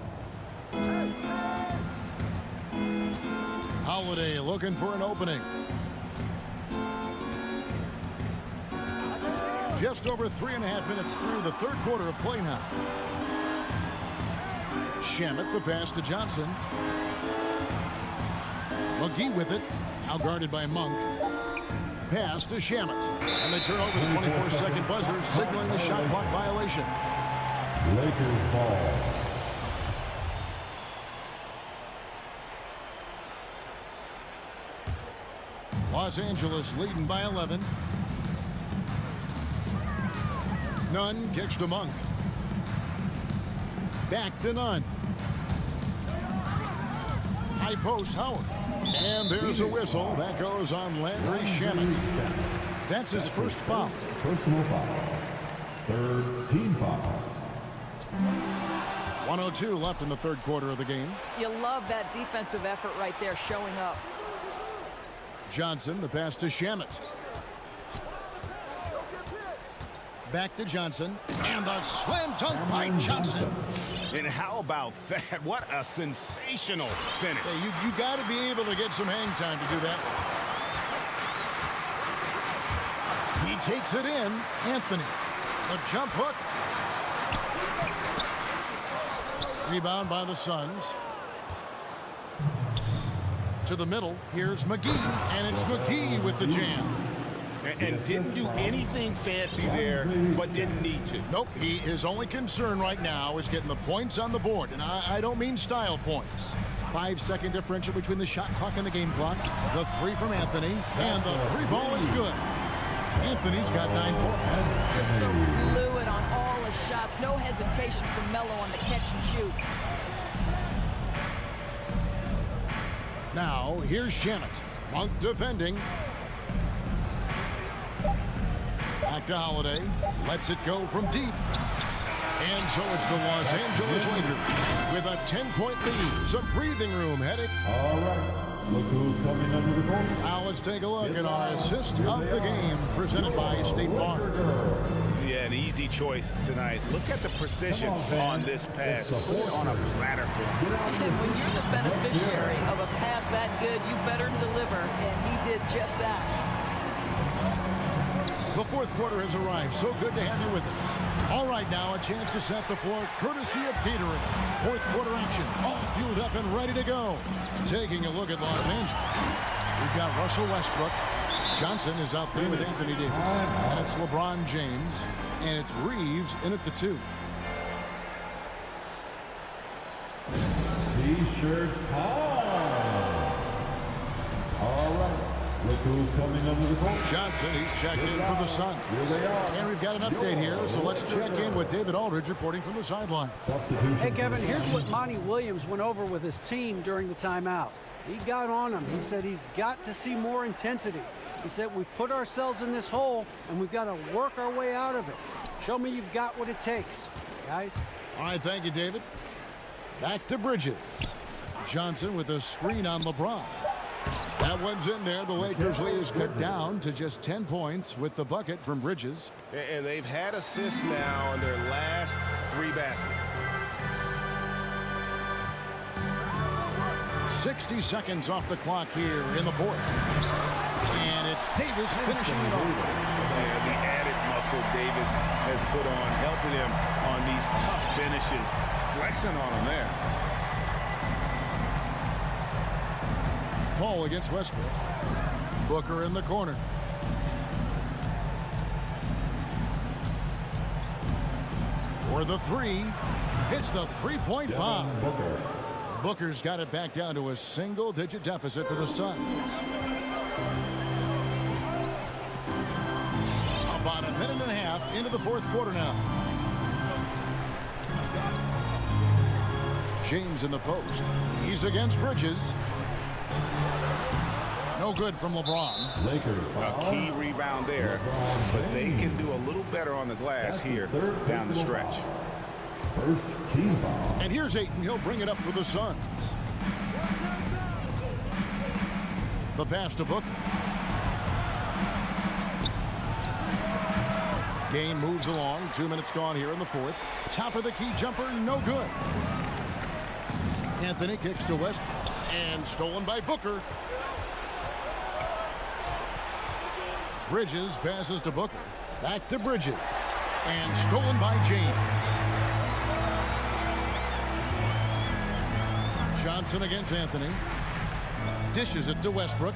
Holiday looking for an opening. Just over 3.5 minutes through the third quarter of play now. Shamet the pass to Johnson. McGee with it. Now guarded by Monk. Pass to Shamet. And they turn over the 24-second buzzer, signaling the shot clock violation. Lakers ball. Los Angeles leading by 11. Nunn kicks to Monk. Back to Nunn. High post Howard. And there's a whistle. That goes on Landry Shamet. That's his first foul. Personal foul. Third team foul. 1:02 left in the third quarter of the game. You love that defensive effort right there showing up. Johnson, the pass to Shamet. Back to Johnson. And the slam dunk by Johnson. And how about that? What a sensational finish. Hey, you got to be able to get some hang time to do that. He takes it in. Anthony. The jump hook. Rebound by the Suns. To the middle. Here's McGee. And it's McGee with the jam. And didn't do anything fancy there, but didn't need to. Nope. His only concern right now is getting the points on the board. And I don't mean style points. 5-second differential between the shot clock and the game clock. The three from Anthony. And the three ball is good. Anthony's got 9 points. Just so fluid on all his shots. No hesitation from Melo on the catch and shoot. Now, here's Shamet. Monk defending. Back to Holiday. Lets it go from deep. And so it's the Los Angeles Lakers with a 10-point lead. Some breathing room headed. All right. Look who's coming under the court. Now let's take a look at our assist of the game presented by State Farm. Yeah, an easy choice tonight. Look at the precision on this pass. Put it on a platter for him. And when you're the beneficiary of a pass that good, you better deliver. And he did just that. The fourth quarter has arrived. So good to have you with us. All right, now a chance to set the floor courtesy of catering. Fourth quarter action. All fueled up and ready to go. Taking a look at Los Angeles. We've got Russell Westbrook. Johnson is out there with Anthony Davis. And it's LeBron James. And it's Reeves in at the 2. T-shirt time. All right. Look who's coming under the court. Johnson, he's checked in for the Suns. And we've got an update here, so let's check in with David Aldridge reporting from the sideline. Hey, Kevin, here's what Monty Williams went over with his team during the timeout. He got on him. He said he's got to see more intensity. He said we've put ourselves in this hole, and we've got to work our way out of it. Show me you've got what it takes, guys. All right, thank you, David. Back to Bridges. Johnson with a screen on LeBron. That one's in there. The Lakers lead is cut down to just 10 points with the bucket from Bridges. And they've had assists now in their last 3 baskets. 60 seconds off the clock here in the fourth. And it's Davis finishing it off. And the added muscle Davis has put on, helping him on these tough finishes. Flexing on him there. Paul against Westbrook. Booker in the corner. For the 3. Hits the three-point bomb. Booker's got it back down to a single-digit deficit for the Suns. About a minute and a half into the fourth quarter now. James in the post. He's against Bridges. No good from LeBron. Lakers. A key rebound there, but they can do a little better on the glass here down the stretch. First team foul. And here's Ayton. He'll bring it up for the Suns. The pass to Booker. Game moves along. 2 minutes gone here in the fourth. Top of the key jumper, no good. Anthony kicks to Westbrook. And stolen by Booker. Bridges passes to Booker. Back to Bridges. And stolen by James. Johnson against Anthony. Dishes it to Westbrook.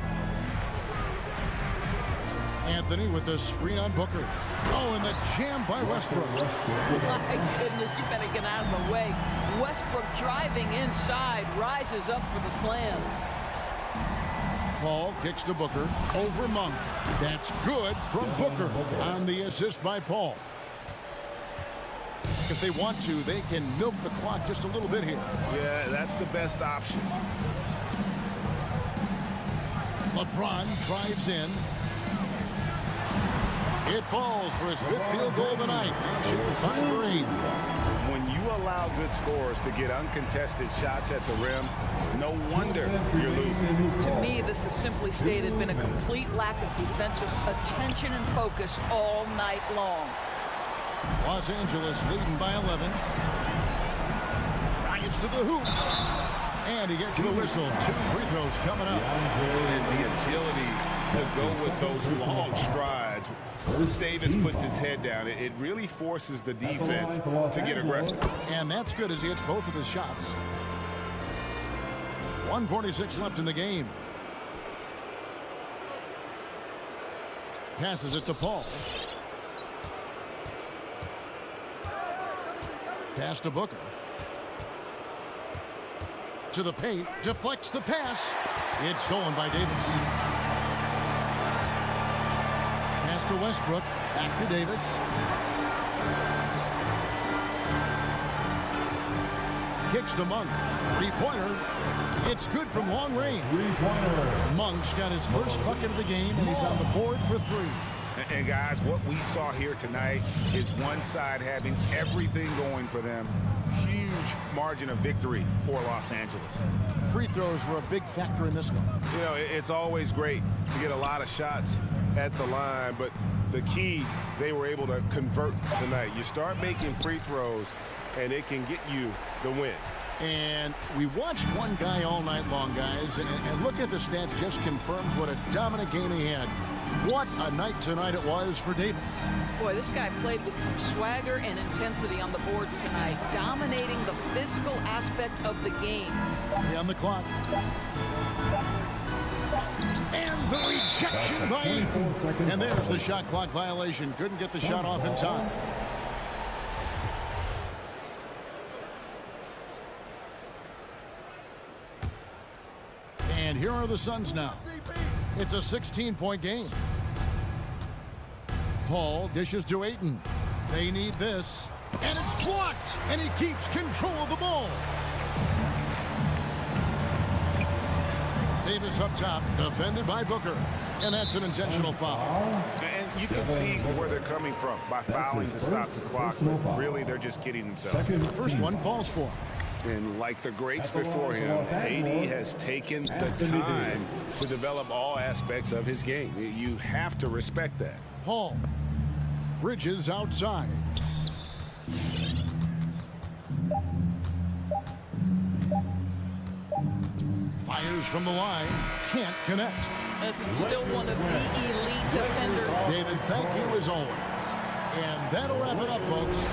Anthony with the screen on Booker. Oh, and the jam by Westbrook. My goodness, you better get out of the way. Westbrook driving inside, rises up for the slam. Paul kicks to Booker. Over Monk. That's good from Booker on the assist by Paul. If they want to, they can milk the clock just a little bit here. Yeah, that's the best option. LeBron drives in. It falls for his 5th field goal of the night. Shooting 5 for 8. When you allow good scorers to get uncontested shots at the rim, no wonder you're losing. To me, this has simply stated been a complete lack of defensive attention and focus all night long. Los Angeles leading by 11. Drives to the hoop. And he gets the whistle. 2 free throws coming up. And the agility to go with those long strides. Once Davis puts his head down, it really forces the defense to get aggressive. And that's good as he hits both of his shots. 1:46 left in the game. Passes it to Paul. Pass to Booker. To the paint. Deflects the pass. It's stolen by Davis. Pass to Westbrook. Back to Davis. Kicks to Monk. 3-pointer. It's good from long range. 3-pointer. Monk's got his first bucket of the game, and he's on the board for 3. And guys, what we saw here tonight is one side having everything going for them. Huge margin of victory for Los Angeles. Free throws were a big factor in this one. You know, it's always great to get a lot of shots at the line, but the key, they were able to convert tonight. You start making free throws, and it can get you the win. And we watched one guy all night long, guys, and looking at the stats just confirms what a dominant game he had. What a night tonight it was for Davis. Boy, this guy played with some swagger and intensity on the boards tonight, dominating the physical aspect of the game. On the clock. And the rejection by Ayton. And there's the shot clock violation. Couldn't get the shot off in time. And here are the Suns now. It's a 16-point game. Paul dishes to Ayton. They need this. And it's blocked. And he keeps control of the ball. Davis up top, defended by Booker. And that's an intentional foul. And you can see where they're coming from by fouling to stop the clock. But really, they're just kidding themselves. First one falls for him. And like the greats before him, AD has taken the time to develop all aspects of his game. You have to respect that. Paul. Bridges outside. Fires from the line. Can't connect. Listen, still one of the elite defenders. David, thank you as always. And that'll wrap it up, folks.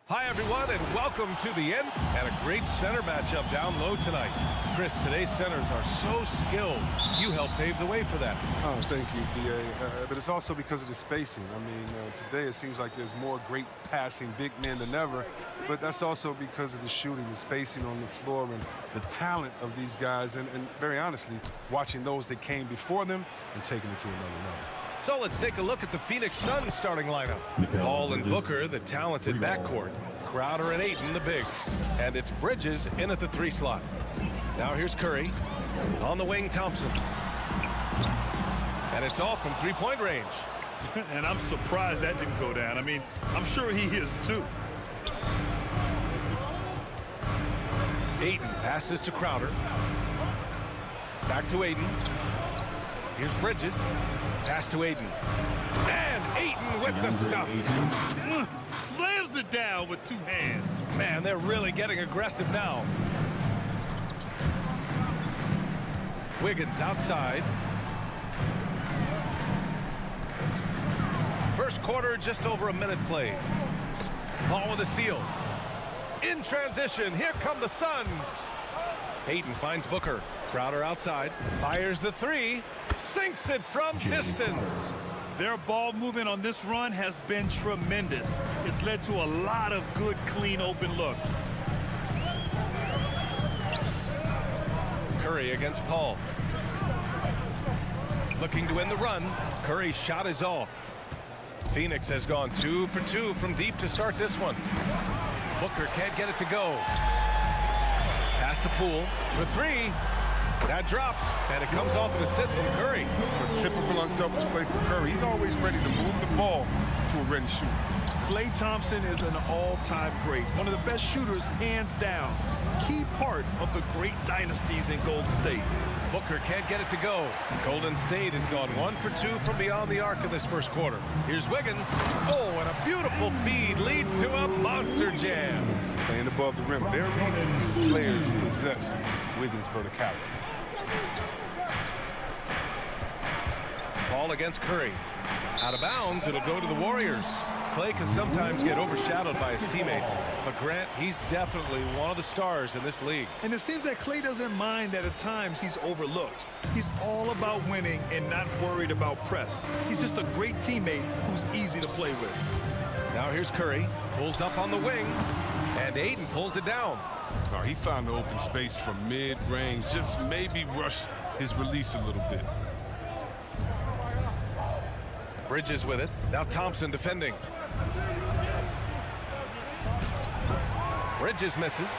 Hi, everyone, and welcome to the end. And a great center matchup down low tonight. Chris, today's centers are so skilled. You helped pave the way for that. Oh, thank you, B.A. But it's also because of the spacing. I mean, today it seems like there's more great passing big men than ever, but that's also because of the shooting, the spacing on the floor, and the talent of these guys, and very honestly, watching those that came before them and taking it to another level. So let's take a look at the Phoenix Suns starting lineup. Paul and Booker, the talented backcourt. Crowder and Ayton, the bigs. And it's Bridges in at the 3 slot. Now here's Curry. On the wing, Thompson. And it's off from 3-point range. And I'm surprised that didn't go down. I mean, I'm sure he is too. Ayton passes to Crowder. Back to Ayton. Here's Bridges. Pass to Ayton. And Ayton with the stuff. Slams it down with 2 hands. Man, they're really getting aggressive now. Wiggins outside. First quarter, just over a minute played. Paul with a steal. In transition, here come the Suns. Ayton finds Booker. Crowder outside. Fires the 3. Sinks it from distance. Their ball movement on this run has been tremendous. It's led to a lot of good, clean, open looks. Curry against Paul. Looking to win the run. Curry's shot is off. Phoenix has gone 2 for 2 from deep to start this one. Booker can't get it to go. Pass to Poole for 3. That drops, and it comes off an assist from Curry. A typical unselfish play from Curry. He's always ready to move the ball to a ready shooter. Klay Thompson is an all-time great. One of the best shooters, hands down. Key part of the great dynasties in Golden State. Booker can't get it to go. Golden State has gone 1 for 2 from beyond the arc in this first quarter. Here's Wiggins. Oh, and a beautiful feed leads to a monster jam. Playing above the rim. Very few players possess Wiggins' verticality. Paul against Curry. Out of bounds, it'll go to the Warriors. Klay can sometimes get overshadowed by his teammates, but Grant, he's definitely one of the stars in this league. And it seems that Klay doesn't mind that at times he's overlooked. He's all about winning and not worried about press. He's just a great teammate who's easy to play with. Now here's Curry, pulls up on the wing, and Ayton pulls it down. Oh, he found the open space from mid-range, just maybe rushed his release a little bit. Bridges with it. Now Thompson defending. Bridges misses.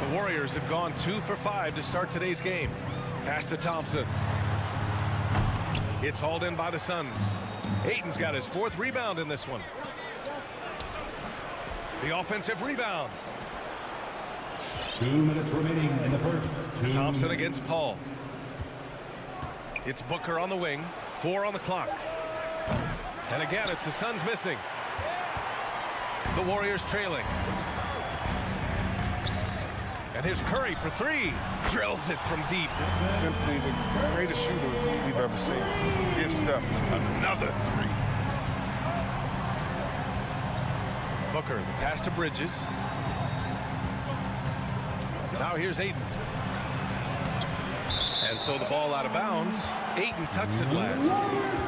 The Warriors have gone 2 for 5 to start today's game. Pass to Thompson. It's hauled in by the Suns. Ayton's got his 4th rebound in this one. The offensive rebound. 2 minutes remaining in the first. Thompson against Paul. It's Booker on the wing. 4 on the clock. And again, it's the Suns missing. The Warriors trailing. And here's Curry for 3. Drills it from deep. Simply the greatest shooter we've ever seen. Give Steph another 3. Booker, the pass to Bridges. Now here's Ayton. And so the ball out of bounds. Ayton tucks it last.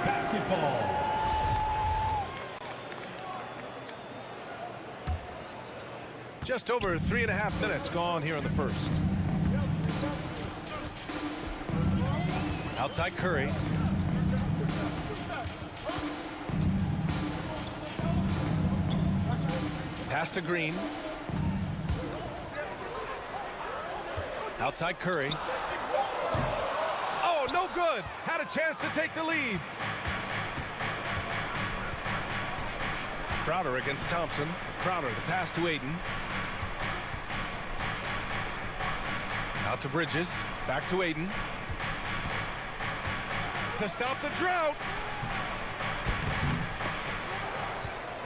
Basketball. Just over 3.5 minutes gone here in the first. Outside Curry. Pass to Green. Outside Curry. Oh, no good. Had a chance to take the lead. Crowder against Thompson. Crowder, the pass to Aiden. Out to Bridges. Back to Aiden. To stop the drought.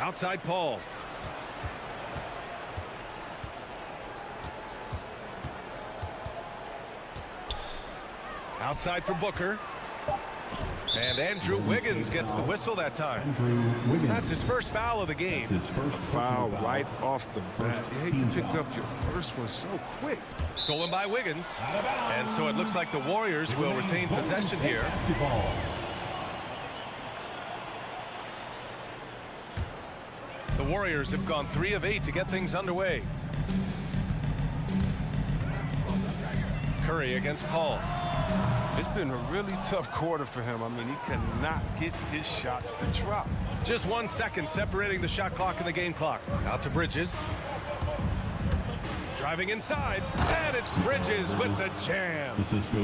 Outside Paul. Outside for Booker. And Andrew Wiggins gets the whistle that time. That's his first foul of the game. His first foul right off the bat. You hate to pick up your first one so quick. Stolen by Wiggins. And so it looks like the Warriors will retain possession here. The Warriors have gone 3 of 8 to get things underway. Curry against Paul. It's been a really tough quarter for him. I mean, he cannot get his shots to drop. Just 1 second separating the shot clock and the game clock. Out to Bridges. Driving inside, and it's Bridges with the jam.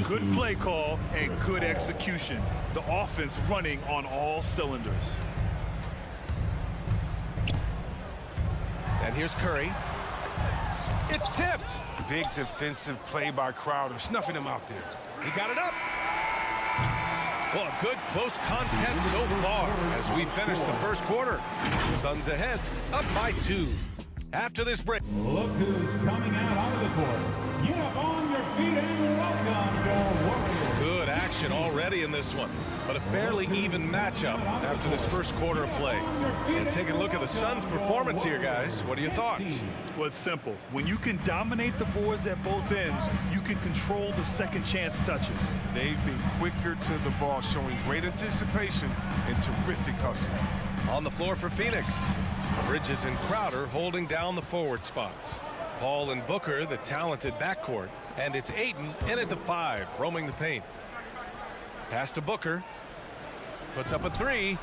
Good play call and good execution. The offense running on all cylinders. And here's Curry. It's tipped. Big defensive play by Crowder, snuffing him out there. He got it up. Well, a good close contest so far as we finish the first quarter. Suns ahead, up by 2. After this break. Look who's coming out onto the court. Get up on your feet and welcome your Warriors. Good action already in this one, but a fairly even matchup after this first quarter of play. And taking a look at the Suns' performance here, guys. What are your thoughts? Well, it's simple. When you can dominate the boards at both ends, you can control the second chance touches. They've been quicker to the ball, showing great anticipation and terrific hustle. On the floor for Phoenix. Bridges and Crowder holding down the forward spots. Paul and Booker, the talented backcourt. And it's Ayton in at the 5, roaming the paint. Pass to Booker. Puts up a 3.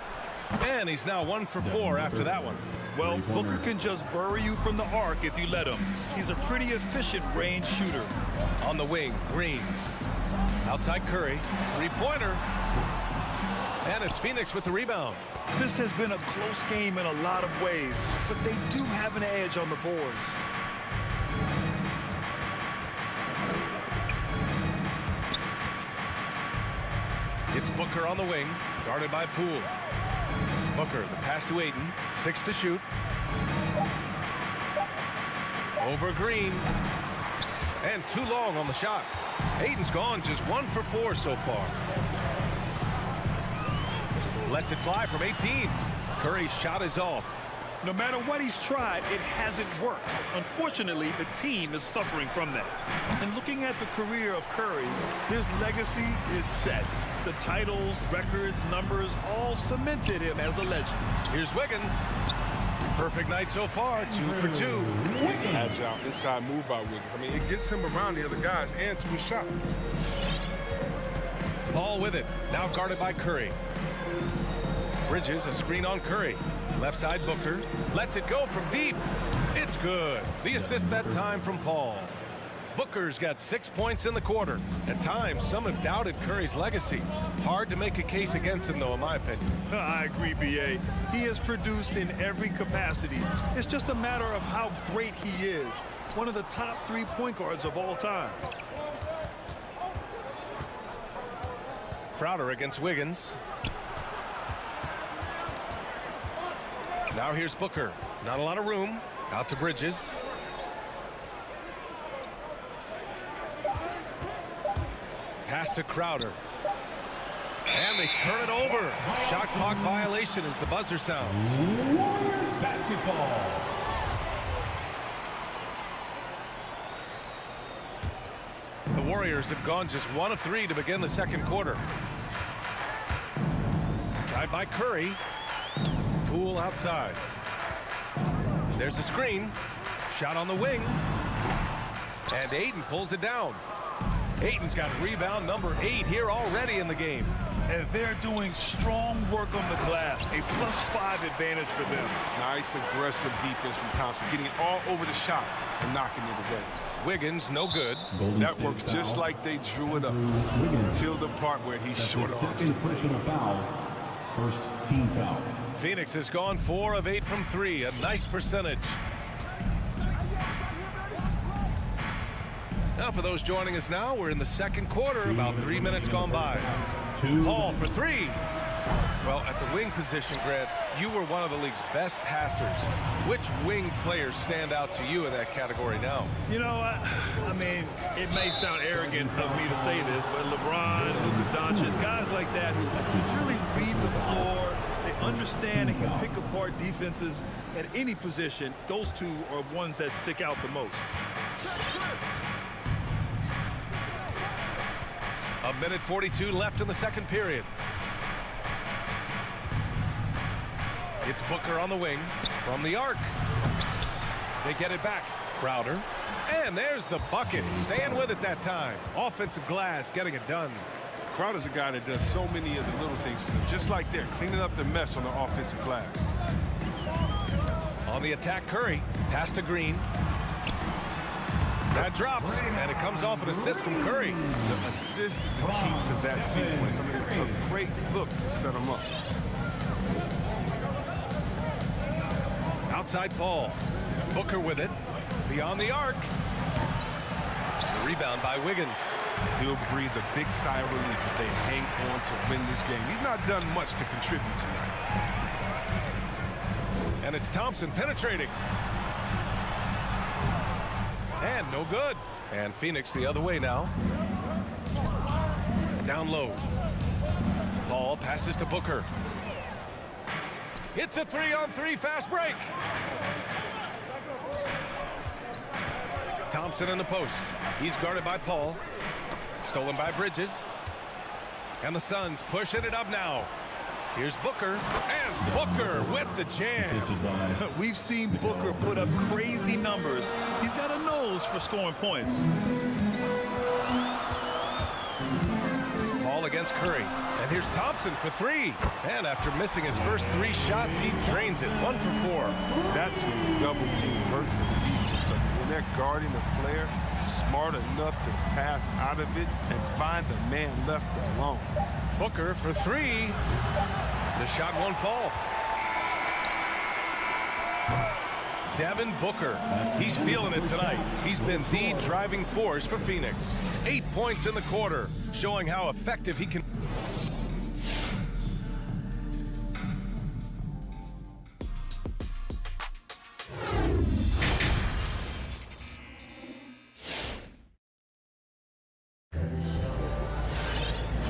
And he's now 1 for 4 after that one. Well, Booker can just bury you from the arc if you let him. He's a pretty efficient range shooter. On the wing, Green. Outside Curry. 3-pointer. And it's Phoenix with the rebound. This has been a close game in a lot of ways, but they do have an edge on the boards. It's Booker on the wing, guarded by Poole. Booker, the pass to Ayton, 6 to shoot. Over Green. And too long on the shot. Ayton's gone just 1 for 4 so far. Lets it fly from 18. Curry's shot is off. No matter what he's tried, it hasn't worked. Unfortunately, the team is suffering from that. And looking at the career of Curry, his legacy is set. The titles, records, numbers all cemented him as a legend. Here's Wiggins. Perfect night so far, 2 for 2. It's an agile inside move by Wiggins. I mean, it gets him around the other guys and to his shot. Paul with it, now guarded by Curry. Bridges, a screen on Curry. Left side Booker, lets it go from deep. It's good. The assist that time from Paul. Booker's got 6 points in the quarter. At times, some have doubted Curry's legacy. Hard to make a case against him, though, in my opinion. I agree, B.A. He has produced in every capacity. It's just a matter of how great he is. One of the top 3 point guards of all time. Crowder against Wiggins. Now here's Booker. Not a lot of room. Out to Bridges. Pass to Crowder. And they turn it over. Shot clock violation as the buzzer sounds. Warriors basketball. The Warriors have gone just 1 of 3 to begin the second quarter. Tied by Curry. Poole outside. There's a screen. Shot on the wing. And Ayton pulls it down. Ayton's got rebound number 8 here already in the game. and they're doing strong work on the glass. A +5 advantage for them. Nice aggressive defense from Thompson, getting it all over the shot and knocking it away. Wiggins, no good. That works just like they drew it up until the part where he short-armed. Second personal foul. First team foul. Phoenix has gone 4 of 8 from 3, a nice percentage. Now for those joining us now, we're in the second quarter, about 3 minutes gone by. Paul for 3. Well, at the wing position, Grant, you were one of the league's best passers. Which wing players stand out to you in that category now? You know, I mean, it may sound arrogant of me to say this, but LeBron, Luka Doncic, guys like that who really read the floor, they understand and can pick apart defenses at any position. Those two are ones that stick out the most. A minute 42 left in the second period. It's Booker on the wing from the arc. They get it back. Crowder. And there's the bucket. Staying with it that time. Offensive glass, getting it done. Crowder's a guy that does so many of the little things for them, just like they're cleaning up the mess on the offensive glass. On the attack, Curry. Pass to Green. That drops, and it comes off an assist from Curry. The assist is the key to that sequence. I mean, a great look to set him up. Outside Paul. Booker with it. Beyond the arc. The rebound by Wiggins. He'll breathe a big sigh of relief if they hang on to win this game. He's not done much to contribute tonight. And it's Thompson penetrating. And no good. And Phoenix the other way now. Down low. Paul passes to Booker. It's a 3-on-3 fast break. Thompson in the post. He's guarded by Paul. Stolen by Bridges. And the Suns pushing it up now. Here's Booker. And Booker with the jam. We've seen Booker put up crazy numbers. He's got a nose for scoring points. Paul against Curry. And here's Thompson for 3. And after missing his first 3 shots, he drains it. 1 for 4. That's when double team hurts the defense. Like when they're guarding the player, smart enough to pass out of it and find the man left alone. Booker for 3. The shot won't fall. Devin Booker. He's feeling it tonight. He's been the driving force for Phoenix. 8 points in the quarter, showing how effective he can.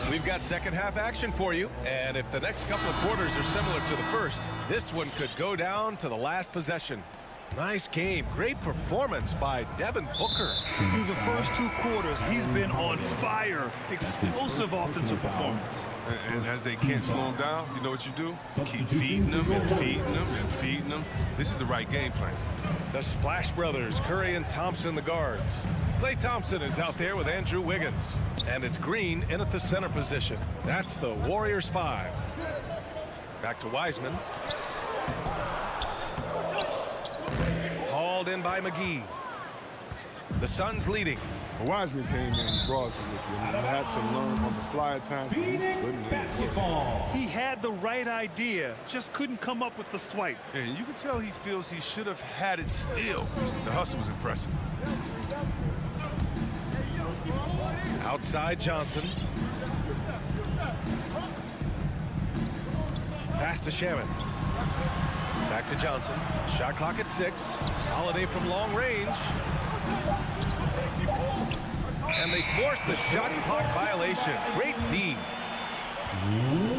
We've got second half action for you, and if the next couple of quarters are similar to the first, this one could go down to the last possession. Nice game. Great performance by Devin Booker. Through the first 2 quarters, he's been on fire. Explosive offensive performance. And as they can't slow him down, you know what you do? Keep feeding them and feeding them and feeding them. This is the right game plan. The Splash Brothers, Curry and Thompson, the guards. Klay Thompson is out there with Andrew Wiggins. And it's Green in at the center position. That's the Warriors 5. Back to Wiseman. Hauled in by McGee. The Suns leading. Wiseman came in and brought some with you. He had to learn on the fly at times. Phoenix basketball. He had the right idea, just couldn't come up with the swipe. And you can tell he feels he should have had it still. The hustle was impressive. Outside Johnson. Pass to Shaman. Back to Johnson. Shot clock at 6. Holiday from long range. And they forced the shot clock violation. Great D.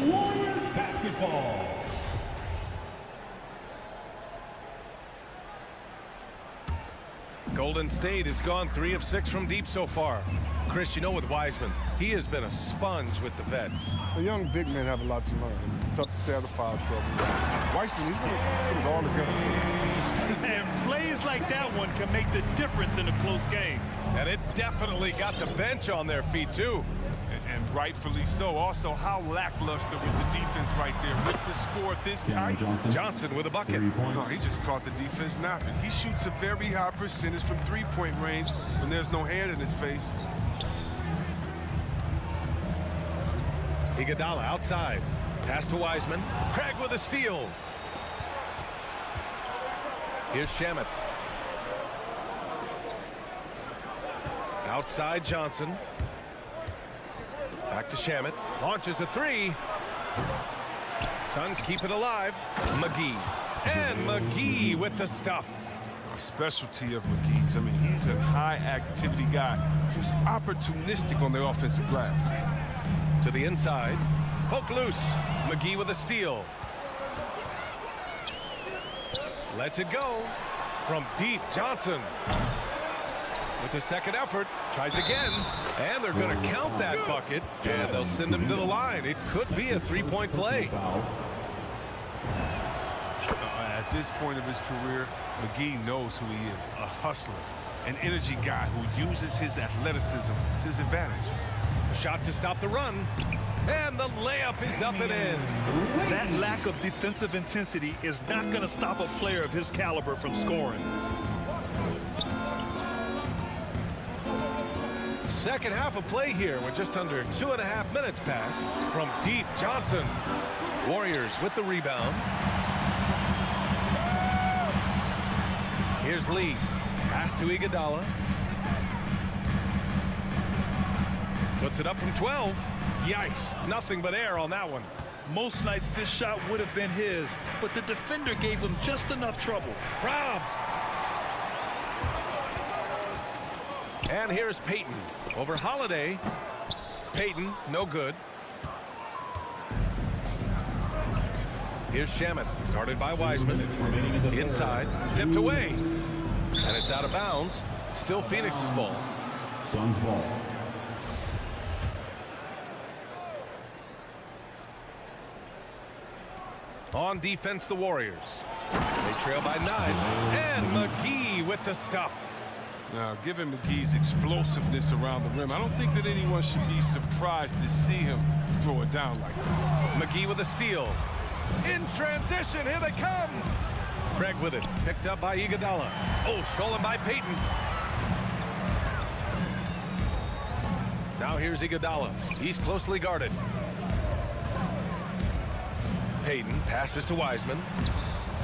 Warriors basketball. Golden State has gone 3 of 6 from deep so far. Chris, you know, with Wiseman, he has been a sponge with the vets. The young big men have a lot to learn. It's tough to stay out of foul trouble. Wiseman, he's going to put it all together. And plays like that one can make the difference in a close game. And it definitely got the bench on their feet, too. And rightfully so. Also, how lackluster was the defense right there with the score this tight. Johnson with a bucket. No, he just caught the defense napping. He shoots a very high percentage from three-point range when there's no hand in his face. Iguodala outside. Pass to Wiseman. Craig with a steal. Here's Shamet. Outside Johnson. Back to Shamet. Launches a three. Suns keep it alive. McGee. And McGee with the stuff. Specialty of McGee's. I mean, he's a high-activity guy who's opportunistic on the offensive glass. To the inside. Poke loose. McGee with a steal. Lets it go. From deep, Johnson. With the second effort. Tries again. And they're going to count that bucket. And they'll send him to the line. It could be a three-point play. At this point of his career, McGee knows who he is. A hustler. An energy guy who uses his athleticism to his advantage. A shot to stop the run. And the layup is up and in. That lack of defensive intensity is not going to stop a player of his caliber from scoring. Second half of play here with just under 2.5 minutes passed. From deep, Johnson. Warriors with the rebound. Here's Lee. Pass to Iguodala. Puts it up from 12. Yikes. Nothing but air on that one. Most nights this shot would have been his, but the defender gave him just enough trouble. Rob. And here's Payton over Holiday. Payton, no good. Here's Shamet, guarded by Wiseman. Inside, tipped away. And it's out of bounds. Still Phoenix's ball. Suns ball. On defense, the Warriors. They trail by 9. And McGee with the stuff. Now, given McGee's explosiveness around the rim, I don't think that anyone should be surprised to see him throw it down like that. McGee with a steal. In transition, here they come. Craig with it, picked up by Iguodala. Oh, stolen by Payton. Now here's Iguodala. He's closely guarded. Payton passes to Wiseman.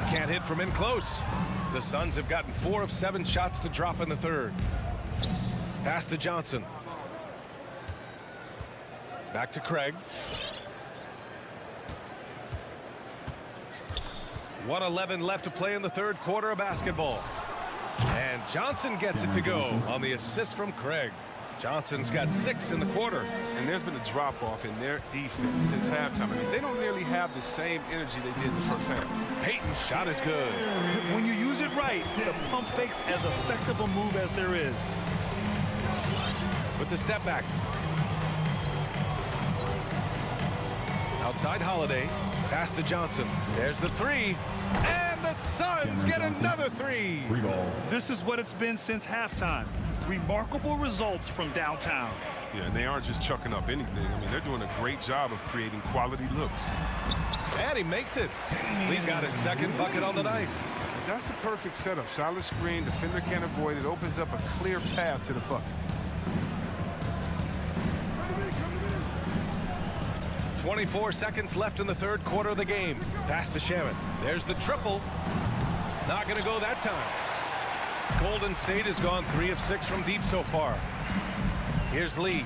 Can't hit from in close. The Suns have gotten 4 of 7 shots to drop in the third. Pass to Johnson. Back to Craig. 1:11 left to play in the third quarter of basketball. And Johnson gets it to go on the assist from Craig. Johnson's got 6 in the quarter. And there's been a drop-off in their defense since halftime. I mean, they don't nearly have the same energy they did in the first half. Payton's shot is good. When you use it right, the pump fake's as effective a move as there is. With the step back. Outside Holiday. Pass to Johnson. There's the 3. And the Suns get another 3. This is what it's been since halftime. Remarkable results from downtown. Yeah, and they aren't just chucking up anything. I mean, they're doing a great job of creating quality looks. And he makes it. He's got his second bucket on the night. That's a perfect setup. Solid screen, defender can't avoid it. Opens up a clear path to the bucket. 24 seconds left in the third quarter of the game. Pass to Shamet. There's the triple. Not going to go that time. Golden State has gone 3 of 6 from deep so far. Here's Lee.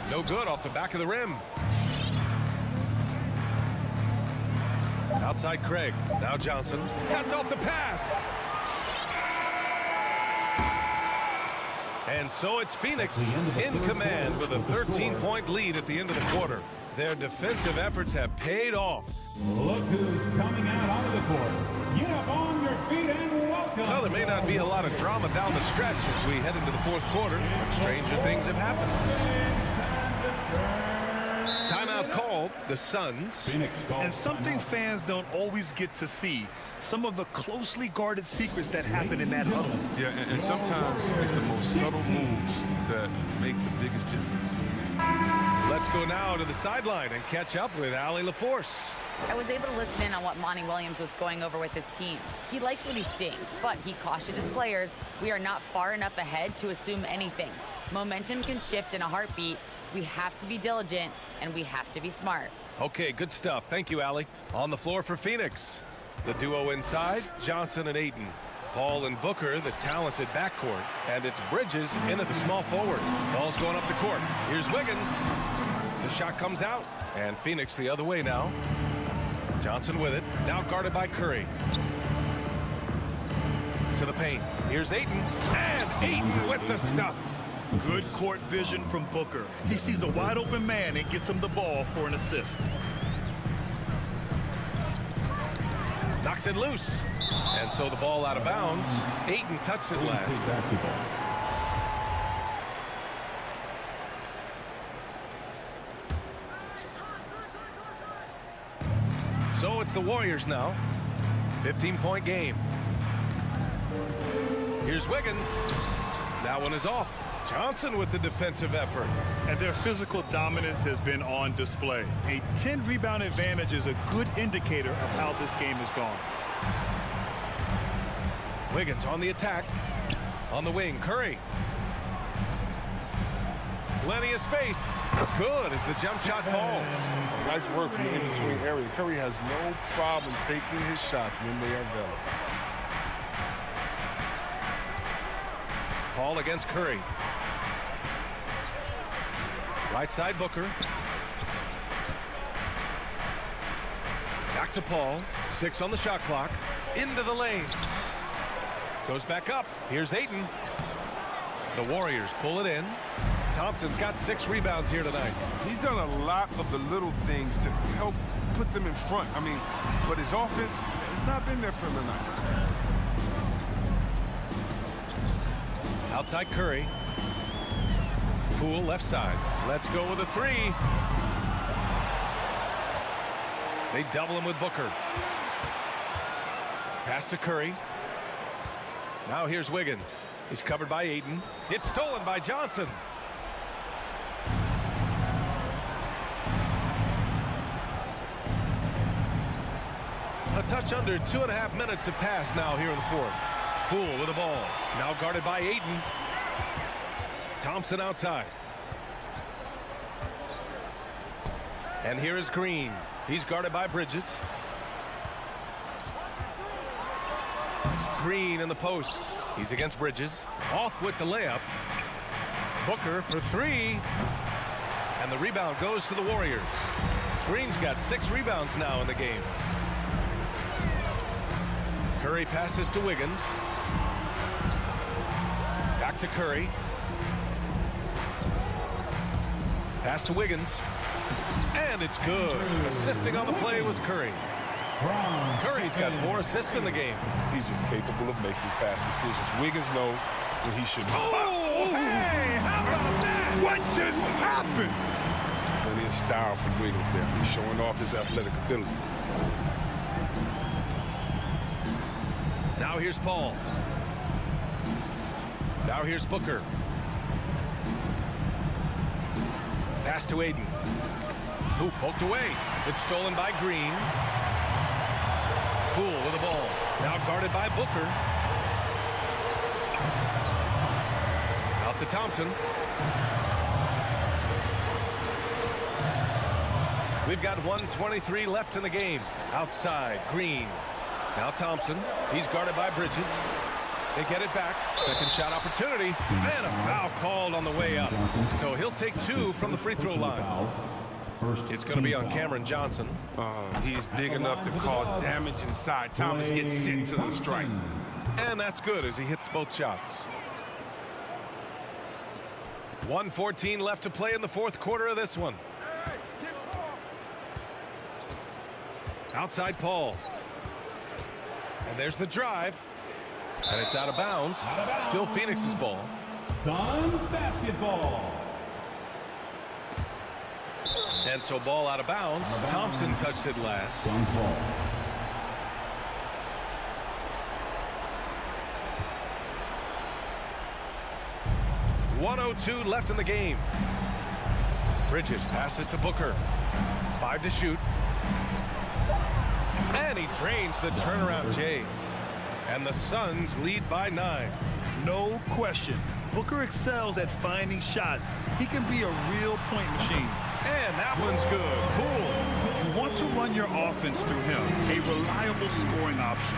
No good off the back of the rim. Outside Craig. Now Johnson. Cuts off the pass. And so it's Phoenix in command with a 13-point lead at the end of the quarter. Their defensive efforts have paid off. Look who's coming out onto the court. Get up on your feet and welcome. Well, there may not be a lot of drama down the stretch as we head into the fourth quarter, but stranger things have happened. Timeout called ball, the Suns. And something fans don't always get to see. Some of the closely guarded secrets that happen in that huddle. Yeah, and sometimes it's the most subtle moves that make the biggest difference. Let's go now to the sideline and catch up with Allie LaForce. I was able to listen in on what Monty Williams was going over with his team. He likes what he's seeing, but he cautioned his players, we are not far enough ahead to assume anything. Momentum can shift in a heartbeat. We have to be diligent, and we have to be smart. Okay, good stuff. Thank you, Allie. On the floor for Phoenix. The duo inside, Johnson and Ayton. Paul and Booker, the talented backcourt. And it's Bridges in at the small forward. Ball's going up the court. Here's Wiggins. The shot comes out, and Phoenix the other way now. Johnson with it, now guarded by Curry. To the paint. Here's Ayton, and Ayton with the stuff. Good court vision from Booker. He sees a wide open man and gets him the ball for an assist. Knocks it loose. And so the ball out of bounds. Ayton touched it last. So it's the Warriors now. 15-point game. Here's Wiggins. That one is off. Johnson with the defensive effort. And their physical dominance has been on display. A 10-rebound advantage is a good indicator of how this game has gone. Wiggins on the attack. On the wing, Curry. Plenty of space. Good as the jump shot falls. Nice work from the in-between area. Curry has no problem taking his shots when they are available. Paul against Curry. Right side, Booker. Back to Paul. 6 on the shot clock. Into the lane. Goes back up. Here's Ayton. The Warriors pull it in. Thompson's got 6 rebounds here tonight. He's done a lot of the little things to help put them in front. I mean, but his offense has not been there for him tonight. Outside Curry. Poole left side. Let's go with a 3. They double him with Booker. Pass to Curry. Now here's Wiggins. He's covered by Ayton. It's stolen by Johnson. A touch under 2.5 minutes have passed now here in the fourth. Poole with the ball. Now guarded by Ayton. Thompson outside. And here is Green. He's guarded by Bridges. Green in the post. He's against Bridges. Off with the layup. Booker for 3. And the rebound goes to the Warriors. Green's got 6 rebounds now in the game. Curry passes to Wiggins. Back to Curry. Pass to Wiggins. And it's good. Assisting on the play was Curry. Curry's got 4 assists in the game. He's just capable of making fast decisions. Wiggins knows when he should. Oh, hey, how about that? What just happened? Plenty of style from Wiggins there. He's showing off his athletic ability. Now here's Paul. Now here's Booker. Pass to Ayton. Who poked away. It's stolen by Green. Poole with the ball. Now guarded by Booker. Out to Thompson. We've got 1:23 left in the game. Outside, Green. Now Thompson. He's guarded by Bridges. They get it back. Second shot opportunity. And a foul called on the way up. So he'll take 2 from the free throw line. It's going to be on Cameron Johnson. He's big enough to cause damage inside. Thomas gets sent to the strike. And that's good as he hits both shots. 1:14 left to play in the fourth quarter of this one. Outside Paul. And there's the drive. And it's out of bounds. Still Phoenix's ball. Suns basketball. And so ball out of bounds. Thompson touched it last. Suns ball. .102 left in the game. Bridges passes to Booker. 5 to shoot. And he drains the turnaround J. And the Suns lead by 9. No question. Booker excels at finding shots. He can be a real point machine. And that one's good. Cool. You want to run your offense through him. A reliable scoring option.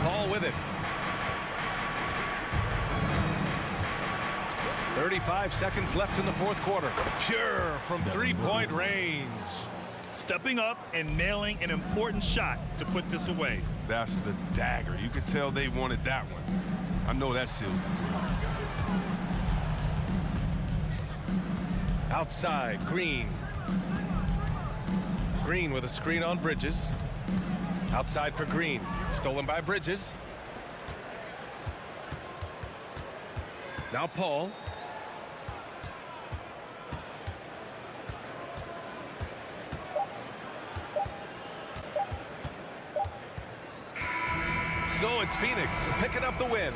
Paul with it. 35 seconds left in the fourth quarter. Pure from three-point range. Stepping up and nailing an important shot to put this away. That's the dagger. You could tell they wanted that one. I know that seals the deal. Outside, Green. Green with a screen on Bridges. Outside for Green. Stolen by Bridges. Now Paul. So it's Phoenix picking up the win.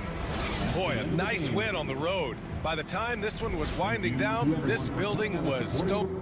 Boy, a nice win on the road. By the time this one was winding down, this building was stoked.